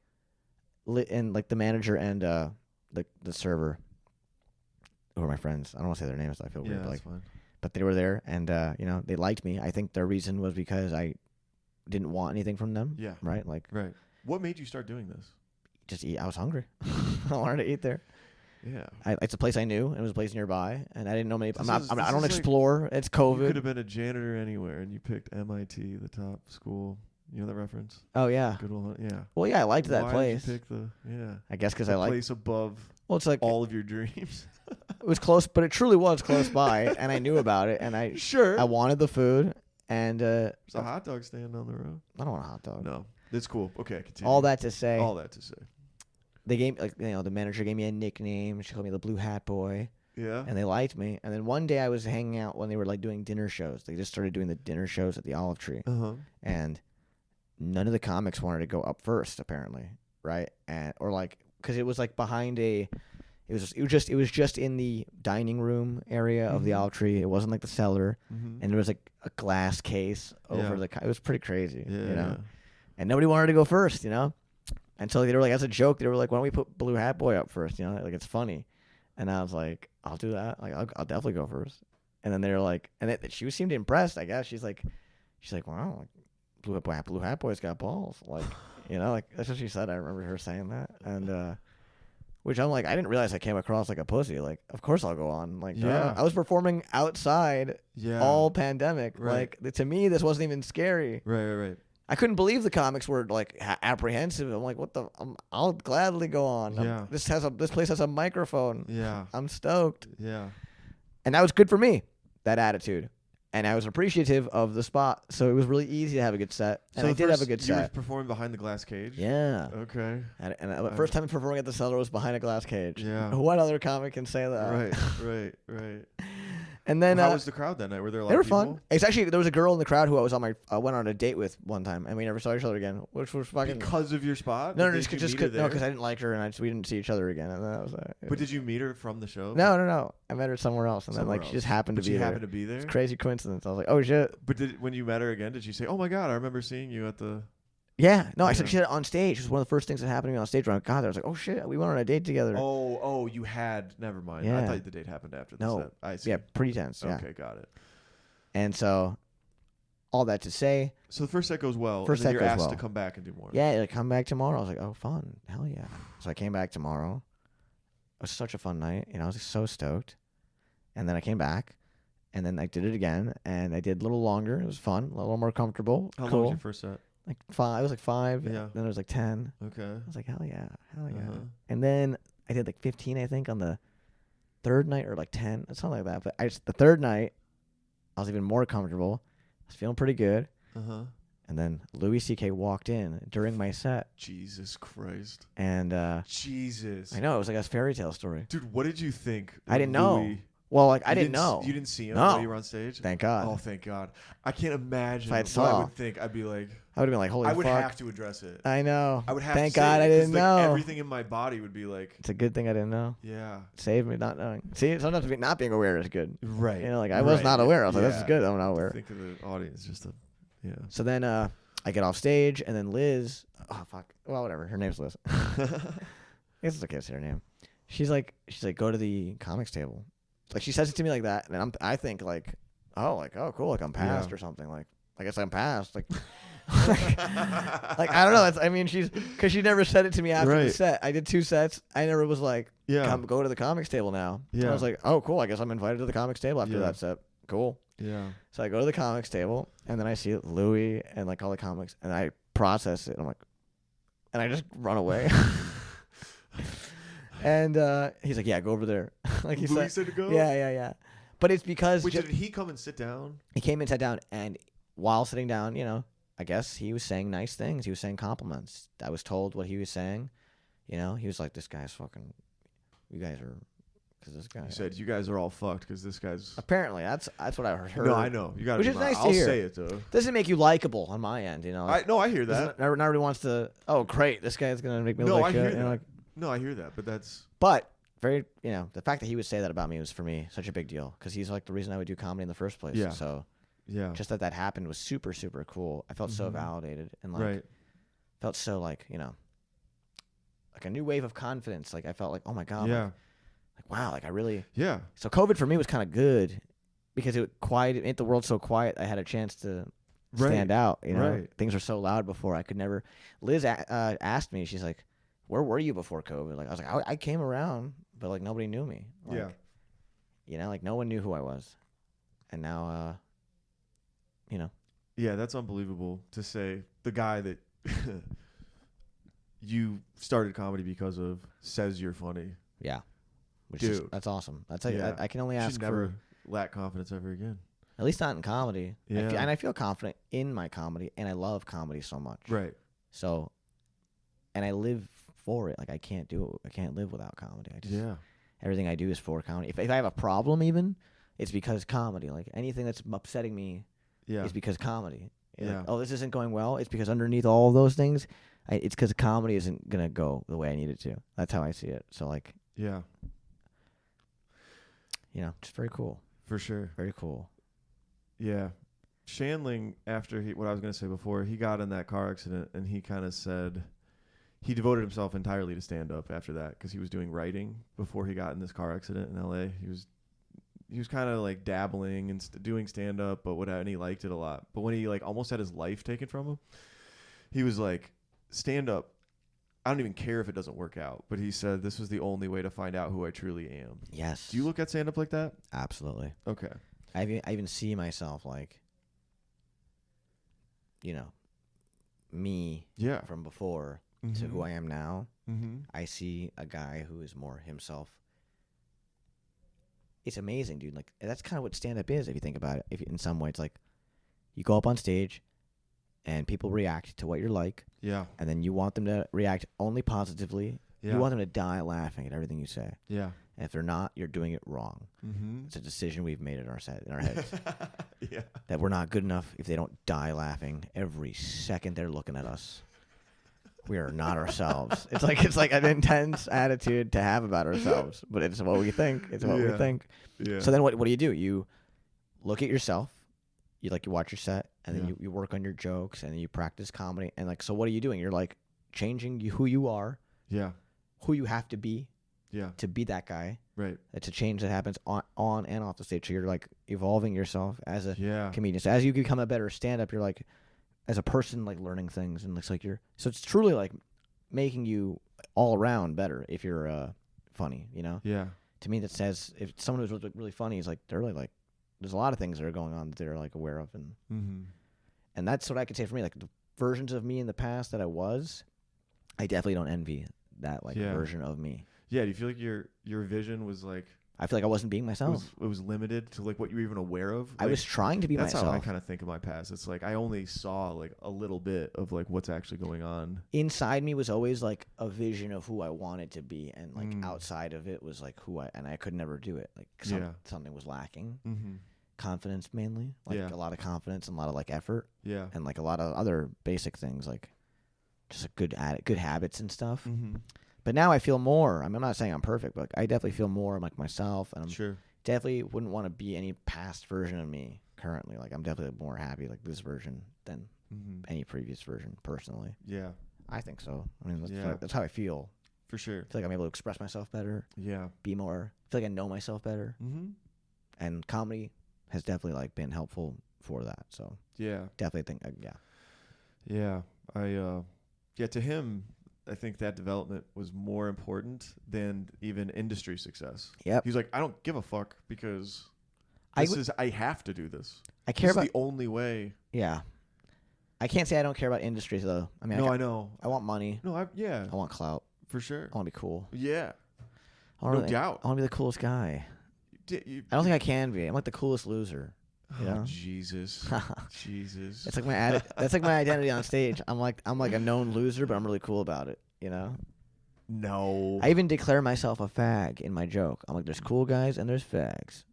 and like the manager and the server, who were my friends. I don't want to say their names. I feel Yeah, weird, but, that's like, fine. but they were there, and you know they liked me. I think their reason was because I didn't want anything from them. Yeah. Right. Like Right. What made you start doing this? just eat. I was hungry. I wanted to eat there. Yeah. It's a place I knew, and it was a place nearby, and I didn't know many. This I is don't like- explore. It's You could COVID. have been a janitor anywhere, and you picked MIT, the top school. You know that reference? Oh yeah. Good one. Yeah. Well, yeah, I liked that Why place. Did you pick the I guess because the I like. place above Well, it's like all of your dreams? it was close, but it truly was close by, and I knew about it, and I Sure. wanted the food, and There's a hot dog stand down the road. I don't want a hot dog. No, it's cool. Okay, continue. All that to say, All that to say. they gave like the manager gave me a nickname. She called me the Blue Hat Boy, Yeah. and they liked me. And then one day I was hanging out when they were like doing dinner shows. They just started doing the dinner shows at the Olive Tree, and none of the comics wanted to go up first, apparently, right? And or like because it was like behind a. It was just in the dining room area of the Mhm. Olive Tree. It wasn't like the cellar, Mm-hmm. and there was like a glass case over Yeah. it was pretty crazy, Yeah. you know. And nobody wanted to go first, you know. Until they were like, as a joke, they were like, "Why don't we put Blue Hat Boy up first? You know, like it's funny." And I was like, "I'll do that. Like, I'll definitely go first." And then they were like, she seemed impressed. I guess she's like, "Wow, like, Blue Hat Boy's got balls." Like, you know, like that's what she said. I remember her saying that, and which I'm like, I didn't realize I came across like a pussy. Like, of course I'll go on. Like, Yeah. I was performing outside Yeah. all pandemic. Right. Like, to me, this wasn't even scary. Right. I couldn't believe the comics were like apprehensive. I'm like, what the? I'll gladly go on. Yeah. This place has a microphone. Yeah. I'm stoked, Yeah. and that was good for me. That attitude, and I was appreciative of the spot. So it was really easy to have a good set, and I did have a good You were set. performing behind the glass cage. Yeah. Okay. And the first time performing at the cellar was behind a glass cage. Yeah. What other comic can say that? Right. And then How was the crowd that night? Were there a lot they of were people? fun. It's actually there was a girl in the crowd who I went on a date with one time, and we never saw each other again, which was fucking. Because of your spot? No, Did just you because meet her there? I didn't like her, and we didn't see each other again, and that was. But did you meet her from the show? No. I met her somewhere else, and Somewhere then like she else. just happened But to she be there. happened to be there? It's a crazy coincidence. I was like, oh shit. But when you met her again, did she say, "Oh my God, I remember seeing you at the"? Yeah. No, I Yeah. said she said it on stage. It was one of the first things that happened to me on stage when I got there. I was like, oh shit, we went on a date together. Oh, you had. Never mind. I Yeah. thought the date happened after the No. set. I see. Yeah, pretty tense. Yeah. Okay, got it. And so, all that to say, So the first set goes well. First and then set you're goes asked well. to come back and do more. yeah, like, come back tomorrow. I was like, oh, fun. Hell yeah. So I came back tomorrow. It was such a fun night. You know, I was so stoked. And then I came back, and then I did it again, and I did a little longer. It was fun, a little more comfortable. How cool. long was your first set? Like 5. It was like 5. Yeah. Then it was like 10. Okay. I was like, hell yeah. Uh-huh. And then I did like 15, I think, on the third night, or like 10, something like that. But the third night, I was even more comfortable. I was feeling pretty good. Uh-huh. And then Louis C.K. walked in during my set. Jesus Christ. And Jesus. I know, it was like a fairy tale story. Dude, what did you think? I didn't know. Well, like, I didn't know. You didn't see him No. while you were on stage? Thank God. Oh, thank God. I can't imagine If I what I saw. would think. I'd be like... I would have been like, holy fuck. I would have to address it. I know. I would have Thank to say God it, I 'cause, didn't like, know. everything in my body would be like... It's a good thing I didn't know. Yeah. Saved me not knowing. See, sometimes not being aware is good. Right. You know, like, I was not aware. I was like, this is good. I'm not aware. Think of the audience just a... Yeah. So then I get off stage, and then Liz... Oh, fuck. Well, whatever. Her name's Liz. I guess it's okay to say her name. She's like, go to the comics table. Like, she says it to me like that, and I think like, oh, cool, like I'm passed or something. Like, I guess I'm passed. Like, like I don't know. I mean, because she never said it to me after the set. I did 2 sets. I never was like, go to the comics table now. Yeah. I was like, oh, cool. I guess I'm invited to the comics table after that set. Cool. Yeah. So I go to the comics table, and then I see Louis and like all the comics, and I process it. And I'm like, and I just run away. And he's like, yeah, go over there. Like he Louis said to go? Yeah. But it's because... Wait, did he come and sit down? He came and sat down, and while sitting down, you know, I guess he was saying nice things. He was saying compliments. I was told what he was saying. You know, he was like, this guy's fucking... You guys are... Because this guy... He said, you guys are all fucked because this guy's... Apparently, that's what I heard. No, I know. You got to Which is nice to hear. I'll say it, though. Doesn't make you likable on my end, you know. I hear that. Not everybody wants to... Oh, great. This guy's going to make me look like shit. I hear that. You know, like, no, I hear that, but that's... But... Very, you know, the fact that he would say that about me was for me such a big deal because he's like the reason I would do comedy in the first place. Yeah. So, just that happened was super, super cool. I felt so validated and like, felt so like, you know, like a new wave of confidence. Like I felt like, oh my God, like wow, like I really, So COVID for me was kind of good because it made the world so quiet. I had a chance to stand out. You know, things were so loud before I could never. Liz asked me, she's like, where were you before COVID? Like I was like, I came around, but like nobody knew me. Like, you know, like no one knew who I was, and now, you know. Yeah, that's unbelievable to say. The guy that you started comedy because of says you're funny. Yeah, that's awesome. That's I can only ask never lack confidence ever again. At least not in comedy. Yeah, and I feel confident in my comedy, and I love comedy so much. Right. So, and I live for it. Like I can't live without comedy. Everything I do is for comedy. If I have a problem even, it's because comedy. Like anything that's upsetting me is because comedy. Like, oh, this isn't going well. It's because underneath all of those things, it's because comedy isn't going to go the way I need it to. That's how I see it. So like, you know, just very cool. For sure. Very cool. Yeah. Shandling, after what I was going to say before, he got in that car accident and he kind of said... He devoted himself entirely to stand-up after that because he was doing writing before he got in this car accident in L.A. He was kind of like dabbling and doing stand-up, but whatever, and he liked it a lot. But when he like almost had his life taken from him, he was like, stand-up, I don't even care if it doesn't work out. But he said this was the only way to find out who I truly am. Yes. Do you look at stand-up like that? Absolutely. Okay. I even see myself like, you know, me from before. To who I am now, I see a guy who is more himself. It's amazing, dude. Like that's kind of what stand-up is, if you think about it. If in some way, it's like you go up on stage, and people react to what you're like. Yeah. And then you want them to react only positively. Yeah. You want them to die laughing at everything you say. Yeah. And if they're not, you're doing it wrong. It's a decision we've made in our heads. Yeah. That we're not good enough if they don't die laughing every second they're looking at us. We are not ourselves. It's like an intense attitude to have about ourselves, but it's what we think. It's what we think. Yeah. So then what do? You look at yourself. You watch your set, and then you work on your jokes, and then you practice comedy. And like, so what are you doing? You're like changing who you are. Yeah. Who you have to be. Yeah. To be that guy. Right. It's a change that happens on and off the stage. So you're like evolving yourself as a comedian. So as you become a better stand-up, you're like, as a person, like learning things, and it's like so it's truly like making you all around better if you're funny, you know? Yeah. To me, that says if someone who's really funny is like they're really like there's a lot of things that are going on that they're like aware of, and that's what I could say for me. Like the versions of me in the past that I definitely don't envy that version of me. Yeah. Do you feel like your vision was like I feel like I wasn't being myself. It was limited to like what you were even aware of. I was trying to be that's myself. That's how I kind of think of my past. It's like I only saw like a little bit of like what's actually going on. Inside me was always like a vision of who I wanted to be, and like outside of it was like and I could never do it. Like something was lacking. Mm-hmm. Confidence mainly, like a lot of confidence and a lot of like effort. Yeah, and like a lot of other basic things like just a good habits and stuff. Mm-hmm. But now I feel more. I mean, I'm not saying I'm perfect, but I definitely feel more like myself, and I'm definitely wouldn't want to be any past version of me currently. Like I'm definitely more happy like this version than any previous version personally. Yeah, I think so. I mean, that's how I feel. For sure. I feel like I'm able to express myself better. Yeah. Be more. I feel like I know myself better. Mm-hmm. And comedy has definitely like been helpful for that. So definitely think to him. I think that development was more important than even industry success. Yep. He's like, I don't give a fuck because I have to do this. I care about the only way. Yeah. I can't say I don't care about industry though. I mean, I know. I want money. No, I want clout. For sure. I want to be cool. Yeah. No doubt. I want to be the coolest guy. I don't think I can be. I'm like the coolest loser. You know? Jesus. Jesus. It's like that's like my identity on stage. I'm like a known loser, but I'm really cool about it, you know? No. I even declare myself a fag in my joke. I'm like, there's cool guys and there's fags.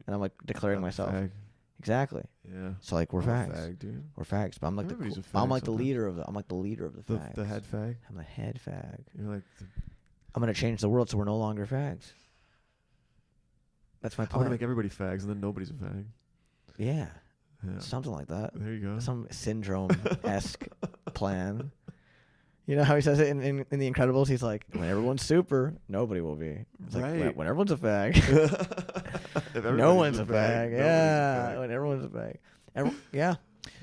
And I'm like declaring myself. Fag. Exactly. Yeah. So like we're fags. Fag, dude. We're fags, but I'm like the leader of the fags. The head fag? I'm the head fag. You're like I'm gonna change the world so we're no longer fags. That's my plan. I'm gonna make everybody fags and then nobody's a fag. Yeah. Something like that. There you go. Some syndrome-esque plan. You know how he says it in The Incredibles? He's like, when everyone's super, nobody will be. It's like, when everyone's a fag. No one's a fag. Yeah. When everyone's a fag. Yeah.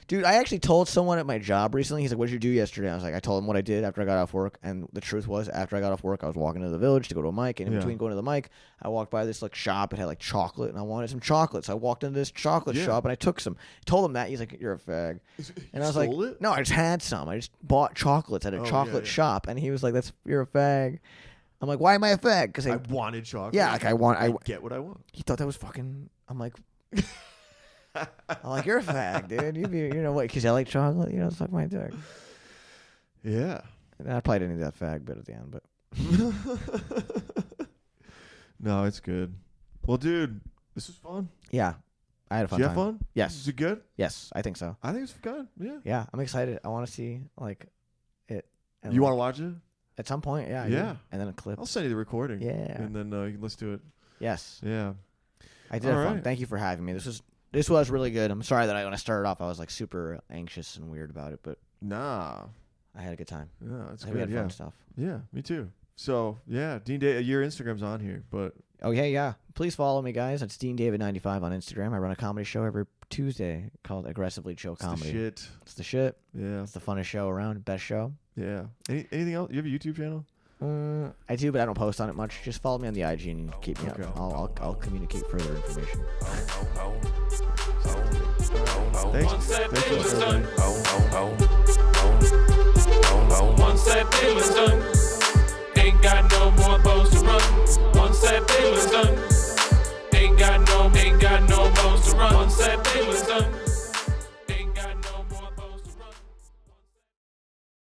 Dude, I actually told someone at my job recently. He's like, what did you do yesterday? I was like, I told him what I did after I got off work. And the truth was, after I got off work, I was walking to the village to go to a mic. And in between going to the mic, I walked by this like shop. It had like chocolate. And I wanted some chocolate. So I walked into this chocolate shop and I took some. Told him that. He's like, you're a fag. And I was like, no, I just had some. I just bought chocolates at a chocolate shop. And he was like, you're a fag. I'm like, why am I a fag? Because I wanted chocolate. Yeah, like I get what I want. He thought that was fucking. I'm like. I'm like, you're a fag, dude. You know what? Because I like chocolate. You know, suck my dick. Yeah. And I probably didn't need that fag bit at the end, but. No, it's good. Well, dude, this was fun. Yeah. I had a fun time. Did you have fun? Yes. Is it good? Yes, I think so. I think it's good. Yeah. Yeah, I'm excited. I want to see, like, it. You want to watch it? At some point, yeah. Yeah. And then a clip. I'll send you the recording. Yeah. And then you can listen to it. Yes. Yeah. I did have fun. Thank you for having me. This was really good. I'm sorry that when I started off, I was like super anxious and weird about it, but nah, I had a good time. Yeah, it's good. We had fun stuff. Yeah, me too. So yeah, Dean David, your Instagram's on here, but yeah. Please follow me, guys. It's Dean David 95 on Instagram. I run a comedy show every Tuesday called Aggressively Chill Comedy. It's the shit. Yeah, it's the funnest show around. Best show. Yeah. Anything else? You have a YouTube channel? I do, but I don't post on it much. Just follow me on the IG and keep me up. I'll communicate further information. Thanks. Once that deal is done, ain't got no more bones.